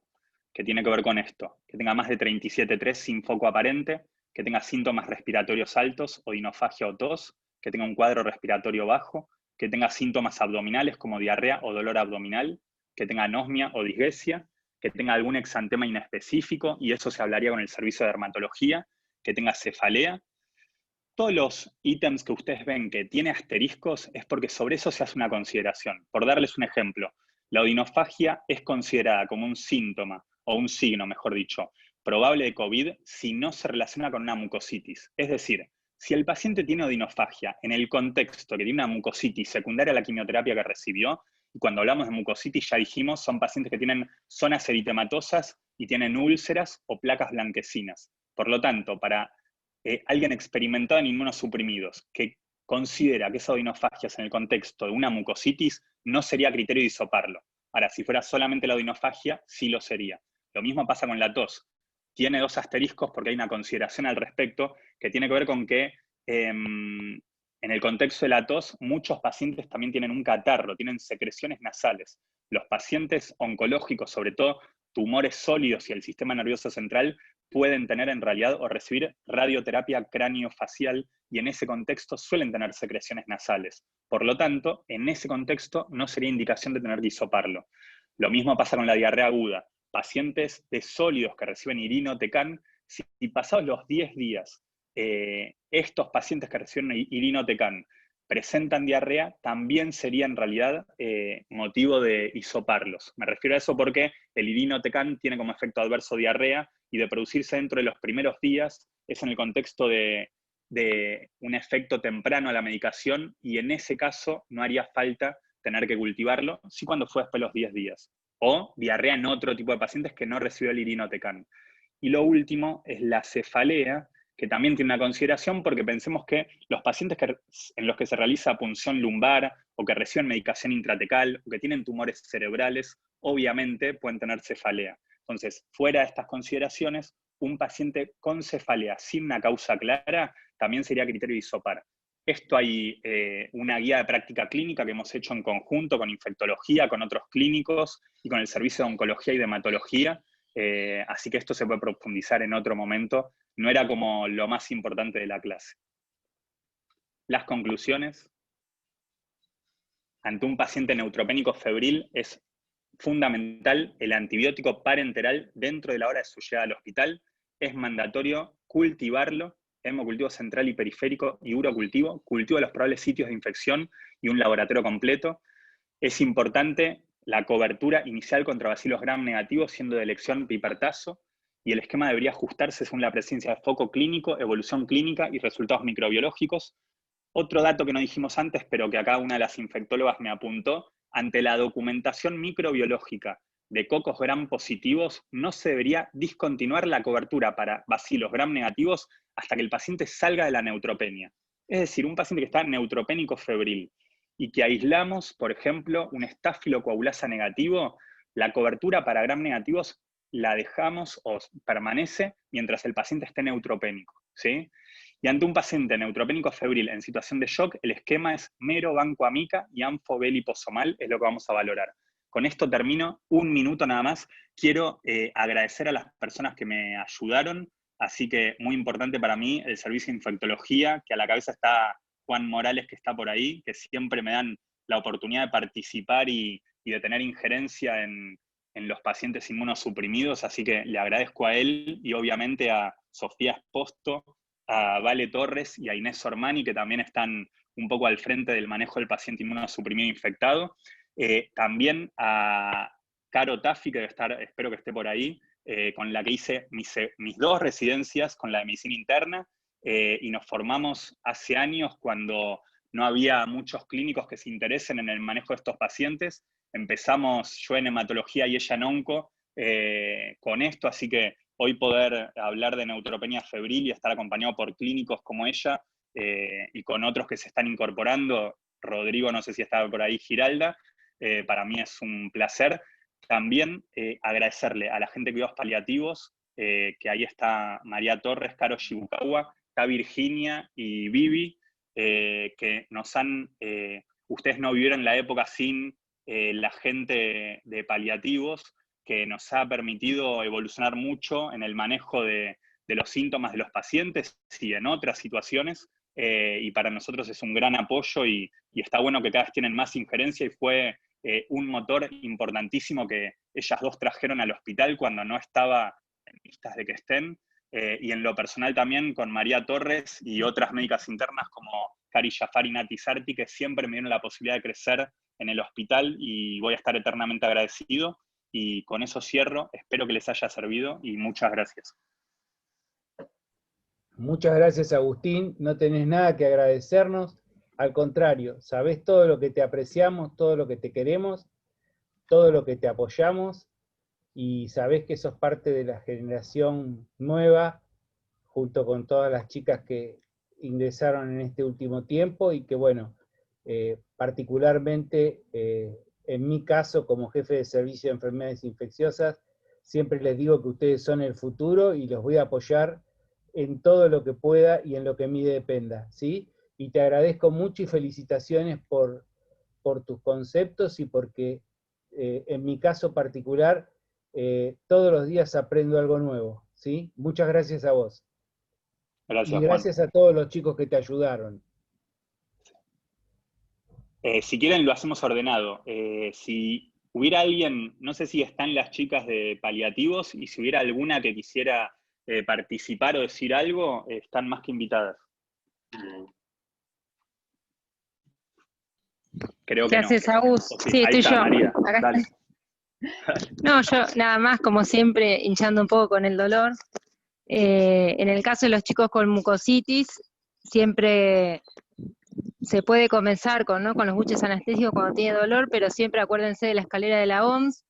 que tiene que ver con esto, que tenga más de 37,3 sin foco aparente, que tenga síntomas respiratorios altos, odinofagia o tos, que tenga un cuadro respiratorio bajo, que tenga síntomas abdominales como diarrea o dolor abdominal, que tenga anosmia o disgesia, que tenga algún exantema inespecífico, y eso se hablaría con el servicio de dermatología, que tenga cefalea. Todos los ítems que ustedes ven que tiene asteriscos es porque sobre eso se hace una consideración. Por darles un ejemplo, la odinofagia es considerada como un síntoma, o un signo, mejor dicho, probable de COVID si no se relaciona con una mucositis. Es decir, si el paciente tiene odinofagia en el contexto que tiene una mucositis secundaria a la quimioterapia que recibió, y cuando hablamos de mucositis ya dijimos, son pacientes que tienen zonas eritematosas y tienen úlceras o placas blanquecinas. Por lo tanto, para alguien experimentado en inmunosuprimidos que considera que esa odinofagia es en el contexto de una mucositis, no sería criterio de hisoparlo. Ahora, si fuera solamente la odinofagia, sí lo sería. Lo mismo pasa con la tos. Tiene 2 asteriscos porque hay una consideración al respecto que tiene que ver con que en el contexto de la tos, muchos pacientes también tienen un catarro, tienen secreciones nasales. Los pacientes oncológicos, sobre todo tumores sólidos y el sistema nervioso central, pueden tener en realidad o recibir radioterapia craneofacial, y en ese contexto suelen tener secreciones nasales. Por lo tanto, en ese contexto no sería indicación de tener que hisoparlo. Lo mismo pasa con la diarrea aguda. Pacientes de sólidos que reciben irinotecan, si pasados los 10 días estos pacientes que reciben irinotecan presentan diarrea, también sería en realidad motivo de hisoparlos. Me refiero a eso porque el irinotecan tiene como efecto adverso diarrea, y de producirse dentro de los primeros días es en el contexto de un efecto temprano a la medicación, y en ese caso no haría falta tener que cultivarlo, sí cuando fue después de los 10 días. O diarrea en otro tipo de pacientes que no recibió el irinotecan. Y lo último es la cefalea, que también tiene una consideración porque pensemos que los pacientes en los que se realiza punción lumbar o que reciben medicación intratecal o que tienen tumores cerebrales, obviamente pueden tener cefalea. Entonces, fuera de estas consideraciones, un paciente con cefalea sin una causa clara también sería criterio de hisopar. Esto hay una guía de práctica clínica que hemos hecho en conjunto con infectología, con otros clínicos y con el servicio de oncología y de hematología, así que esto se puede profundizar en otro momento. No era como lo más importante de la clase. Las conclusiones. Ante un paciente neutropénico febril es fundamental el antibiótico parenteral dentro de la hora de su llegada al hospital. Es mandatorio cultivarlo, hemocultivo central y periférico y urocultivo, cultivo de los probables sitios de infección y un laboratorio completo. Es importante la cobertura inicial contra bacilos gram negativos, siendo de elección pipertazo, y el esquema debería ajustarse según la presencia de foco clínico, evolución clínica y resultados microbiológicos. Otro dato que no dijimos antes, pero que acá una de las infectólogas me apuntó, ante la documentación microbiológica de cocos gram positivos, no se debería discontinuar la cobertura para bacilos gram negativos hasta que el paciente salga de la neutropenia. Es decir, un paciente que está neutropénico febril y que aislamos, por ejemplo, un estafilocoagulasa negativo, la cobertura para gram negativos la dejamos o permanece mientras el paciente esté neutropénico, ¿sí? Y ante un paciente neutropénico febril en situación de shock, el esquema es mero banco amica y anfo-B liposomal, es lo que vamos a valorar. Con esto termino, 1 minuto nada más. Quiero agradecer a las personas que me ayudaron, así que muy importante para mí el servicio de infectología, que a la cabeza está Juan Morales, que está por ahí, que siempre me dan la oportunidad de participar y de tener injerencia en los pacientes inmunosuprimidos, así que le agradezco a él y obviamente a Sofía Esposto, a Vale Torres y a Inés Sormani, que también están un poco al frente del manejo del paciente inmunosuprimido infectado. También a Caro Taffi, que debe estar, espero que esté por ahí, con la que hice mis 2 residencias, con la de medicina interna, y nos formamos hace años cuando no había muchos clínicos que se interesen en el manejo de estos pacientes. Empezamos yo en hematología y ella en onco con esto, así que hoy poder hablar de neutropenia febril y estar acompañado por clínicos como ella y con otros que se están incorporando, Rodrigo, no sé si estaba por ahí, Giralda, para mí es un placer. También agradecerle a la gente de cuidados paliativos, que ahí está María Torres, Caro Shibukawa, está Virginia y Vivi, que nos han, ustedes no vivieron la época sin la gente de paliativos, que nos ha permitido evolucionar mucho en el manejo de los síntomas de los pacientes y en otras situaciones, y para nosotros es un gran apoyo y está bueno que cada vez tienen más injerencia y fue un motor importantísimo que ellas 2 trajeron al hospital cuando no estaba en vistas de que estén, y en lo personal también con María Torres y otras médicas internas como Cari Jafar y Nati Sarti, que siempre me dieron la posibilidad de crecer en el hospital y voy a estar eternamente agradecido. Y con eso cierro, espero que les haya servido y muchas gracias. Muchas gracias, Agustín, no tenés nada que agradecernos, al contrario, sabés todo lo que te apreciamos, todo lo que te queremos, todo lo que te apoyamos, y sabés que sos parte de la generación nueva, junto con todas las chicas que ingresaron en este último tiempo, y que bueno, particularmente en mi caso, como jefe de servicio de enfermedades infecciosas, siempre les digo que ustedes son el futuro y los voy a apoyar en todo lo que pueda y en lo que a mí dependa, ¿sí? Y te agradezco mucho y felicitaciones por tus conceptos y porque en mi caso particular todos los días aprendo algo nuevo, ¿sí? Muchas gracias a vos. Gracias, y gracias a todos los chicos que te ayudaron. Si quieren lo hacemos ordenado. Si hubiera alguien, no sé si están las chicas de paliativos, y si hubiera alguna que quisiera participar o decir algo, están más que invitadas. Creo que no. Gracias, Agus. Sí, ahí estoy está, yo. María. Acá Dale. estoy. No, yo nada más, como siempre, hinchando un poco con el dolor. En el caso de los chicos con mucositis, siempre se puede comenzar con los buches anestésicos cuando tiene dolor, pero siempre acuérdense de la escalera de la OMS,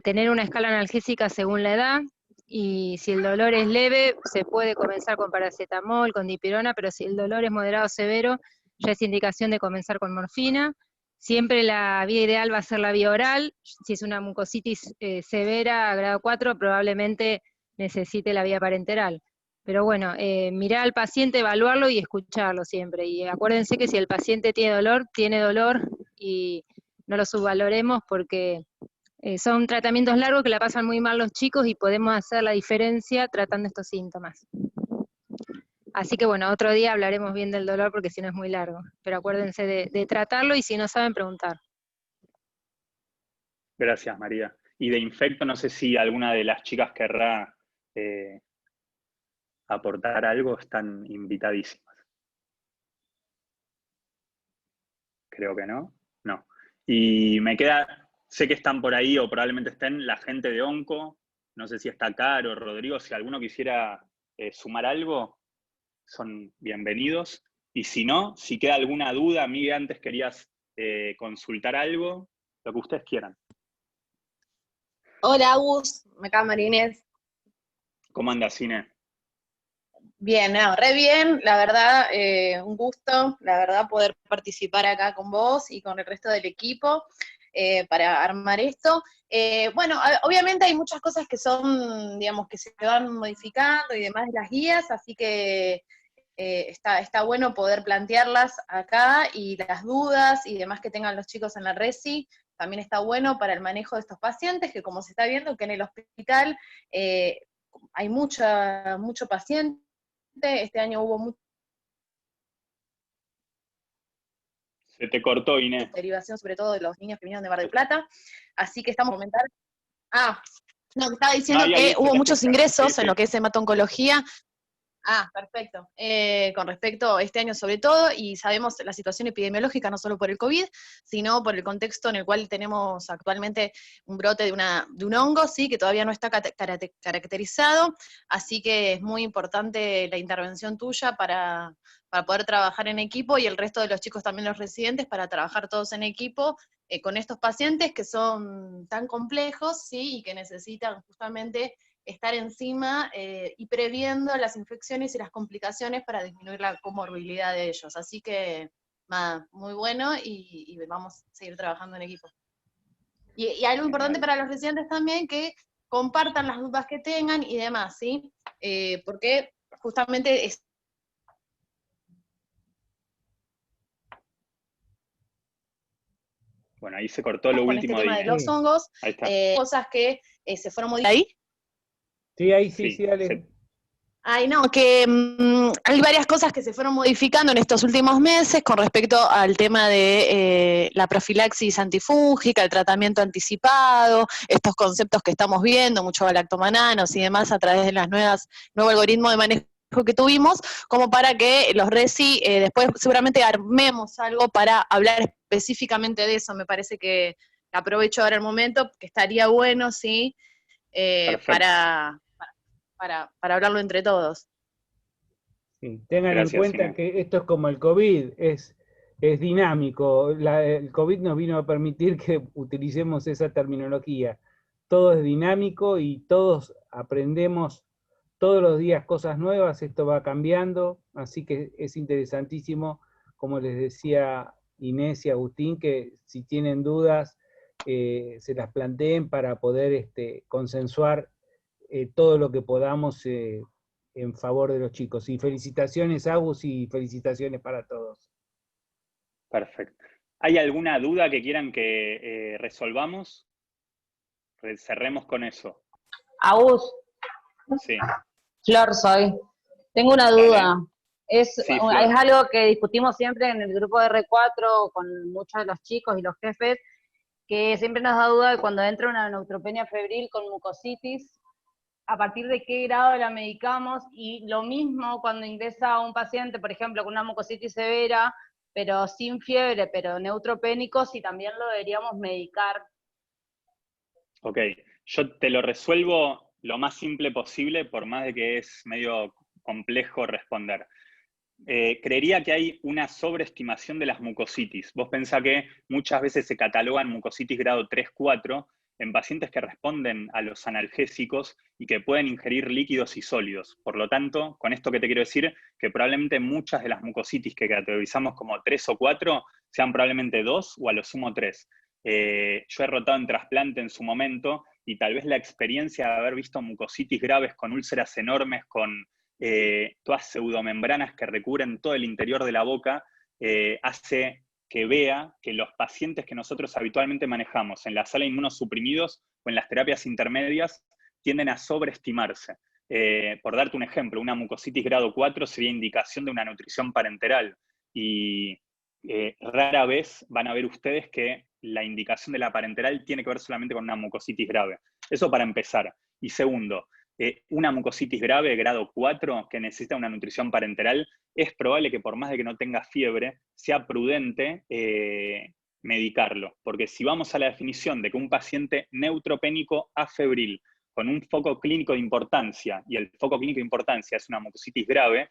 tener una escala analgésica según la edad, y si el dolor es leve, se puede comenzar con paracetamol, con dipirona, pero si el dolor es moderado o severo, ya es indicación de comenzar con morfina. Siempre la vía ideal va a ser la vía oral. Si es una mucositis severa, grado 4, probablemente necesite la vía parenteral. Pero bueno, mirar al paciente, evaluarlo y escucharlo siempre. Y acuérdense que si el paciente tiene dolor, y no lo subvaloremos porque son tratamientos largos que la pasan muy mal los chicos y podemos hacer la diferencia tratando estos síntomas. Así que bueno, otro día hablaremos bien del dolor porque si no es muy largo. Pero acuérdense de tratarlo y si no saben, preguntar. Gracias, María. Y de infecto, no sé si alguna de las chicas querrá aportar algo, están invitadísimas. Creo que no. No. Y me queda, sé que están por ahí o probablemente estén la gente de Onco, no sé si está Caro, Rodrigo, si alguno quisiera sumar algo, son bienvenidos. Y si no, si queda alguna duda, Miguel, antes querías consultar algo, lo que ustedes quieran. Hola, Agus, acá Marínez. ¿Cómo andas, Ine? Bien, no, re bien, la verdad, un gusto, la verdad, poder participar acá con vos y con el resto del equipo para armar esto. Bueno, obviamente hay muchas cosas que son, digamos, que se van modificando y demás de las guías, así que está bueno poder plantearlas acá y las dudas y demás que tengan los chicos en la RESI. También está bueno para el manejo de estos pacientes, que como se está viendo que en el hospital hay mucho paciente. Este año hubo mucha Se te cortó, Ine. derivación, sobre todo de los niños que vinieron de Mar del Plata, así que estamos a comentar. No, me estaba diciendo que hubo muchos ingresos en lo que es hemato-oncología. Perfecto. Con respecto a este año sobre todo, y sabemos la situación epidemiológica no solo por el COVID, sino por el contexto en el cual tenemos actualmente un brote de un hongo, sí, que todavía no está caracterizado, así que es muy importante la intervención tuya para poder trabajar en equipo, y el resto de los chicos también, los residentes, para trabajar todos en equipo con estos pacientes que son tan complejos, sí, y que necesitan justamente estar encima y previendo las infecciones y las complicaciones para disminuir la comorbilidad de ellos. Así que, nada, muy bueno y vamos a seguir trabajando en equipo. Y algo importante para los residentes también, que compartan las dudas que tengan y demás, ¿sí? Porque justamente es... Bueno, ahí se cortó lo último este tema de los hongos, ahí está. cosas que se fueron modificando. ¿Ahí? Sí, ahí sí, dale. Ay, no, que hay varias cosas que se fueron modificando en estos últimos meses con respecto al tema de la profilaxis antifúngica, el tratamiento anticipado, estos conceptos que estamos viendo, mucho galactomananos y demás a través de las nuevo algoritmo de manejo que tuvimos, como para que los RESI después seguramente armemos algo para hablar específicamente de eso. Me parece que aprovecho ahora el momento, que estaría bueno, sí, para hablarlo entre todos. Sí, tengan en cuenta que esto es como el COVID, es dinámico. El COVID nos vino a permitir que utilicemos esa terminología. Todo es dinámico y todos aprendemos todos los días cosas nuevas, esto va cambiando, así que es interesantísimo, como les decía Inés y Agustín, que si tienen dudas, se las planteen para poder consensuar todo lo que podamos en favor de los chicos. Y felicitaciones, Agus, y felicitaciones para todos. Perfecto. ¿Hay alguna duda que quieran que resolvamos? Cerremos con eso. Agus. Sí. Flor soy. Tengo una duda. Es algo que discutimos siempre en el grupo de R4 con muchos de los chicos y los jefes, que siempre nos da duda de cuando entra una neutropenia febril con mucositis, a partir de qué grado la medicamos, y lo mismo cuando ingresa un paciente, por ejemplo, con una mucositis severa, pero sin fiebre, pero neutropénico, si también lo deberíamos medicar. Ok, yo te lo resuelvo lo más simple posible, por más de que es medio complejo responder. Creería que hay una sobreestimación de las mucositis. Vos pensás que muchas veces se catalogan mucositis grado 3, 4 en pacientes que responden a los analgésicos y que pueden ingerir líquidos y sólidos. Por lo tanto, con esto que te quiero decir, que probablemente muchas de las mucositis que categorizamos como 3 o 4 sean probablemente 2 o a lo sumo 3. Yo he rotado en trasplante en su momento y tal vez la experiencia de haber visto mucositis graves con úlceras enormes, con todas pseudomembranas que recubren todo el interior de la boca, hace que vea que los pacientes que nosotros habitualmente manejamos en la sala de inmunosuprimidos o en las terapias intermedias tienden a sobreestimarse. Por darte un ejemplo, una mucositis grado 4 sería indicación de una nutrición parenteral y rara vez van a ver ustedes que la indicación de la parenteral tiene que ver solamente con una mucositis grave. Eso para empezar. Y segundo, una mucositis grave, grado 4, que necesita una nutrición parenteral, es probable que por más de que no tenga fiebre, sea prudente medicarlo. Porque si vamos a la definición de que un paciente neutropénico afebril con un foco clínico de importancia, y el foco clínico de importancia es una mucositis grave,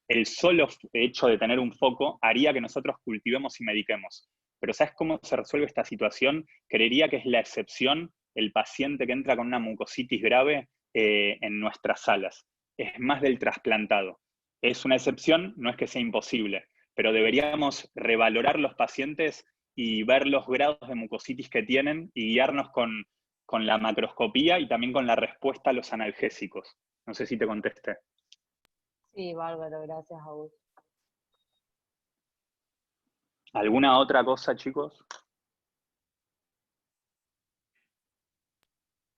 el solo hecho de tener un foco haría que nosotros cultivemos y mediquemos. Pero ¿sabes cómo se resuelve esta situación? Creería que es la excepción el paciente que entra con una mucositis grave en nuestras salas. Es más del trasplantado. Es una excepción, no es que sea imposible, pero deberíamos revalorar los pacientes y ver los grados de mucositis que tienen y guiarnos con la macroscopía y también con la respuesta a los analgésicos. No sé si te contesté. Sí, bárbaro, gracias, Augusto. ¿Alguna otra cosa, chicos?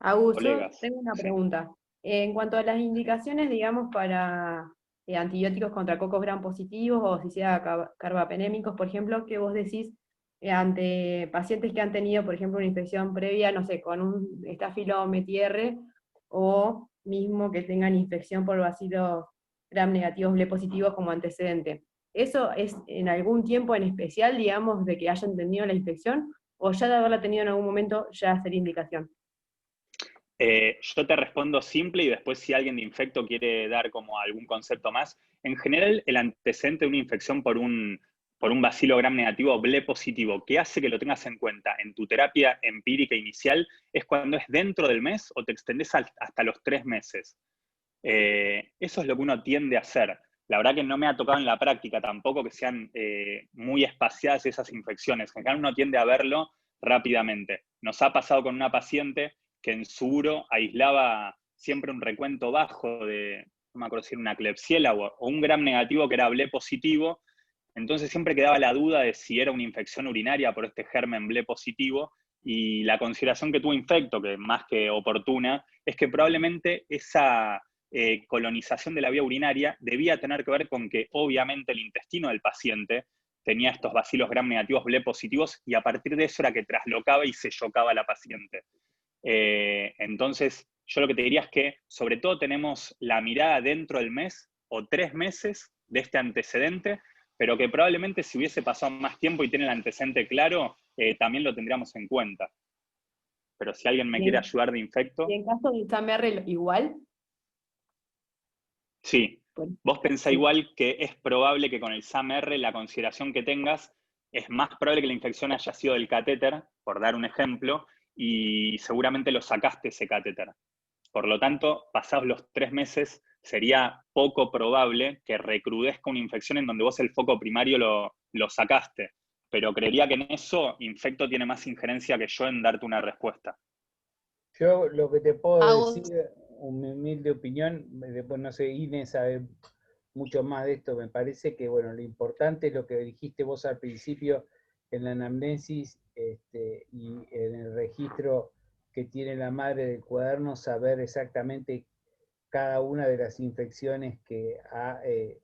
Augusto, Colegas. tengo una pregunta. En cuanto a las indicaciones, digamos, para antibióticos contra cocos gram positivos o si sea carbapenémicos, por ejemplo, ¿qué vos decís ante pacientes que han tenido, por ejemplo, una infección previa, no sé, con un Staphylomedes o mismo que tengan infección por bacilos gram negativos ble positivos como antecedente? ¿Eso es en algún tiempo en especial, digamos, de que hayan tenido la infección, o ya de haberla tenido en algún momento ya sería indicación? Yo te respondo simple y después si alguien de Infecto quiere dar como algún concepto más. En general, el antecedente de una infección por un bacilo gram negativo ble positivo, que hace que lo tengas en cuenta en tu terapia empírica inicial, es cuando es dentro del mes o te extendés hasta los 3 meses. Eso es lo que uno tiende a hacer. La verdad que no me ha tocado en la práctica tampoco que sean muy espaciadas esas infecciones. En general uno tiende a verlo rápidamente. Nos ha pasado con una paciente que en su uro aislaba siempre un recuento bajo de, no me acuerdo si era una Klebsiella o un gram negativo que era ble positivo, entonces siempre quedaba la duda de si era una infección urinaria por este germen ble positivo, y la consideración que tuvo Infecto, que más que oportuna, es que probablemente esa colonización de la vía urinaria debía tener que ver con que obviamente el intestino del paciente tenía estos bacilos gram negativos ble positivos, y a partir de eso era que traslocaba y se chocaba a la paciente. Entonces, yo lo que te diría es que sobre todo tenemos la mirada dentro del mes o 3 meses de este antecedente, pero que probablemente si hubiese pasado más tiempo y tiene el antecedente claro, también lo tendríamos en cuenta. Pero si alguien me quiere ayudar de Infecto... ¿Y en caso de SAMR igual? Sí. Vos pensá igual que es probable que con el SAMR la consideración que tengas es más probable que la infección haya sido del catéter, por dar un ejemplo, y seguramente lo sacaste ese catéter. Por lo tanto, pasados los 3 meses, sería poco probable que recrudezca una infección en donde vos el foco primario lo sacaste. Pero creería que en eso Infecto tiene más injerencia que yo en darte una respuesta. Yo lo que te puedo decir, una humilde opinión, después no sé, Inés sabe mucho más de esto, me parece que bueno, lo importante es lo que dijiste vos al principio en la anamnesis y en el registro que tiene la madre del cuaderno, saber exactamente cada una de las infecciones que ha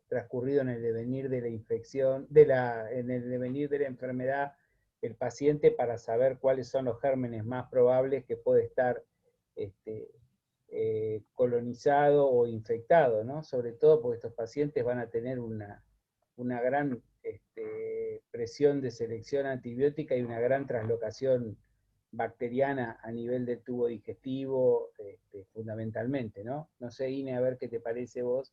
transcurrido en el devenir de la infección, en el devenir de la enfermedad el paciente, para saber cuáles son los gérmenes más probables que puede estar colonizado o infectado, ¿no? Sobre todo porque estos pacientes van a tener una gran presión de selección antibiótica y una gran translocación bacteriana a nivel del tubo digestivo, fundamentalmente, ¿no? No sé, Ine, a ver qué te parece vos.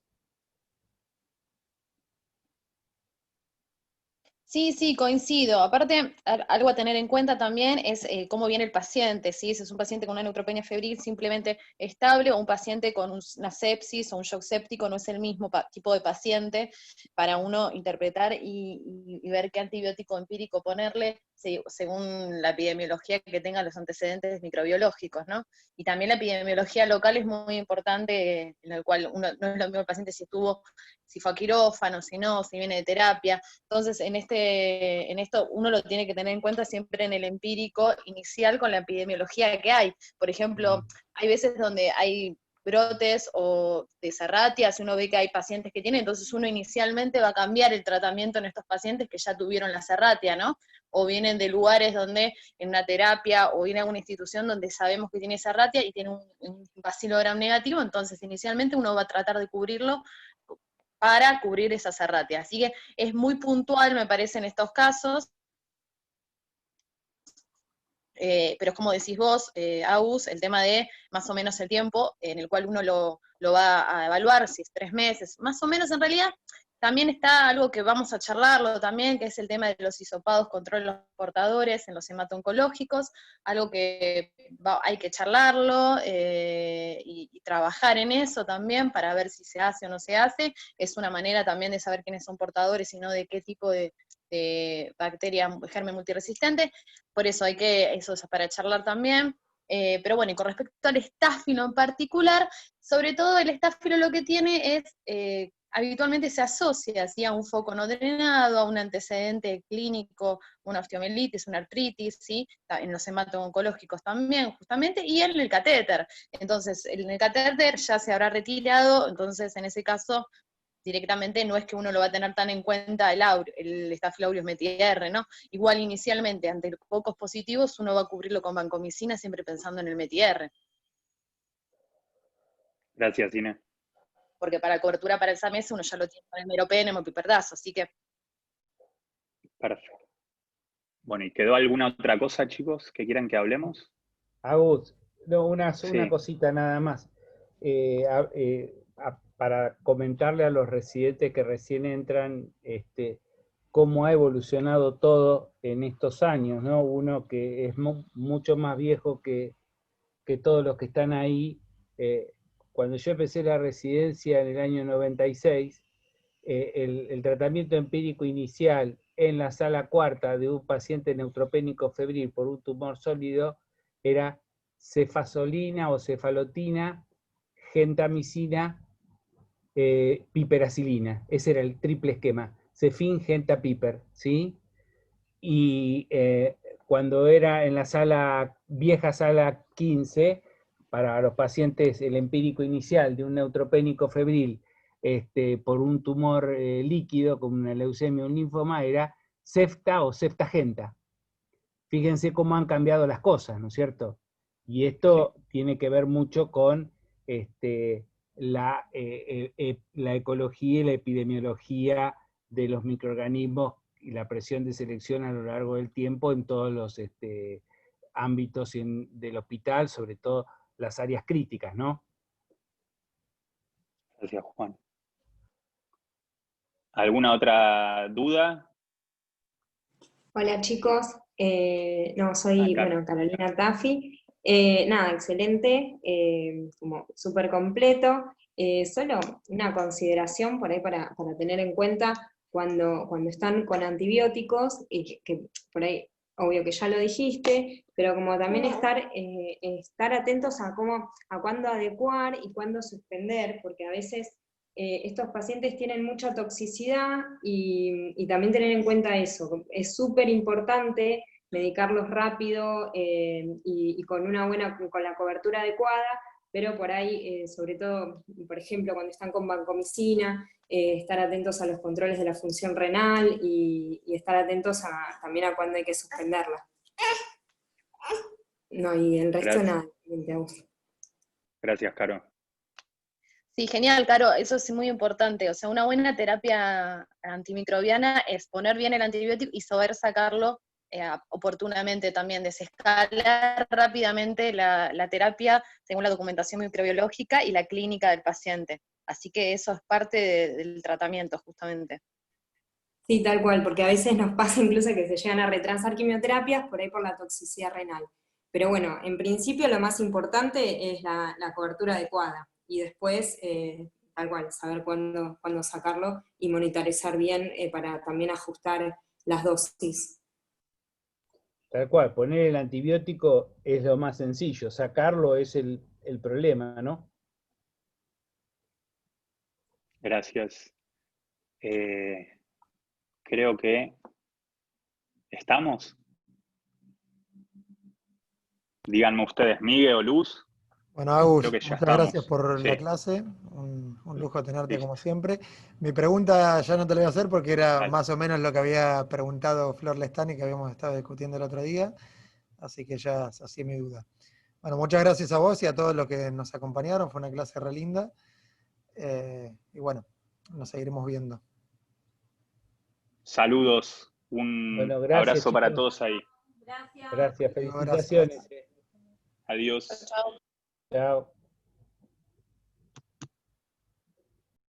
Sí, sí, coincido. Aparte, algo a tener en cuenta también es cómo viene el paciente, ¿sí? Si es un paciente con una neutropenia febril simplemente estable, o un paciente con una sepsis o un shock séptico, no es el mismo tipo de paciente para uno interpretar y ver qué antibiótico empírico ponerle según la epidemiología que tengan los antecedentes microbiológicos, ¿no? Y también la epidemiología local es muy importante, en el cual uno, no es lo mismo el paciente si fue a quirófano, si no, si viene de terapia. Entonces, en esto uno lo tiene que tener en cuenta siempre en el empírico inicial con la epidemiología que hay. Por ejemplo, hay veces donde hay brotes o de Serratia, si uno ve que hay pacientes que tienen, entonces uno inicialmente va a cambiar el tratamiento en estos pacientes que ya tuvieron la Serratia, ¿no? O vienen de lugares donde en una terapia o viene a una institución donde sabemos que tiene Serratia y tiene un bacilo gram negativo, entonces inicialmente uno va a tratar de cubrirlo para cubrir esa Serratia. Así que es muy puntual, me parece, en estos casos, pero es como decís vos, Agus, el tema de más o menos el tiempo en el cual uno lo va a evaluar, si es 3 meses, más o menos en realidad, También está algo que vamos a charlarlo también, que es el tema de los hisopados contra los portadores en los hemato-oncológicos, algo que hay que charlarlo y trabajar en eso también para ver si se hace o no se hace. Es una manera también de saber quiénes son portadores y no de qué tipo de bacteria germen multiresistente. Por eso eso es para charlar también. Pero bueno, y con respecto al estáfilo en particular, sobre todo el estáfilo lo que tiene es, habitualmente se asocia ¿sí? a un foco no drenado, a un antecedente clínico, una osteomielitis, una artritis, ¿sí? En los hemato-oncológicos también, justamente, y en el catéter. Entonces, en el catéter ya se habrá retirado, entonces en ese caso directamente no es que uno lo va a tener tan en cuenta el Staphylococcus aureus METI-R, ¿no? Igual inicialmente, ante focos positivos, uno va a cubrirlo con vancomicina siempre pensando en el METI-R. Gracias, Inés. Porque para cobertura para esa mesa uno ya lo tiene con el meropen, hemopiperdazo, así que... Perfecto. Bueno, ¿y quedó alguna otra cosa, chicos, que quieran que hablemos? Agus, no, una Sí. cosita nada más. Para comentarle a los residentes que recién entran, cómo ha evolucionado todo en estos años, ¿no? Uno que es mucho más viejo que todos los que están ahí. Cuando yo empecé la residencia en el año 96, el tratamiento empírico inicial en la sala cuarta de un paciente neutropénico febril por un tumor sólido era cefazolina o cefalotina, gentamicina, piperacilina. Ese era el triple esquema. Cefin, genta, piper, ¿sí? Y cuando era en la vieja sala 15, para los pacientes, el empírico inicial de un neutropénico febril por un tumor líquido, como una leucemia o un linfoma, era cefta o ceftagenta. Fíjense cómo han cambiado las cosas, ¿no es cierto? Y esto tiene que ver mucho con la ecología y la epidemiología de los microorganismos y la presión de selección a lo largo del tiempo en todos los ámbitos del hospital, sobre todo las áreas críticas, ¿no? Gracias, Juan. ¿Alguna otra duda? Hola chicos, soy Carolina Taffi. Nada, excelente, como súper completo. Solo una consideración por ahí para tener en cuenta cuando están con antibióticos, y que por ahí, obvio que ya lo dijiste, pero como también estar atentos a cuándo adecuar y cuándo suspender, porque a veces estos pacientes tienen mucha toxicidad y también tener en cuenta eso. Es súper importante medicarlos rápido y con la cobertura adecuada, pero por ahí, sobre todo, por ejemplo, cuando están con vancomicina, estar atentos a los controles de la función renal y estar atentos también a cuándo hay que suspenderla. No, y el resto nada. Gracias, Caro. Sí, genial, Caro, eso es muy importante. O sea, una buena terapia antimicrobiana es poner bien el antibiótico y saber sacarlo oportunamente también, desescalar rápidamente la terapia según la documentación microbiológica y la clínica del paciente. Así que eso es parte del tratamiento, justamente. Sí, tal cual, porque a veces nos pasa incluso que se llegan a retrasar quimioterapias por ahí por la toxicidad renal. Pero bueno, en principio lo más importante es la cobertura adecuada. Y después, tal cual, saber cuándo sacarlo y monitorizar bien para también ajustar las dosis. Tal cual, poner el antibiótico es lo más sencillo, sacarlo es el problema, ¿no? Gracias. Creo que estamos. Díganme ustedes, Miguel o Luz. Bueno, Agus, creo que ya muchas estamos. Gracias por la clase, un lujo tenerte como siempre. Mi pregunta ya no te la voy a hacer porque era más o menos lo que había preguntado Flor Lestani, que habíamos estado discutiendo el otro día, así que ya hacía mi duda. Bueno, muchas gracias a vos y a todos los que nos acompañaron, fue una clase re linda, y bueno, nos seguiremos viendo. Saludos, abrazo chicos. para todos ahí. Gracias. Gracias, felicitaciones. Adiós. Chao. Chao.